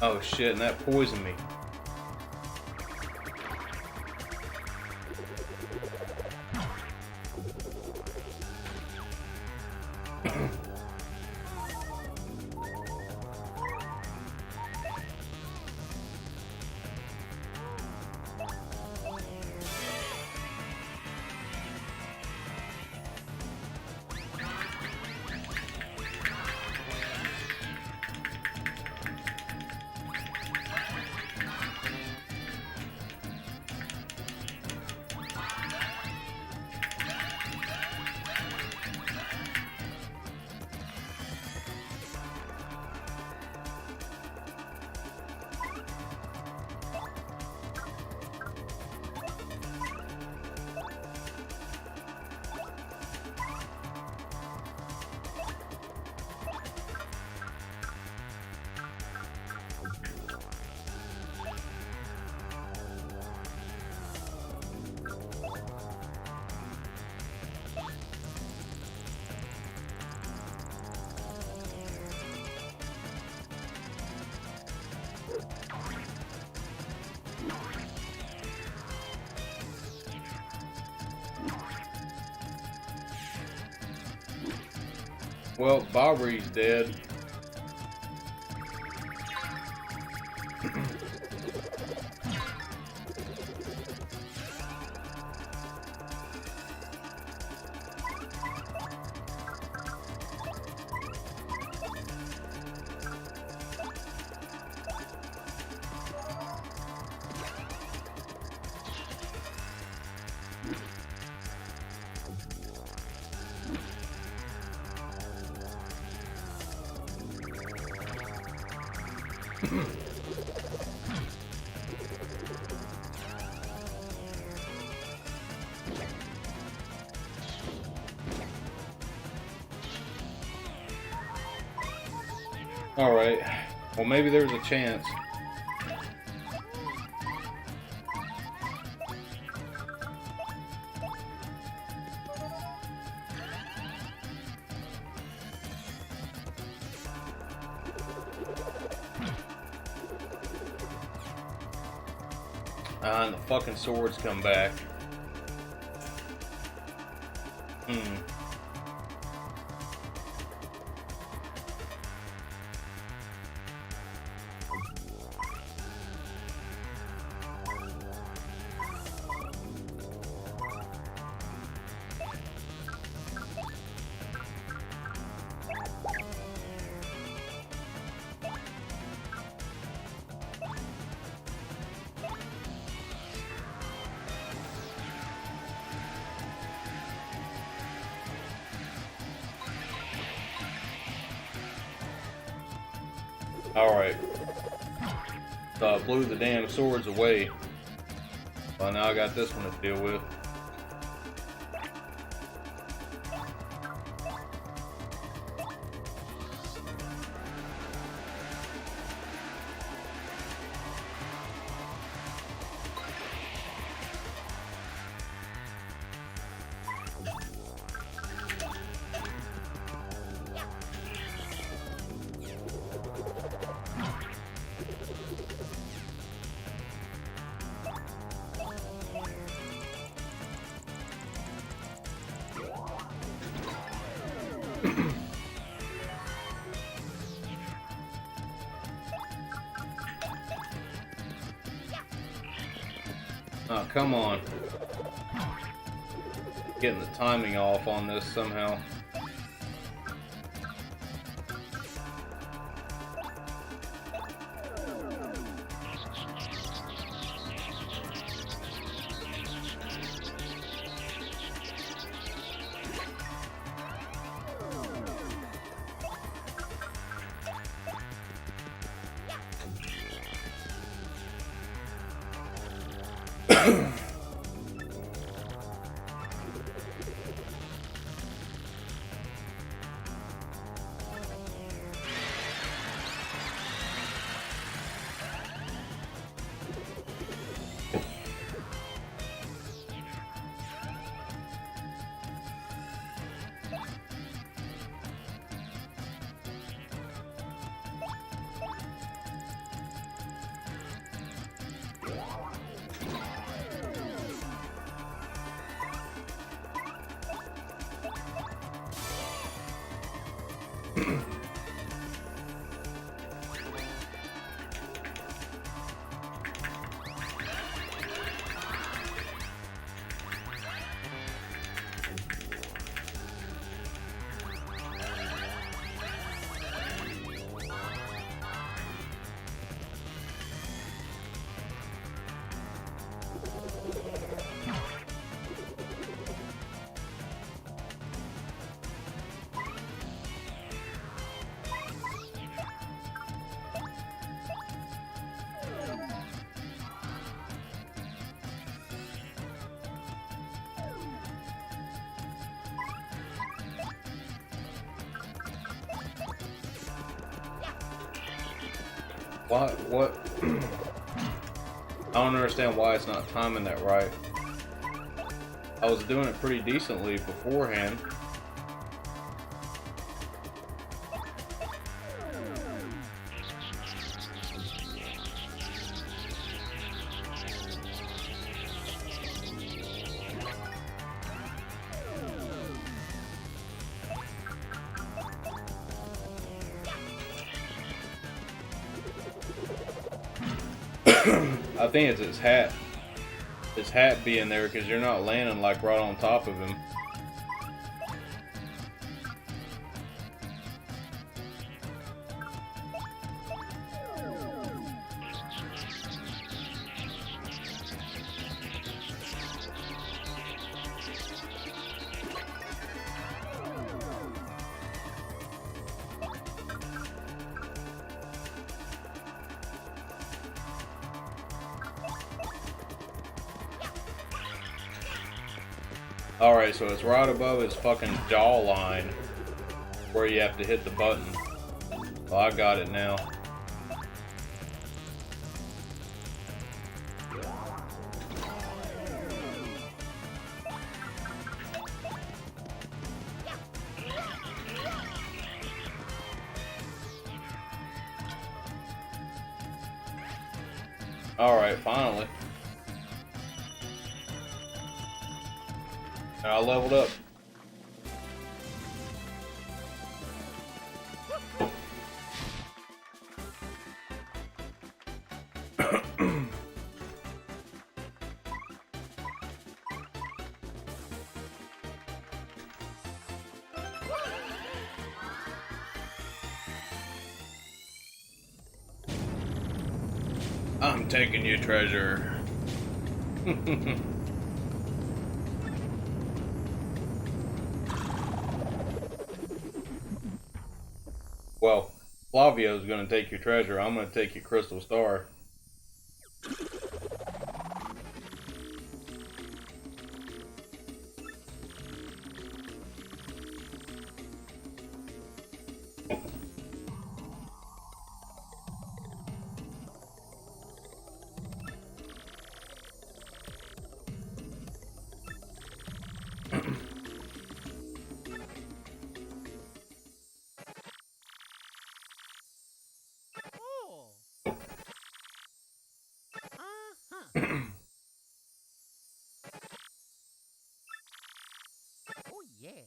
Oh shit, and that poisoned me. Well, Bobbery's dead. Alright, well maybe there's a chance. And the fucking swords come back. Alright. So I blew the damn swords away. Well, now I got this one to deal with. come on. Getting the timing off on this somehow. What? I don't understand why it's not timing that right. I was doing it pretty decently beforehand. I think it's his hat. His hat being there because you're not landing like right on top of him. Alright, so it's right above his fucking jawline where you have to hit the button. Well, I got it now. Alright, finally. I leveled up. I'm taking your treasure. Well, Flavio's gonna take your treasure. I'm gonna take your crystal star. Oh yeah.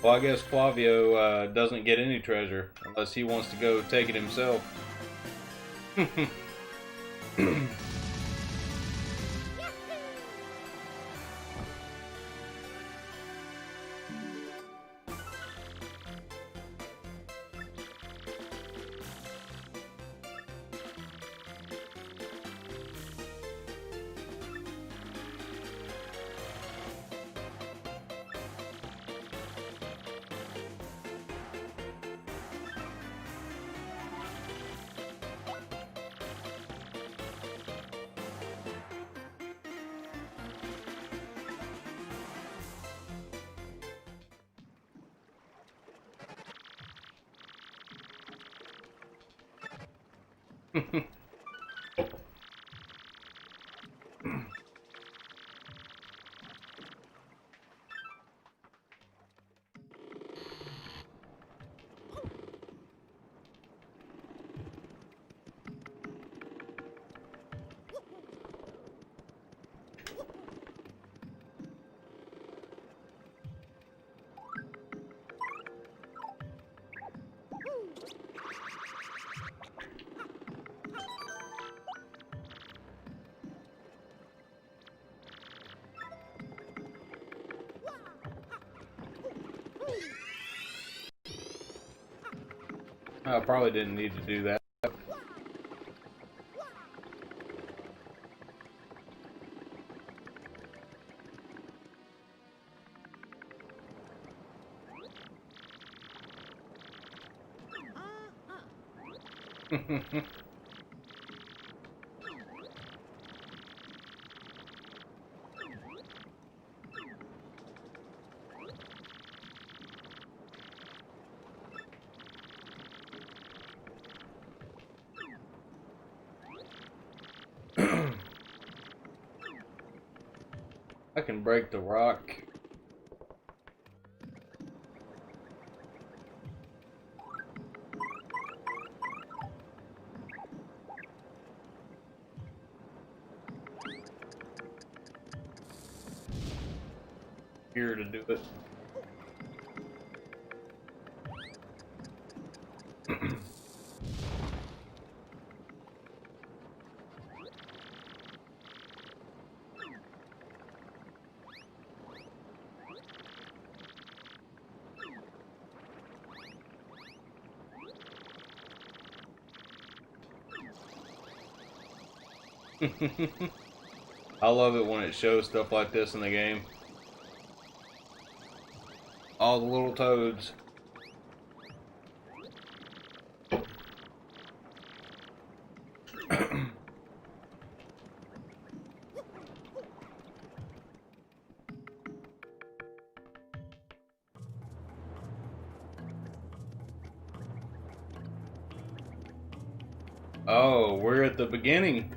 Well, I guess Flavio doesn't get any treasure unless he wants to go take it himself. I probably didn't need to do that. I can break the rock. Here to do it. I love it when it shows stuff like this in the game. All the little toads. Oh, we're at the beginning.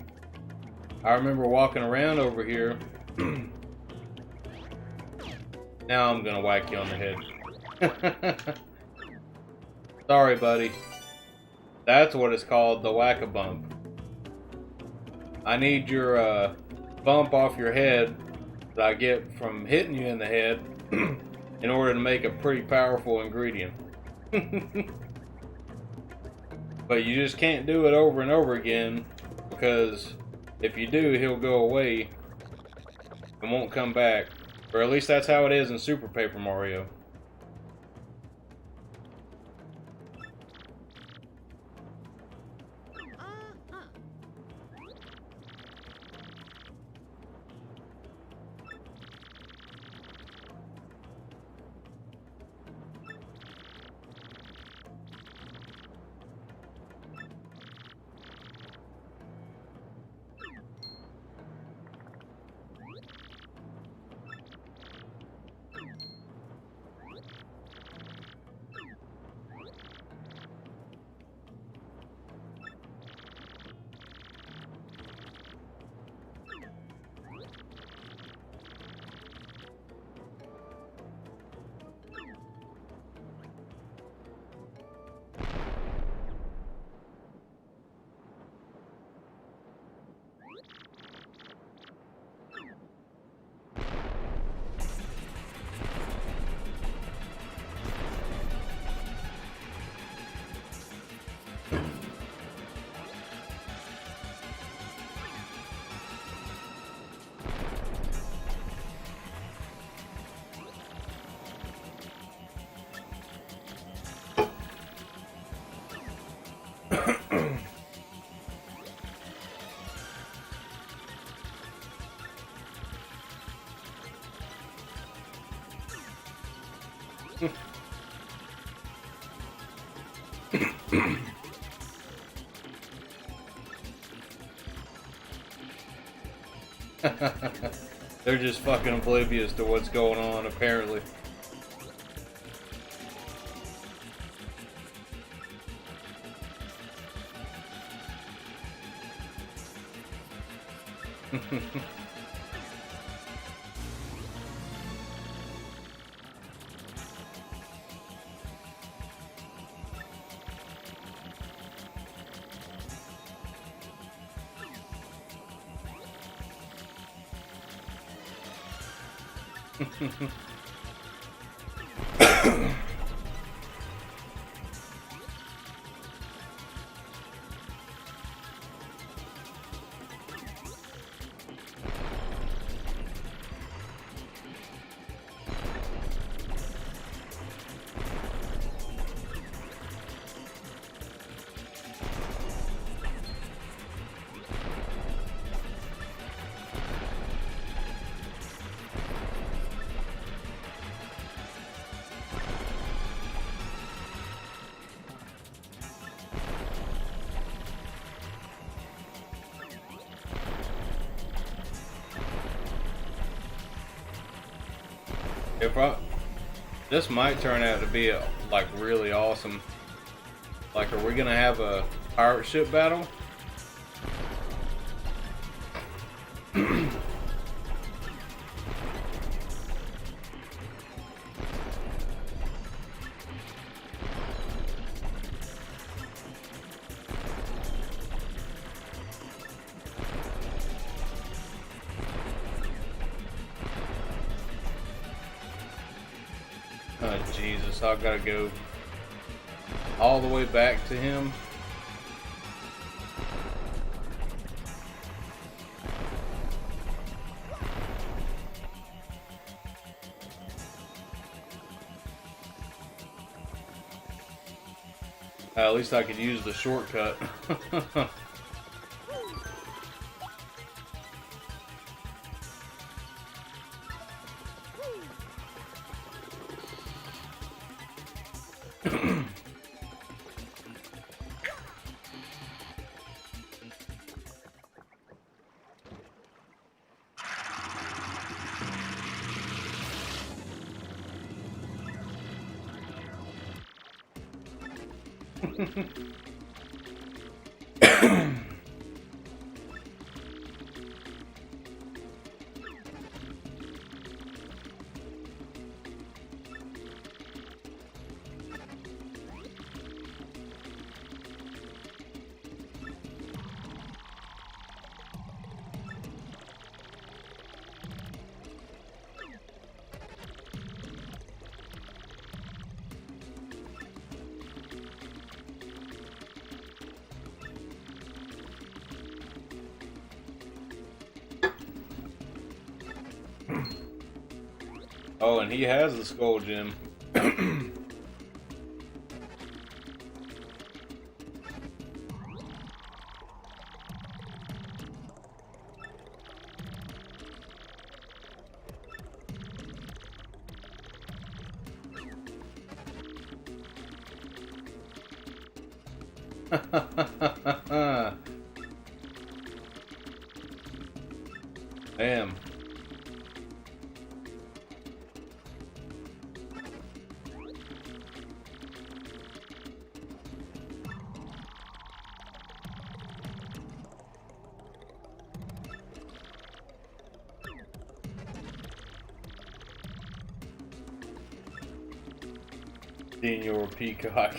I remember walking around over here. Now I'm gonna whack you on the head. Sorry, buddy. That's what it's called, the whack-a-bump. I need your bump off your head that I get from hitting you in the head in order to make a pretty powerful ingredient. But you just can't do it over and over again, because if you do, he'll go away and won't come back. Or at least that's how it is in Super Paper Mario. They're just fucking oblivious to what's going on, apparently. This might turn out to be like really awesome. Like, are we gonna have a pirate ship battle? Oh Jesus, I've gotta go all the way back to him. At least I could use the shortcut. Oh, and he has the skull gem. Damn. Senior Peacock.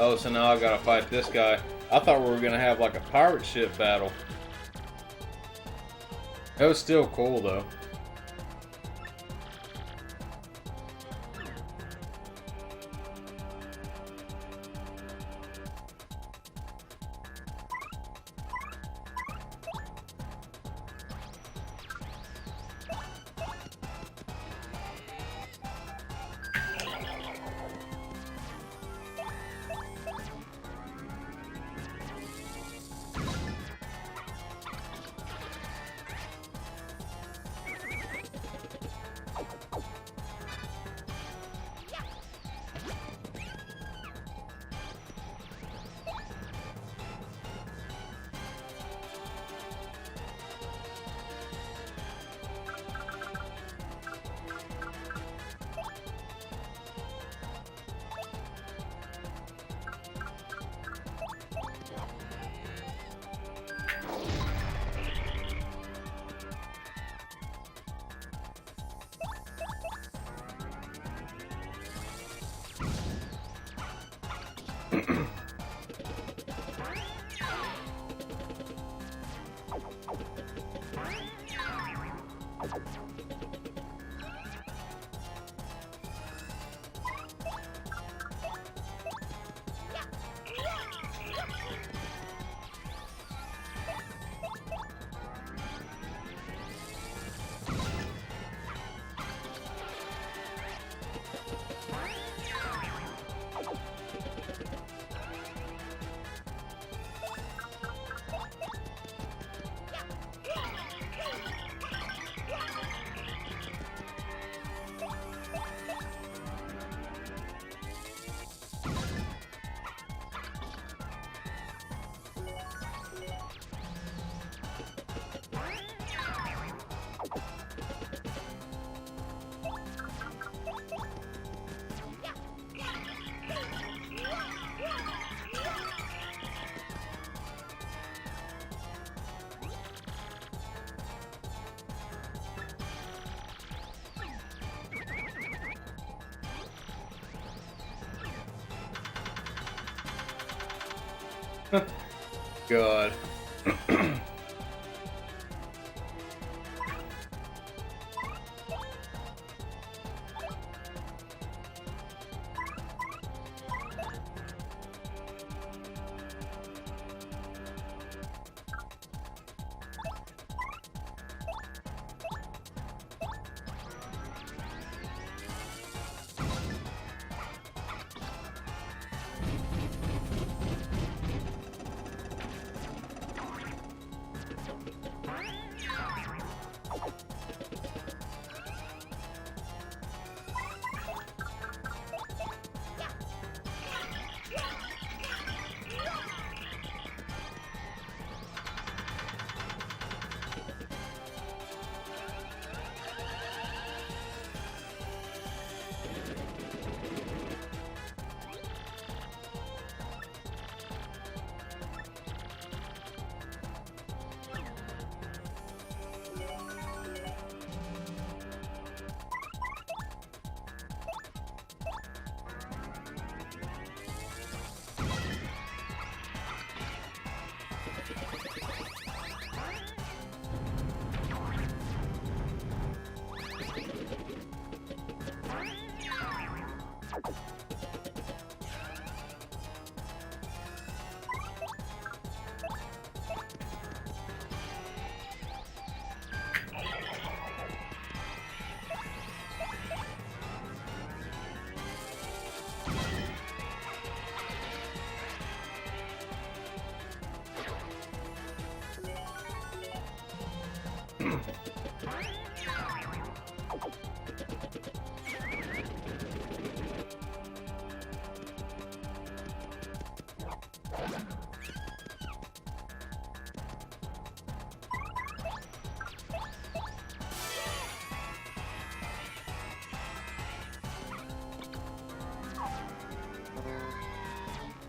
Oh, so now I gotta fight this guy. I thought we were gonna have like a pirate ship battle. It was still cool though. God.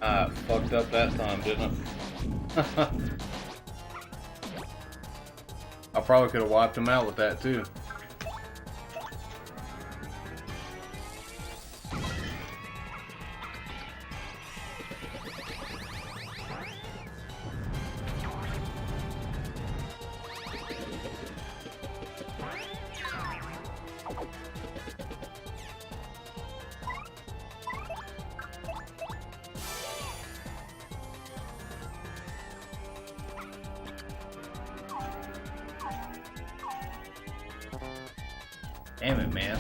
I fucked up that time, didn't I? I probably could have wiped him out with that too. Damn it, man.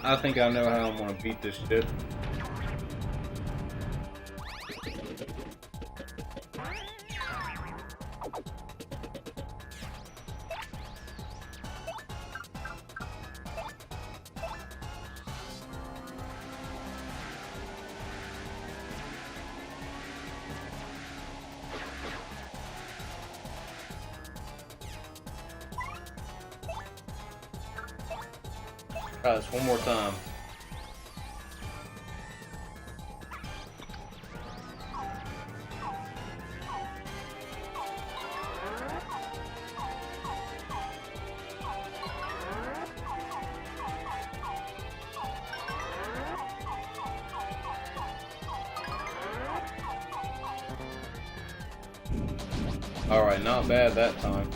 I think I know how I'm gonna beat this shit. Try this one more time. Alright, not bad that time.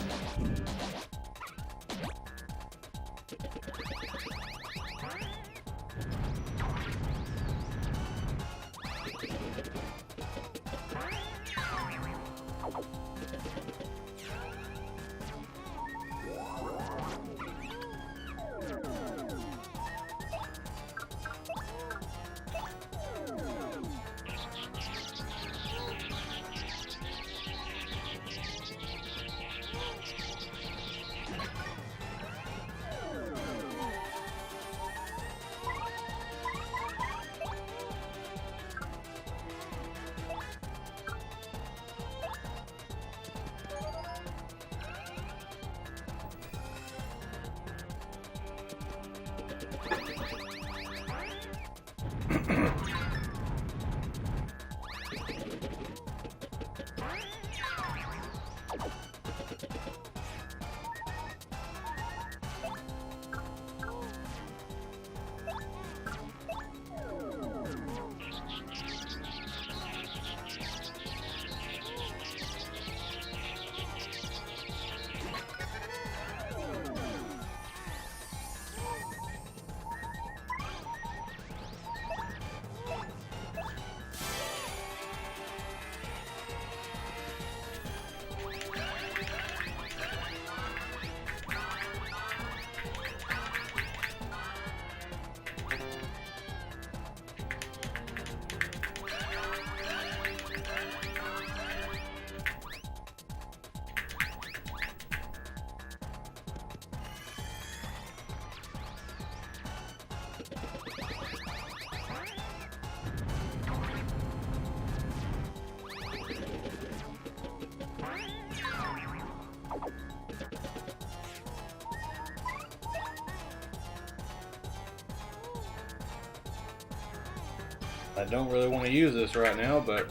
I don't really want to use this right now, but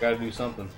gotta do something.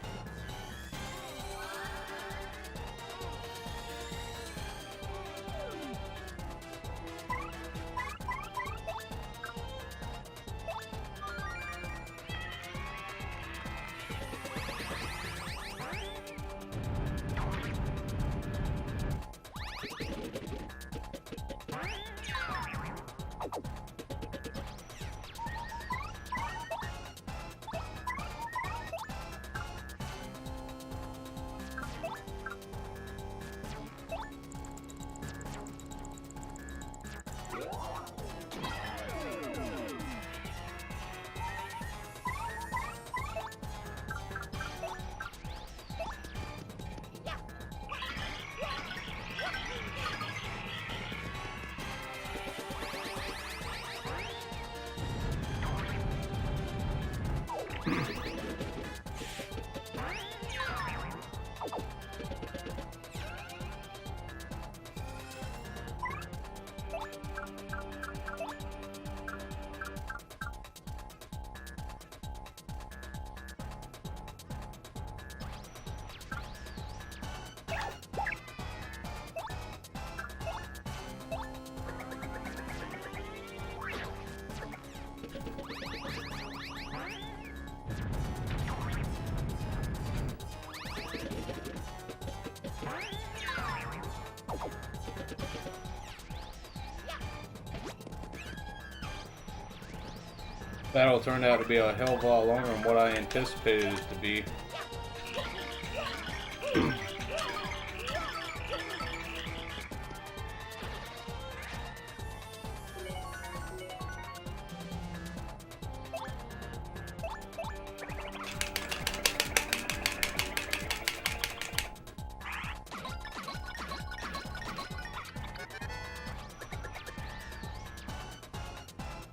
Battle turned out to be a hell of a lot longer than what I anticipated it to be.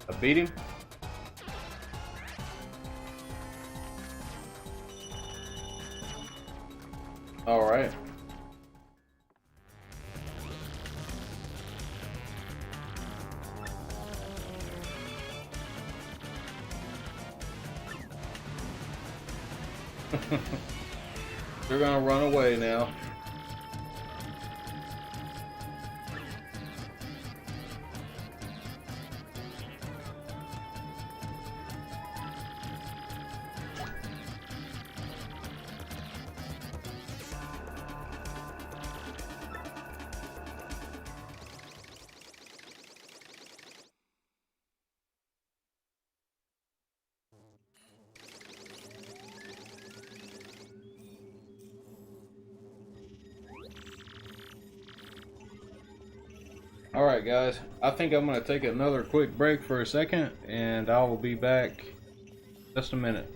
I beat him. All right. They're gonna run away now. Alright guys, I think I'm going to take another quick break for a second and I will be back just a minute.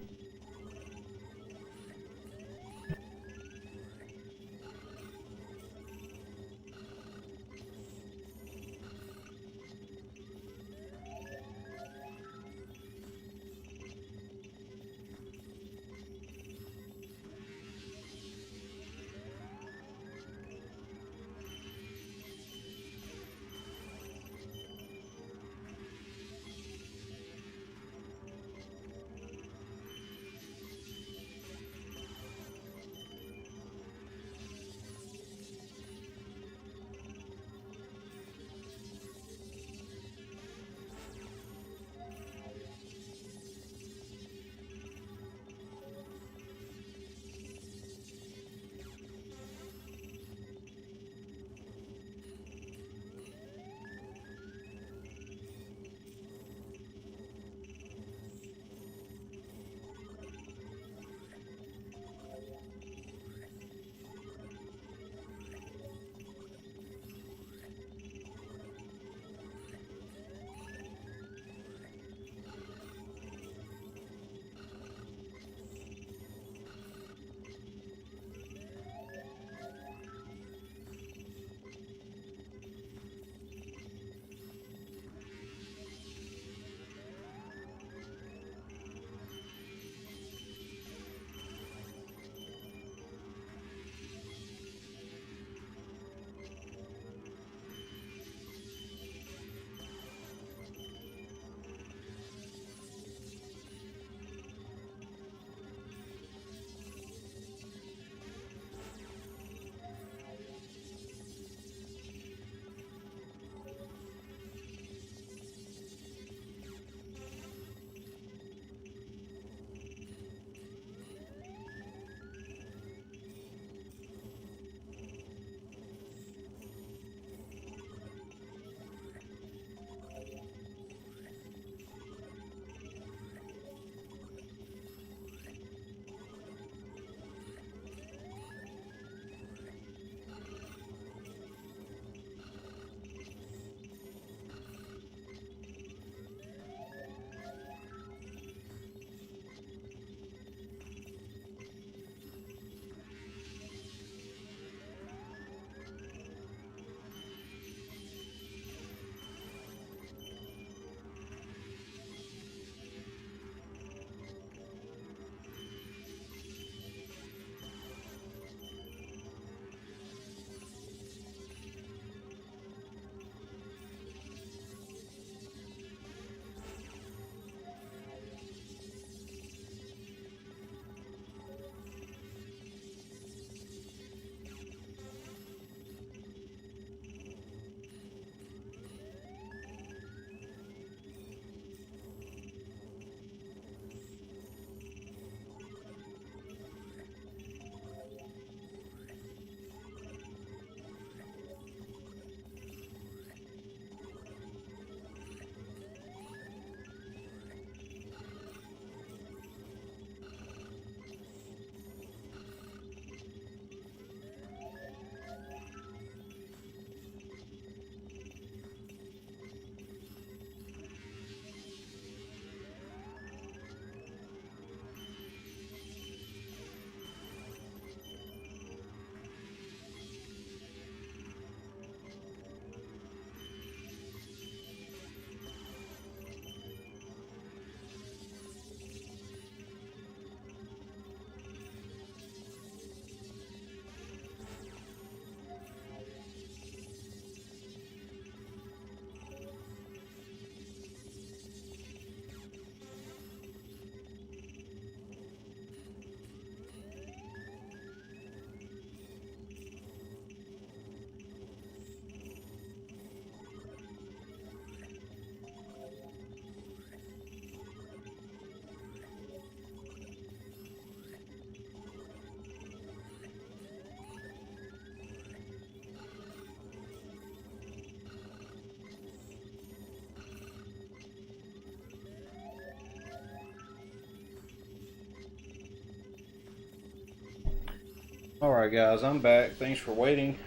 Alright guys, I'm back. Thanks for waiting.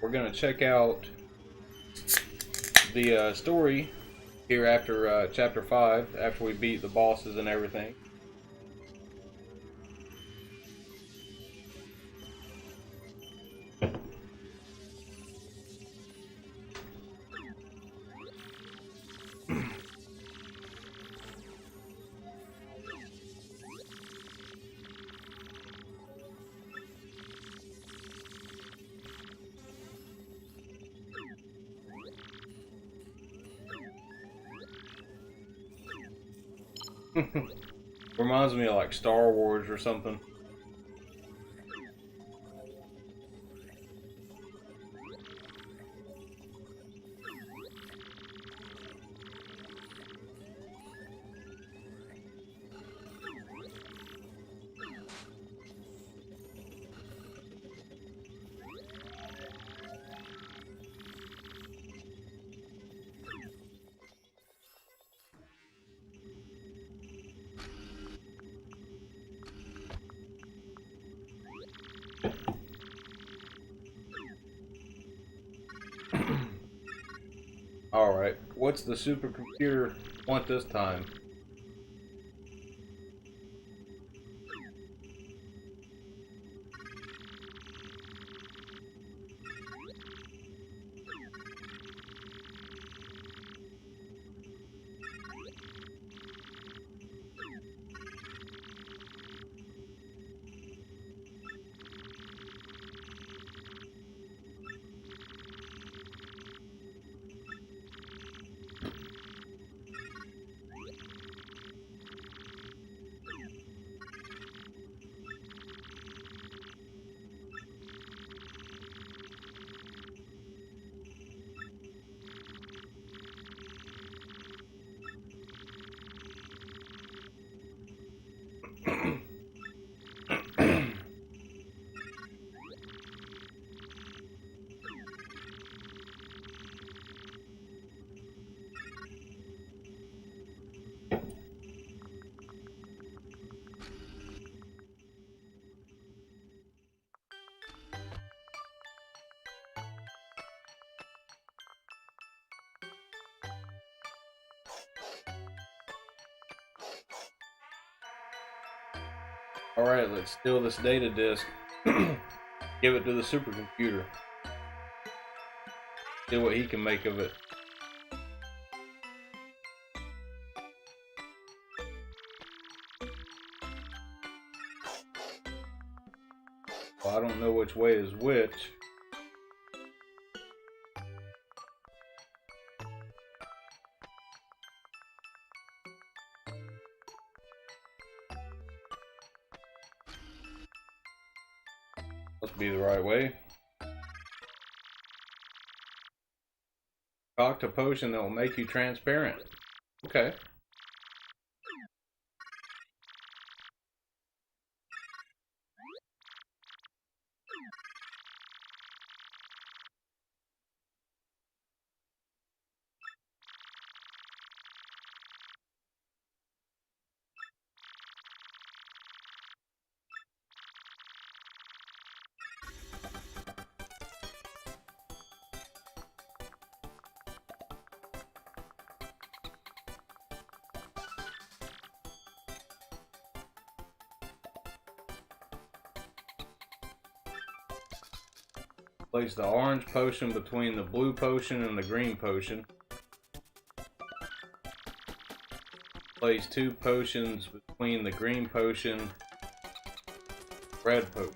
We're gonna check out the story here after chapter 5, after we beat the bosses and everything. Reminds me of like Star Wars or something. Alright, what's the supercomputer want this time? Alright, let's steal this data disk. Give it to the supercomputer. See what he can make of it. Well, I don't know which way is which. Must be the right way. Concoct a potion that will make you transparent. Okay. Place the orange potion between the blue potion and the green potion. Place 2 potions between the green potion and red potion.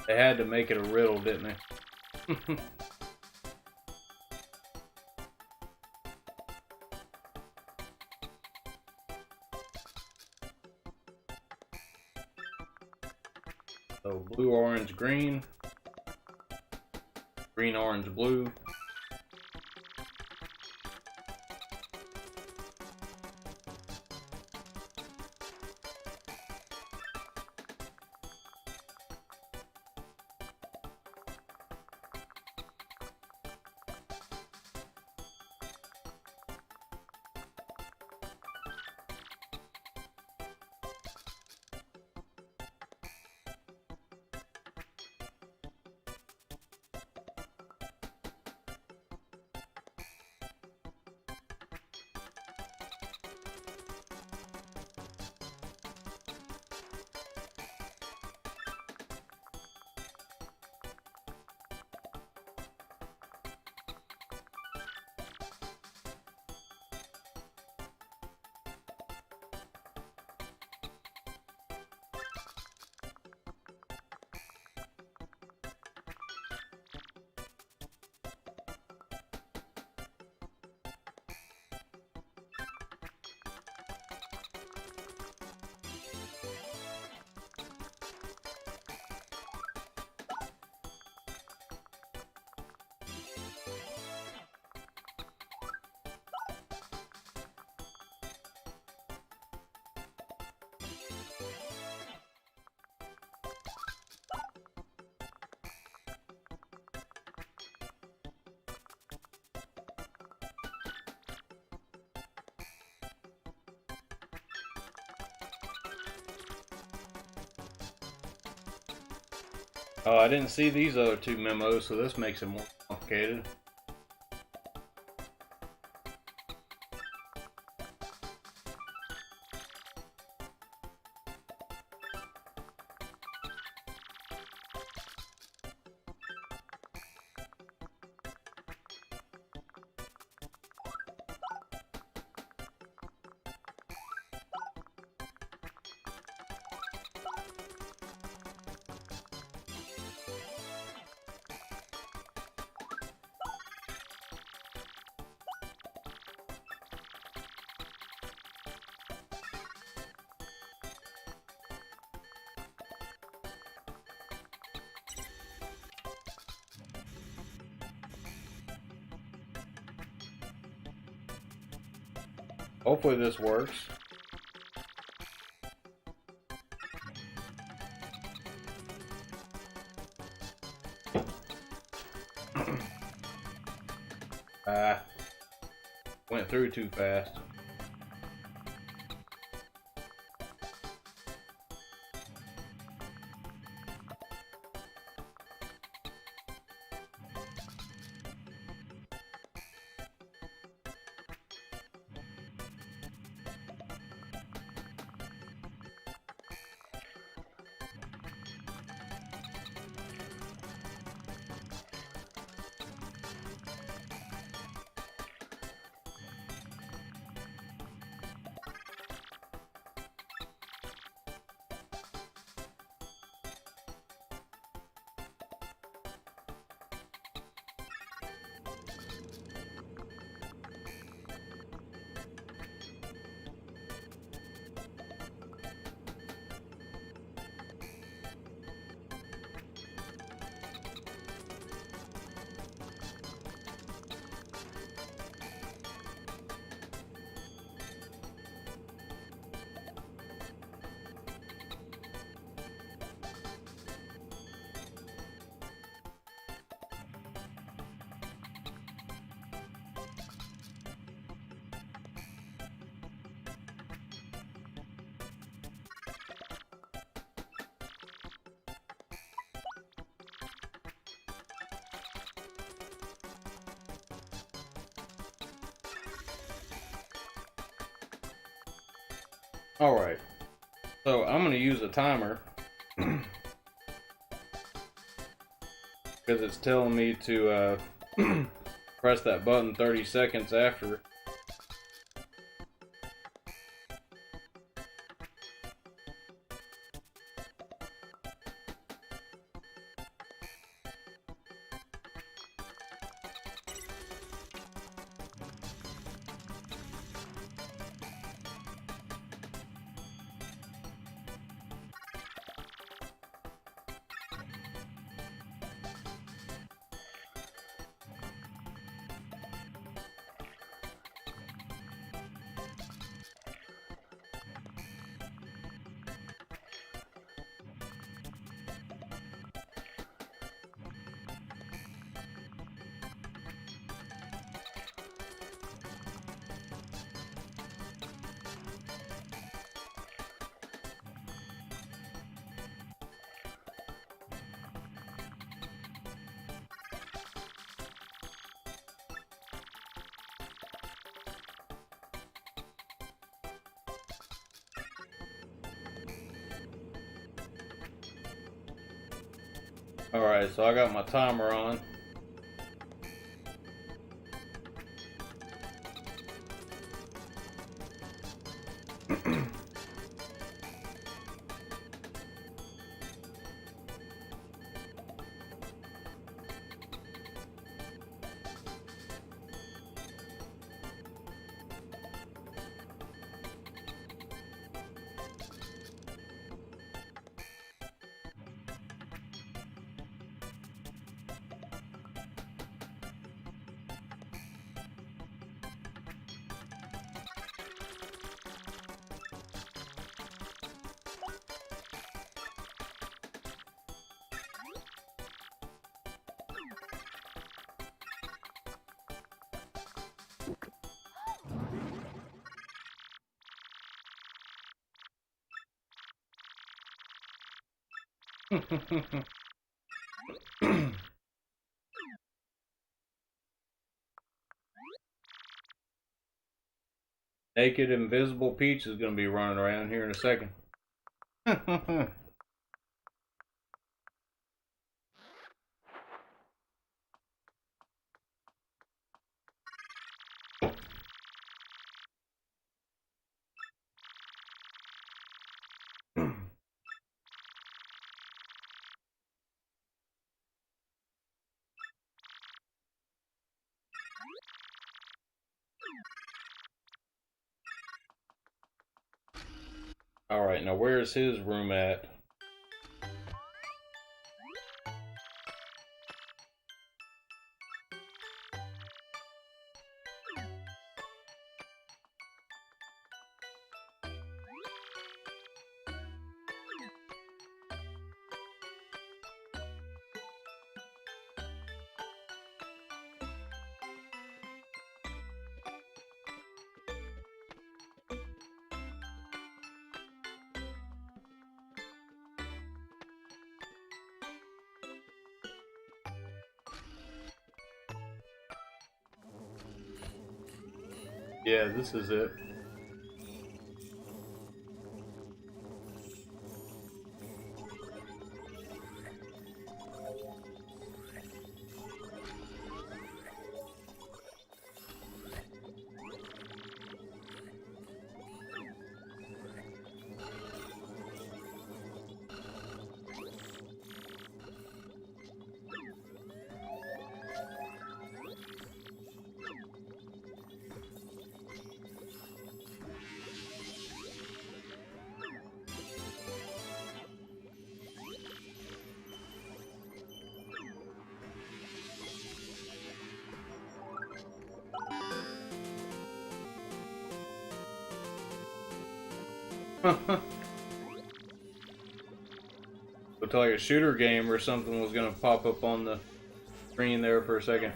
They had to make it a riddle, didn't they? So blue, orange, green. Green, orange, blue. Oh, I didn't see these other two memos, so this makes it more complicated. Hopefully this works. Went through too fast. Alright, so I'm going to use a timer because it's telling me to press that button 30 seconds after. Alright, so I got my timer on. Naked Invisible Peach is going to be running around here in a second. Alright, now where's his room at? Yeah, this is it. Looked like a shooter game or something was gonna pop up on the screen there for a second.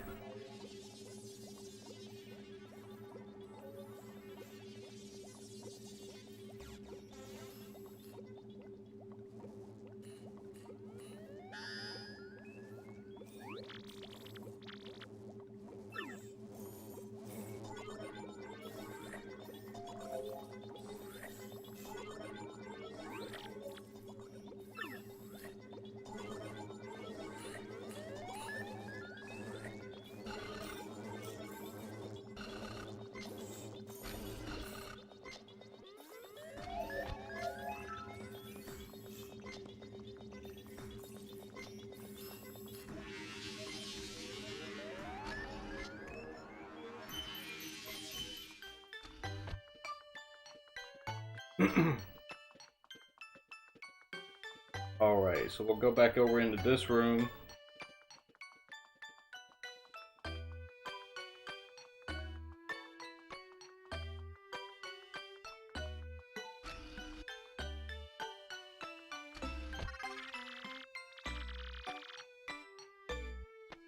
Alright, so we'll go back over into this room.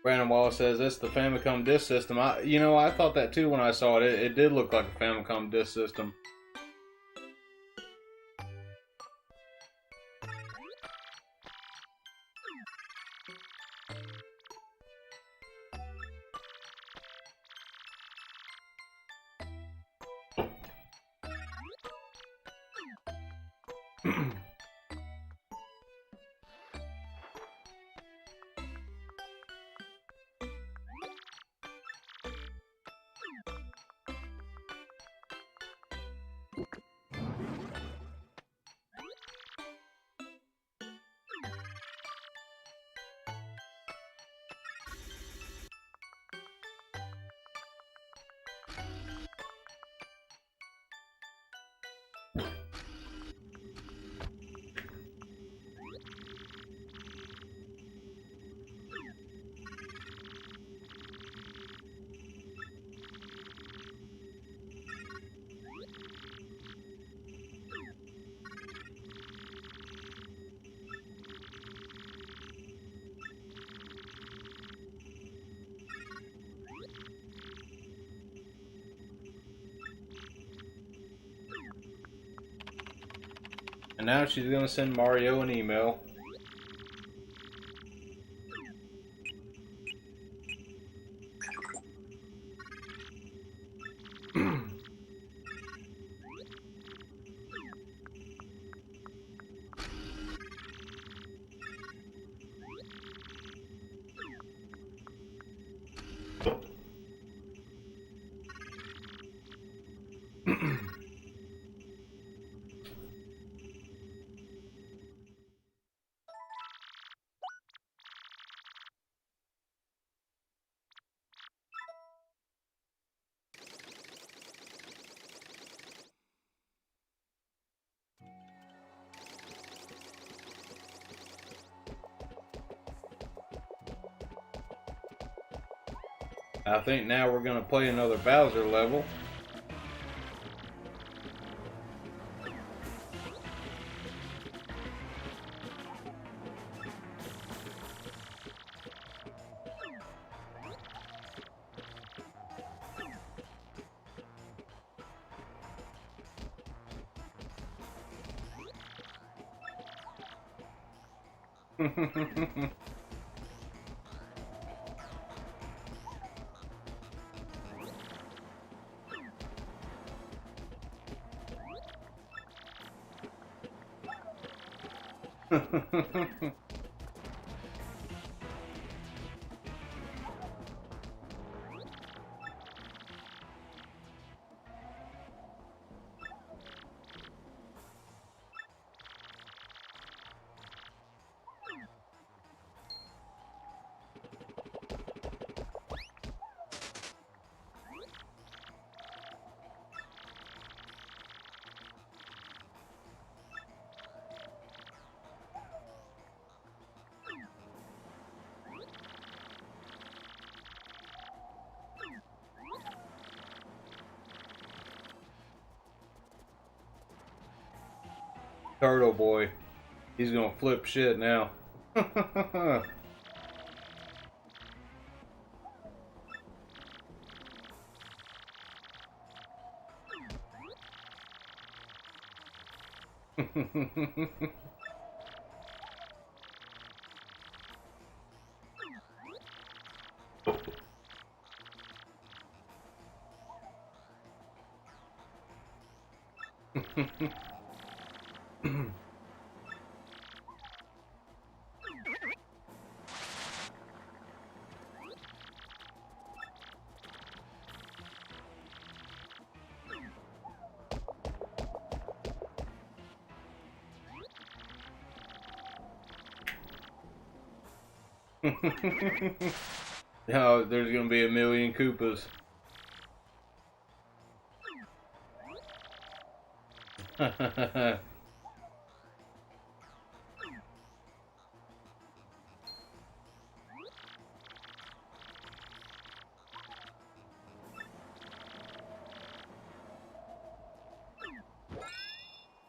Brandon Wallace says it's the Famicom disk system. I thought that too when I saw it. It did look like a Famicom disk system. now she's gonna send Mario an email. I think now we're gonna play another Bowser level. Turtle boy. He's gonna flip shit now. Now there's gonna be a million Koopas.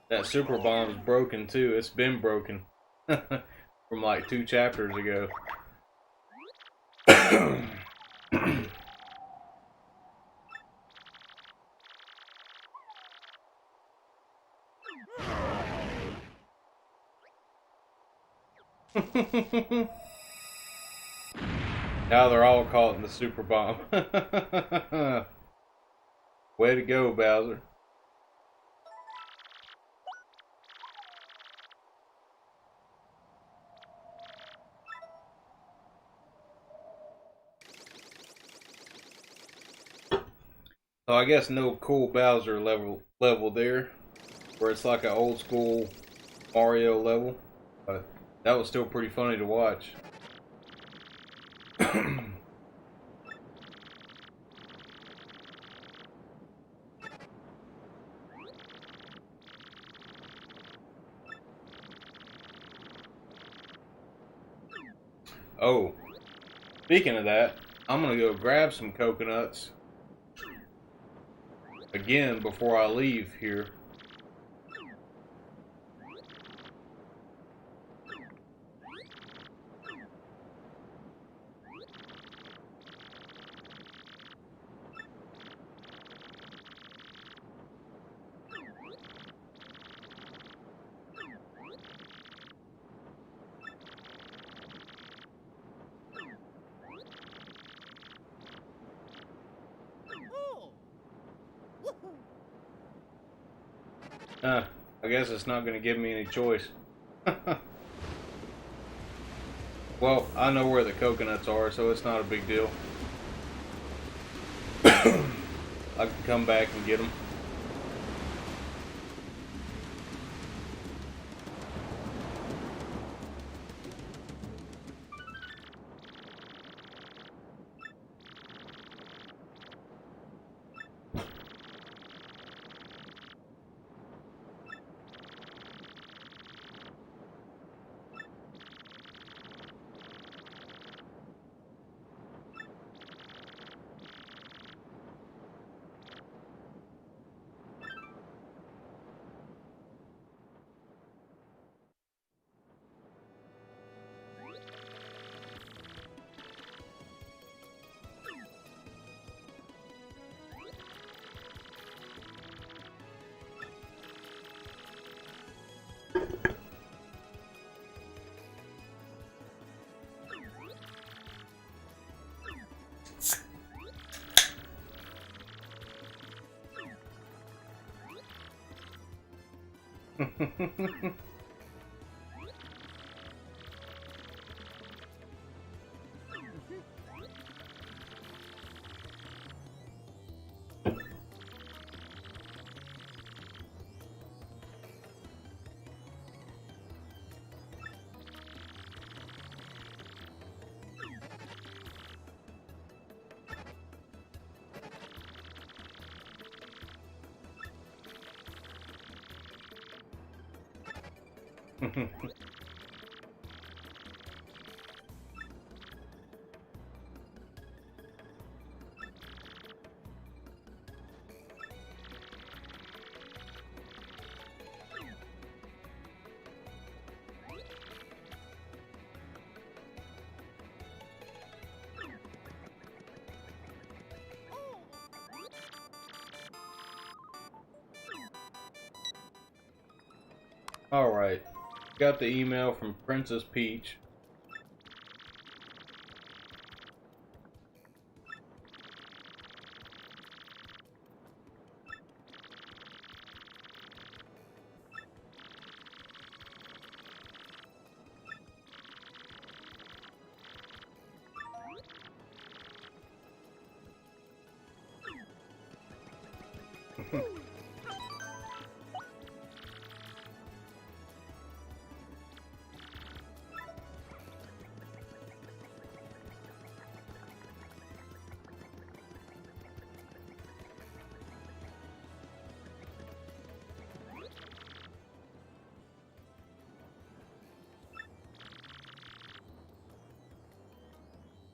That super bomb's broken too. It's been broken from like 2 chapters ago. Now they're all caught in the super bomb. Way to go, Bowser. So I guess no cool Bowser level there, where it's like an old school Mario level, but that was still pretty funny to watch. Oh, speaking of that, I'm gonna go grab some coconuts again before I leave here. I guess it's not going to give me any choice. Well, I know where the coconuts are, so it's not a big deal. I can come back and get them. Alright, got the email from Princess Peach.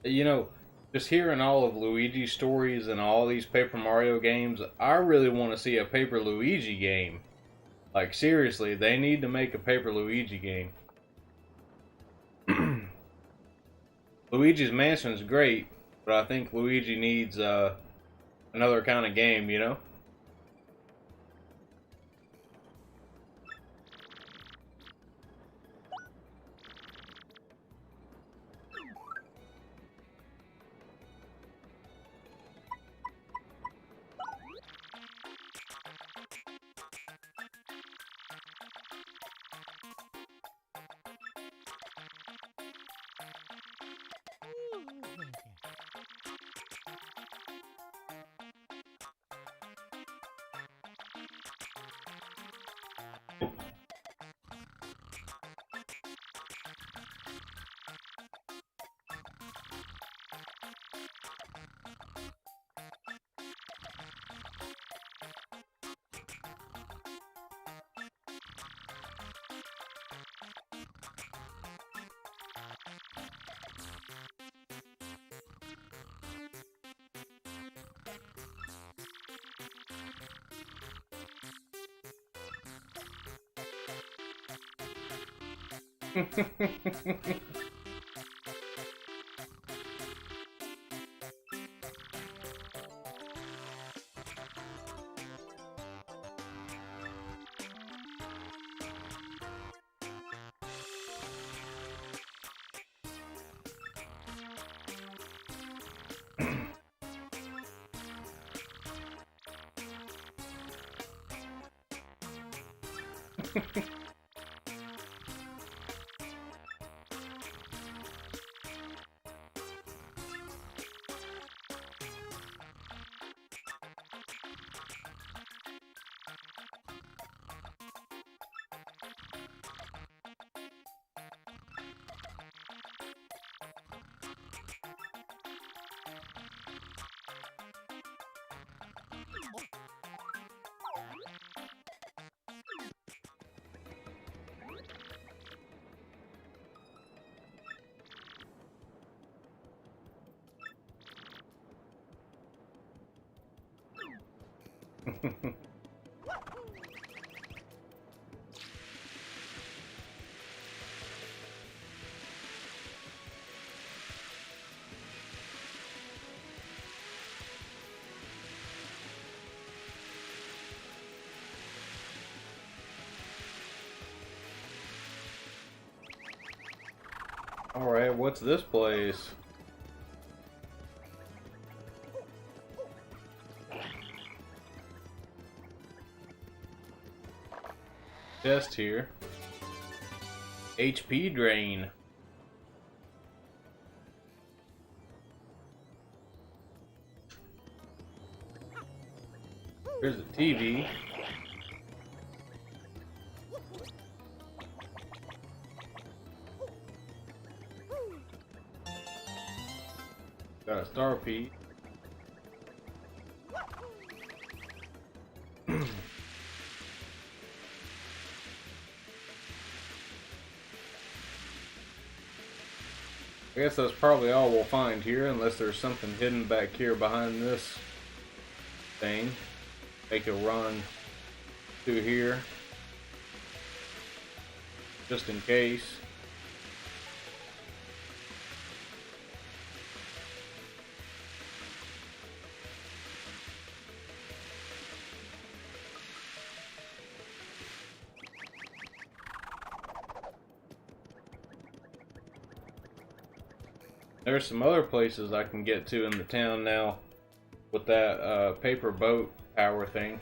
You know, just hearing all of Luigi's stories and all these Paper Mario games, I really want to see a Paper Luigi game. Like, seriously, they need to make a Paper Luigi game. Luigi's Mansion's great, but I think Luigi needs another kind of game, you know? Alright, what's this place? Chest here. HP drain. Here's a TV. Got a star piece. I guess that's probably all we'll find here, unless there's something hidden back here behind this thing. Make a run through here, just in case. There's some other places I can get to in the town now with that paper boat power thing.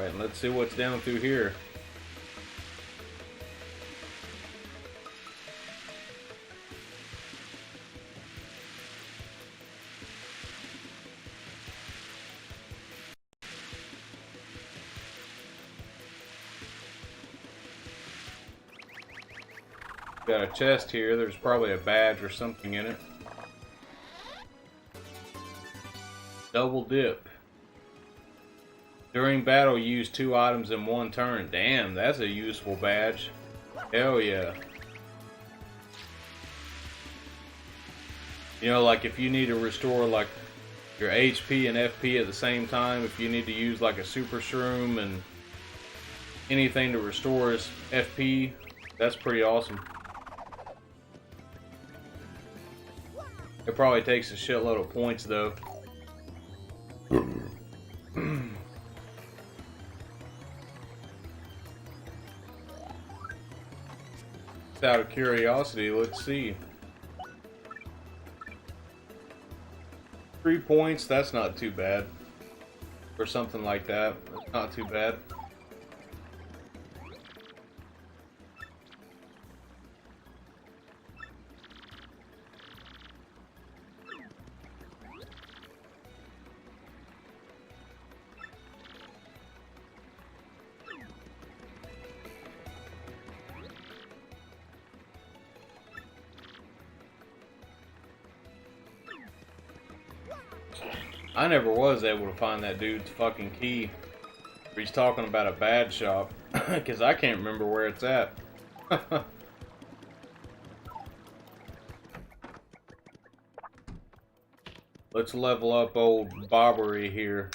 Alright, let's see what's down through here. Got a chest here. There's probably a badge or something in it. Double dip. During battle, use 2 items in 1 turn. Damn, that's a useful badge. Hell yeah. You know, like if you need to restore like your HP and FP at the same time, if you need to use like a super shroom and anything to restore his FP, that's pretty awesome. It probably takes a shitload of points though. Out of curiosity, let's see. 3 points, that's not too bad. For something like that, that's not too bad. I never was able to find that dude's fucking key. He's talking about a bad shop. Because I can't remember where it's at. Let's level up old Bobbery here.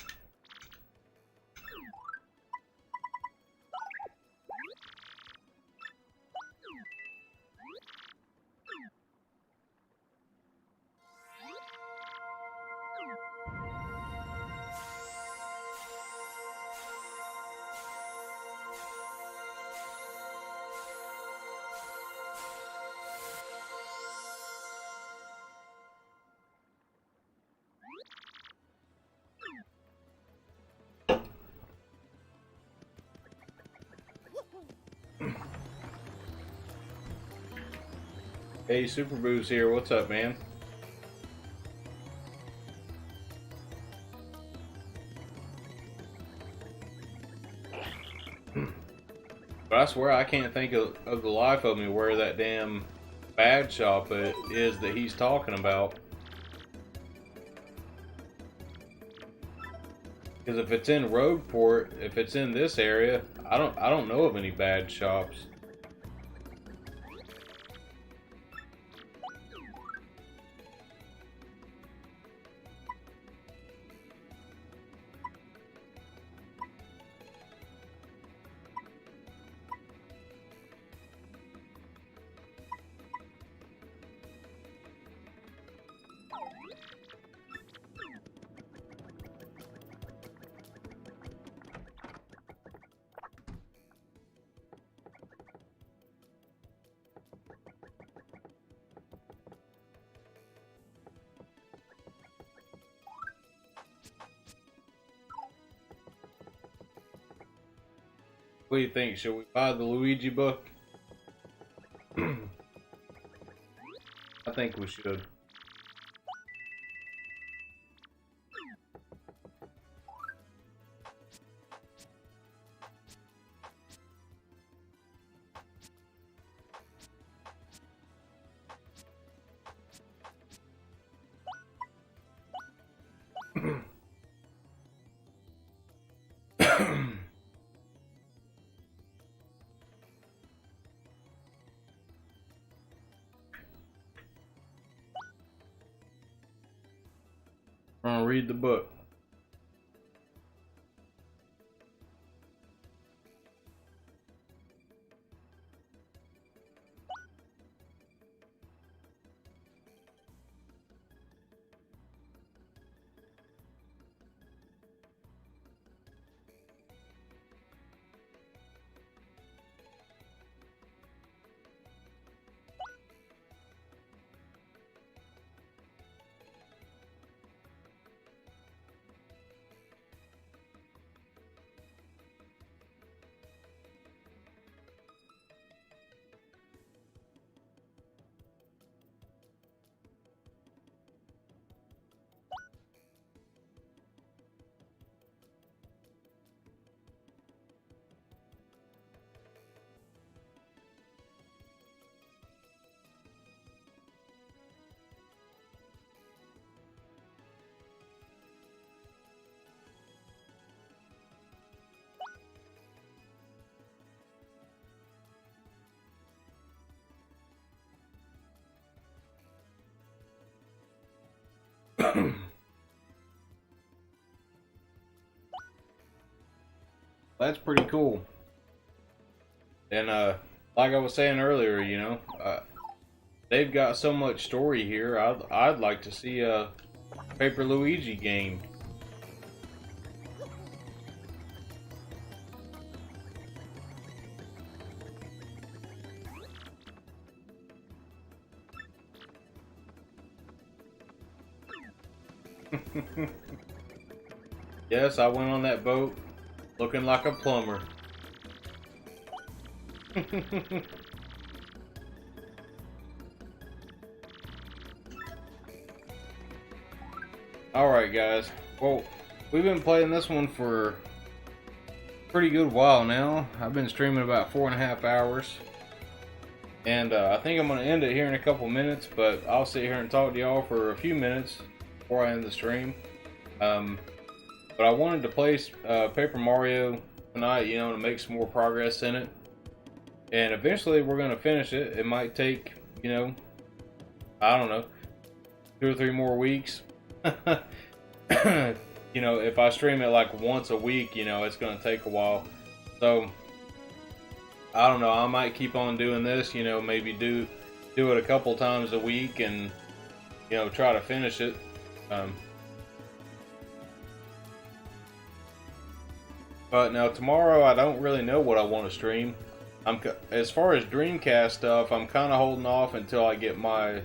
Hey, Super Boo's here. What's up, man? But I swear I can't think of the life of me where that damn bad shop is that he's talking about. Because if it's in Rogueport, if it's in this area, I don't know of any bad shops. What do you think? Should we buy the Luigi book? I think we should. I'm gonna read the book. That's pretty cool. And like I was saying earlier, you know, they've got so much story here. I'd like to see a Paper Luigi game. Yes, I went on that boat looking like a plumber. Alright guys, well, we've been playing this one for a pretty good while now. I've been streaming about 4.5 hours. And I think I'm going to end it here in a couple minutes, but I'll sit here and talk to y'all for a few minutes before I end the stream. But I wanted to play Paper Mario tonight, you know, to make some more progress in it. And eventually we're going to finish it. It might take, you know, I don't know, 2 or 3 more weeks. You know, if I stream it like once a week, you know, it's going to take a while. So I don't know, I might keep on doing this, you know, maybe do it a couple times a week and, you know, try to finish it. But now tomorrow I don't really know what I want to stream. As far as Dreamcast stuff, I'm kind of holding off until I get my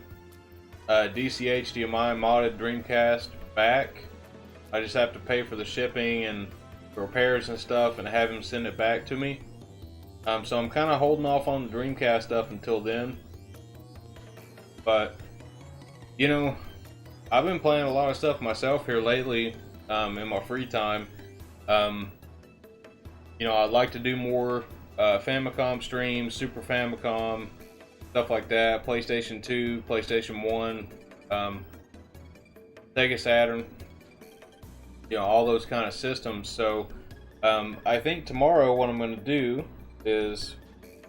DC HDMI modded Dreamcast back. I just have to pay for the shipping and repairs and stuff and have him send it back to me. So I'm kind of holding off on the Dreamcast stuff until then. But, you know, I've been playing a lot of stuff myself here lately in my free time. You know, I'd like to do more Famicom streams, Super Famicom, stuff like that, PlayStation 2, PlayStation 1, Sega Saturn, you know, all those kind of systems. So I think tomorrow what I'm going to do is,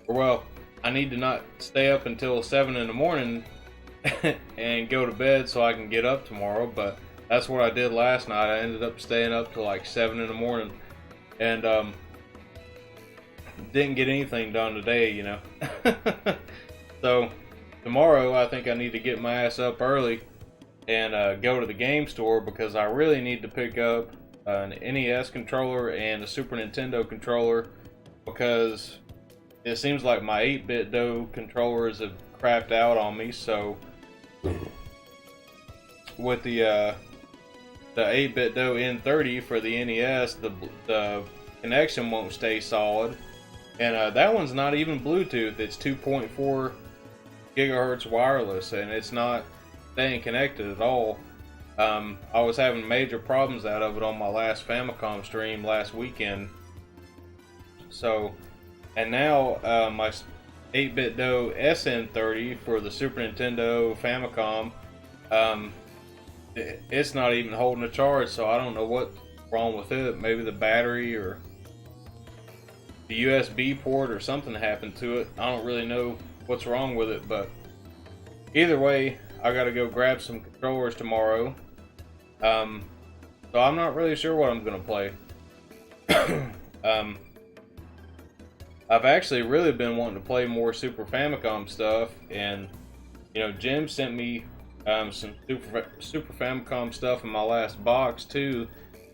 well, I need to not stay up until 7 in the morning and go to bed so I can get up tomorrow, but that's what I did last night. I ended up staying up till like 7 in the morning and didn't get anything done today, you know. So tomorrow I think I need to get my ass up early and go to the game store because I really need to pick up an NES controller and a Super Nintendo controller, because it seems like my 8-bit DOE controllers have crapped out on me. So with the 8-bit DOE N30 for the NES, the connection won't stay solid, and that one's not even Bluetooth. It's 2.4 gigahertz wireless, and it's not staying connected at all. I was having major problems out of it on my last Famicom stream last weekend. So, and now my 8-bit DOE SN30 for the Super Nintendo Famicom, it's not even holding a charge, so I don't know what's wrong with it. Maybe the battery or the USB port or something happened to it. I don't really know what's wrong with it, but either way, I gotta go grab some controllers tomorrow. So I'm not really sure what I'm gonna play. I've actually really been wanting to play more Super Famicom stuff, and you know, Jim sent me some Super Famicom stuff in my last box too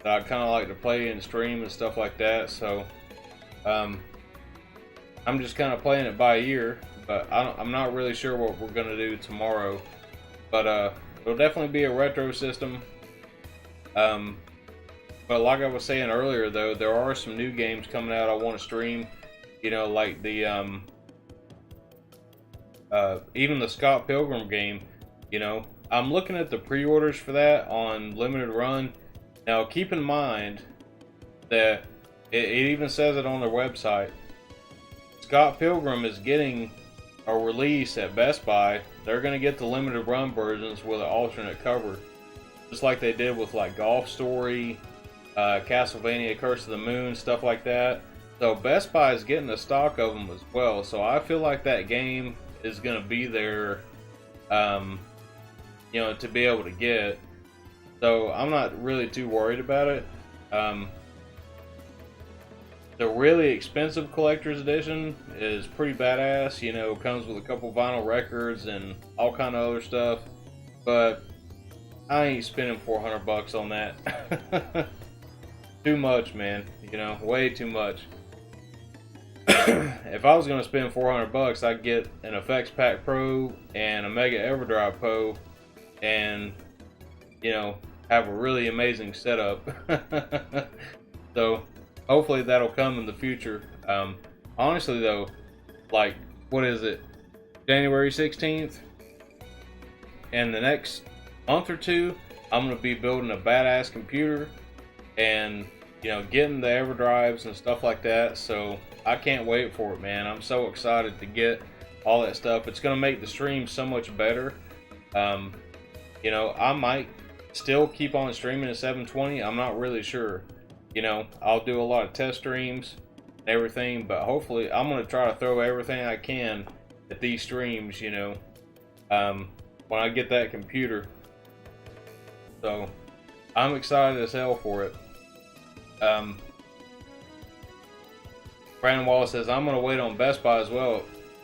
that I kind of like to play and stream and stuff like that. So I'm just kind of playing it by ear, but I'm not really sure what we're gonna do tomorrow. But it'll definitely be a retro system. But like I was saying earlier, though, there are some new games coming out I want to stream. You know, like the even the Scott Pilgrim game. You know, I'm looking at the pre-orders for that on Limited Run. Now, keep in mind that it even says it on their website. Scott Pilgrim is getting a release at Best Buy. They're going to get the Limited Run versions with an alternate cover, just like they did with like Golf Story, Castlevania Curse of the Moon, stuff like that. So Best Buy is getting a stock of them as well. So I feel like that game is going to be there, you know, to be able to get. So I'm not really too worried about it. The really expensive collector's edition is pretty badass. You know, comes with a couple vinyl records and all kind of other stuff. But I ain't spending $400 on that. Too much, man. You know, way too much. If I was gonna spend $400, I'd get an Effects Pack Pro and a Mega EverDrive Pro, and you know, have a really amazing setup. So hopefully that'll come in the future. Honestly though, like, what is it, January 16th? And the next month or two, I'm gonna be building a badass computer and, you know, getting the EverDrives and stuff like that. So I can't wait for it, man. I'm so excited to get all that stuff. It's gonna make the stream so much better. You know, I might still keep on streaming at 720. I'm not really sure. You know, I'll do a lot of test streams and everything, but hopefully I'm gonna try to throw everything I can at these streams, you know, when I get that computer. So I'm excited as hell for it. Brandon Wallace says, I'm going to wait on Best Buy as well.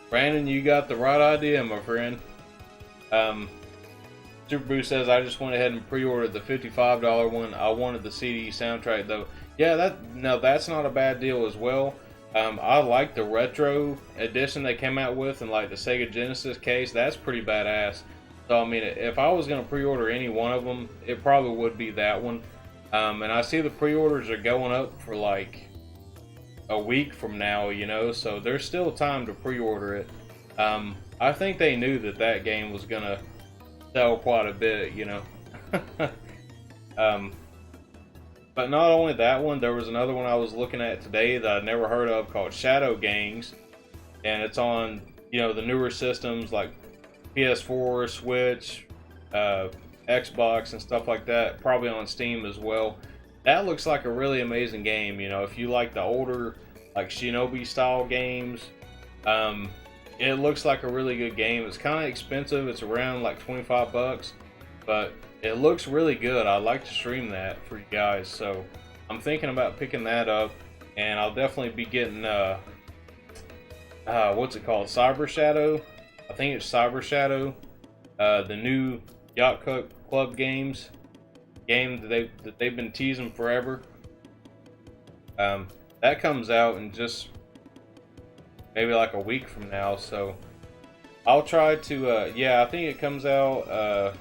Brandon, you got the right idea, my friend. Super Bruce says, I just went ahead and pre-ordered the $55 one. I wanted the CD soundtrack though. Yeah, that's not a bad deal as well. I like the retro edition they came out with, and like the Sega Genesis case. That's pretty badass. So I mean, if I was going to pre-order any one of them, it probably would be that one. And I see the pre-orders are going up for like a week from now, you know, so there's still time to pre-order it. I think they knew that game was gonna sell quite a bit, you know. But not only that one, there was another one I was looking at today that I'd never heard of called Shadow Gangs, and it's on, you know, the newer systems like PS4, Switch, Xbox and stuff like that, probably on Steam as well. That looks like a really amazing game, you know, if you like the older, like Shinobi style games. It looks like a really good game. It's kind of expensive. It's around like $25, but it looks really good. I'd like to stream that for you guys, so I'm thinking about picking that up, and I'll definitely be getting what's it called, Cyber Shadow. I think it's Cyber Shadow, the new Yacht Club game that they've been teasing forever. That comes out in just maybe like a week from now, so I'll try to yeah, I think it comes out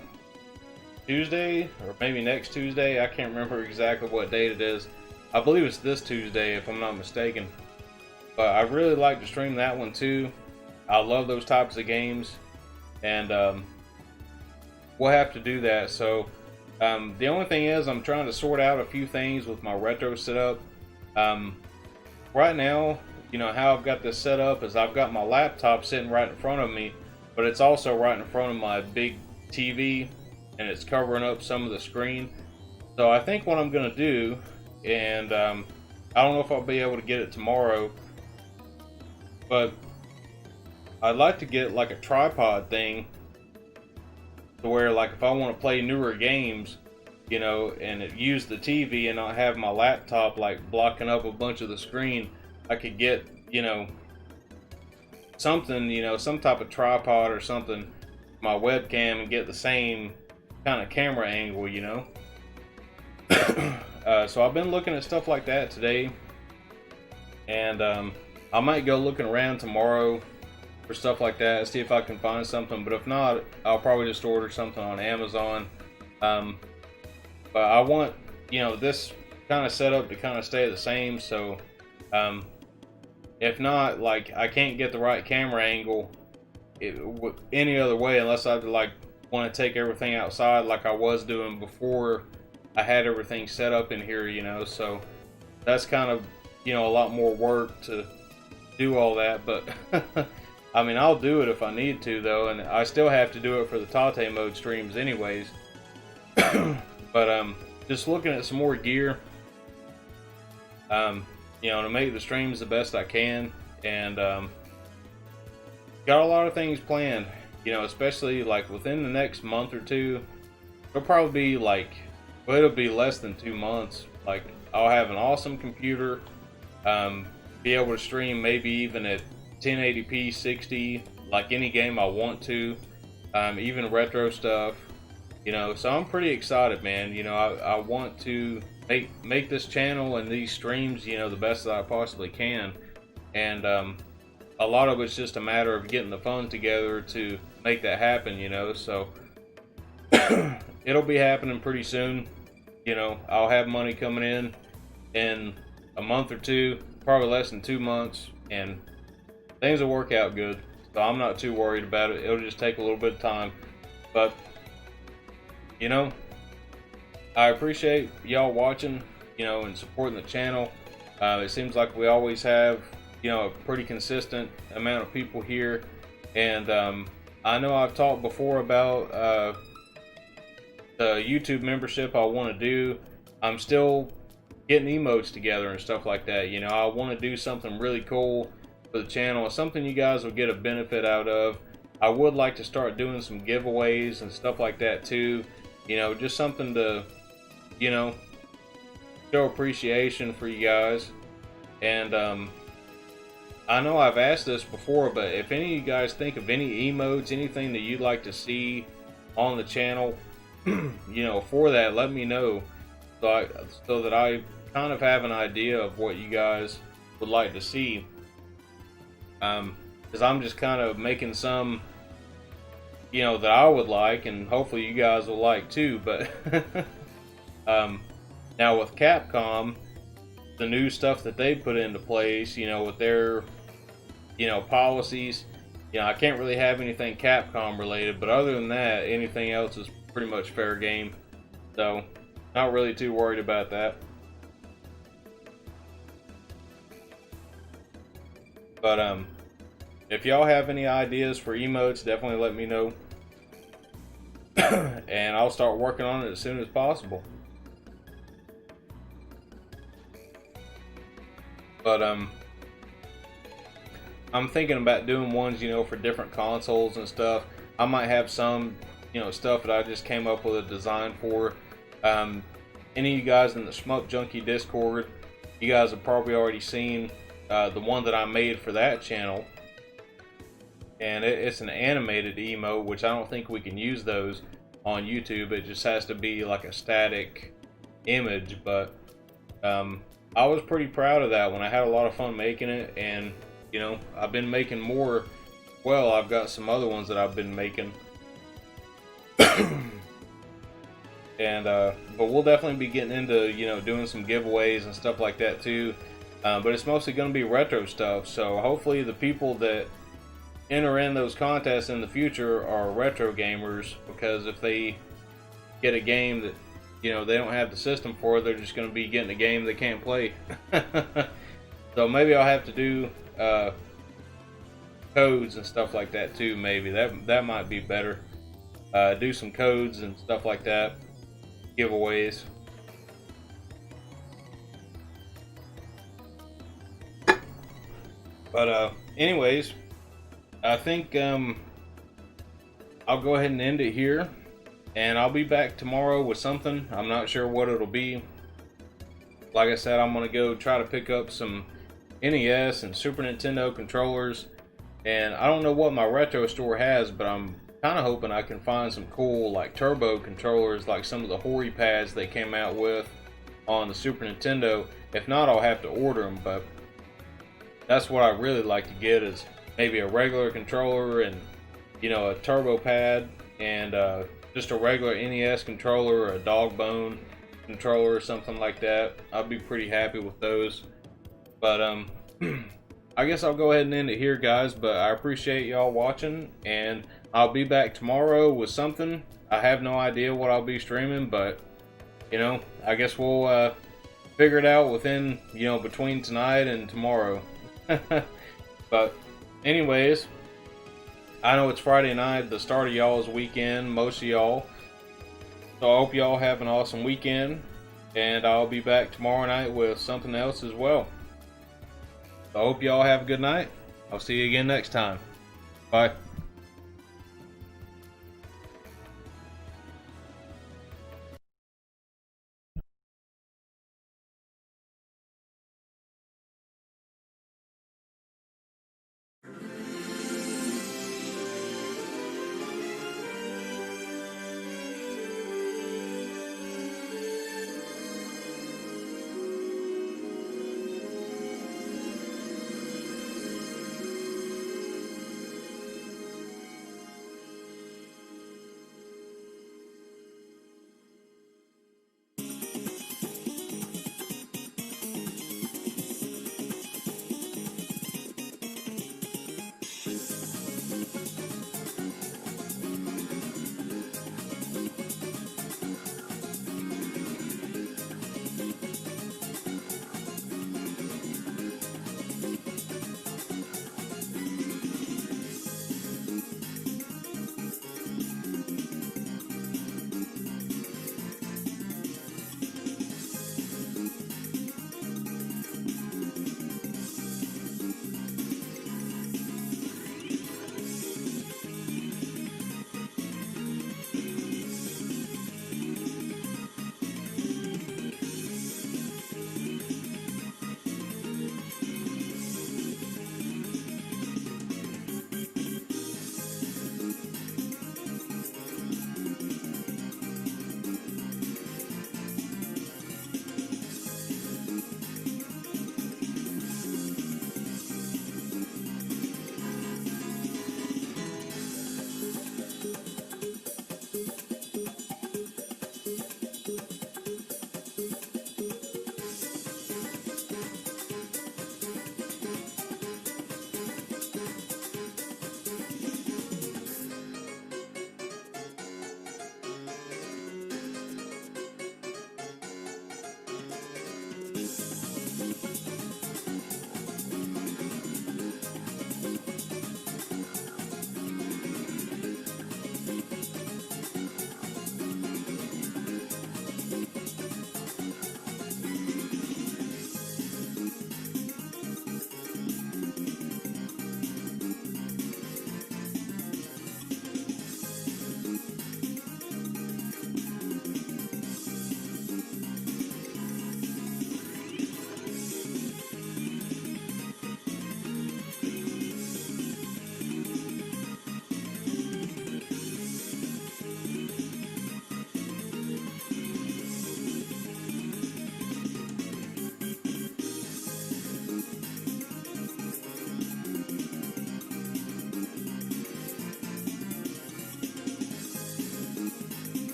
Tuesday, or maybe next Tuesday. I can't remember exactly what date it is. I believe it's this Tuesday if I'm not mistaken. But I really like to stream that one too. I love those types of games, and we'll have to do that. So the only thing is, I'm trying to sort out a few things with my retro setup. Right now, you know, how I've got this set up is I've got my laptop sitting right in front of me, but it's also right in front of my big TV, and it's covering up some of the screen. So I think what I'm going to do, and I don't know if I'll be able to get it tomorrow, but I'd like to get like a tripod thing to where, like, if I want to play newer games, you know, and use the TV and not have my laptop like blocking up a bunch of the screen, I could get, you know, something, you know, some type of tripod or something, my webcam, and get the same kind of camera angle, you know. So I've been looking at stuff like that today, and I might go looking around tomorrow for stuff like that, see if I can find something. But if not, I'll probably just order something on Amazon. But I want, you know, this kind of setup to kind of stay the same. So if not, like, I can't get the right camera angle any other way unless I like want to take everything outside like I was doing before I had everything set up in here, you know. So that's kind of, you know, a lot more work to do all that, but I mean, I'll do it if I need to though, and I still have to do it for the Tate mode streams anyways. But just looking at some more gear, you know, to make the streams the best I can, and got a lot of things planned, you know, especially like within the next month or two. It'll probably be like well, it'll be less than 2 months. Like, I'll have an awesome computer, be able to stream maybe even at 1080p 60, like any game I want to, even retro stuff, you know. So I'm pretty excited, man. You know, I want to make this channel and these streams, you know, the best that I possibly can. And a lot of it's just a matter of getting the funds together to make that happen, you know. So it'll be happening pretty soon. You know, I'll have money coming in a month or two, probably less than 2 months, and things will work out good. So I'm not too worried about it. It'll just take a little bit of time. But, you know, I appreciate y'all watching, you know, and supporting the channel. It seems like we always have, you know, a pretty consistent amount of people here. And I know I've talked before about the YouTube membership I want to do. I'm still getting emotes together and stuff like that. You know, I want to do something really cool for the channel, something you guys will get a benefit out of. I would like to start doing some giveaways and stuff like that too. You know, just something to, you know, show appreciation for you guys. And I know I've asked this before, but if any of you guys think of any emotes, anything that you'd like to see on the channel, you know, for that, let me know, so that I kind of have an idea of what you guys would like to see. Because I'm just kind of making some, you know, that I would like, and hopefully you guys will like too. But now with Capcom, the new stuff that they put into place, you know, with their, you know, policies, you know, I can't really have anything Capcom related, but other than that, anything else is pretty much fair game. So not really too worried about that. But if y'all have any ideas for emotes, definitely let me know. And I'll start working on it as soon as possible. But I'm thinking about doing ones, you know, for different consoles and stuff. I might have some, you know, stuff that I just came up with a design for. Any of you guys in the Smoke Junkie Discord, you guys have probably already seen the one that I made for that channel. And it's an animated emote, which I don't think we can use those on YouTube. It just has to be like a static image. But I was pretty proud of that one. I had a lot of fun making it, and you know, I've been making more. Well, I've got some other ones that I've been making. And but we'll definitely be getting into, you know, doing some giveaways and stuff like that too. But it's mostly going to be retro stuff. So hopefully the people that enter in those contests in the future are retro gamers, because if they get a game that, you know, they don't have the system for, they're just going to be getting a game they can't play. So maybe I'll have to do codes and stuff like that too. Maybe that might be better. Do some codes and stuff like that, giveaways. But anyways, I think I'll go ahead and end it here, and I'll be back tomorrow with something. I'm not sure what it'll be. Like I said, I'm gonna go try to pick up some NES and Super Nintendo controllers, and I don't know what my retro store has, but I'm kind of hoping I can find some cool like turbo controllers, like some of the Hori pads they came out with on the Super Nintendo. If not, I'll have to order them, but that's what I really like to get, is maybe a regular controller and, you know, a turbo pad, and just a regular NES controller or a dog bone controller or something like that. I'd be pretty happy with those. But I guess I'll go ahead and end it here, guys. But I appreciate y'all watching, and I'll be back tomorrow with something. I have no idea what I'll be streaming, but you know, I guess we'll figure it out within, you know, between tonight and tomorrow. But anyways, I know it's Friday night, the start of y'all's weekend, most of y'all. So I hope y'all have an awesome weekend, and I'll be back tomorrow night with something else as well. So I hope y'all have a good night. I'll see you again next time. Bye.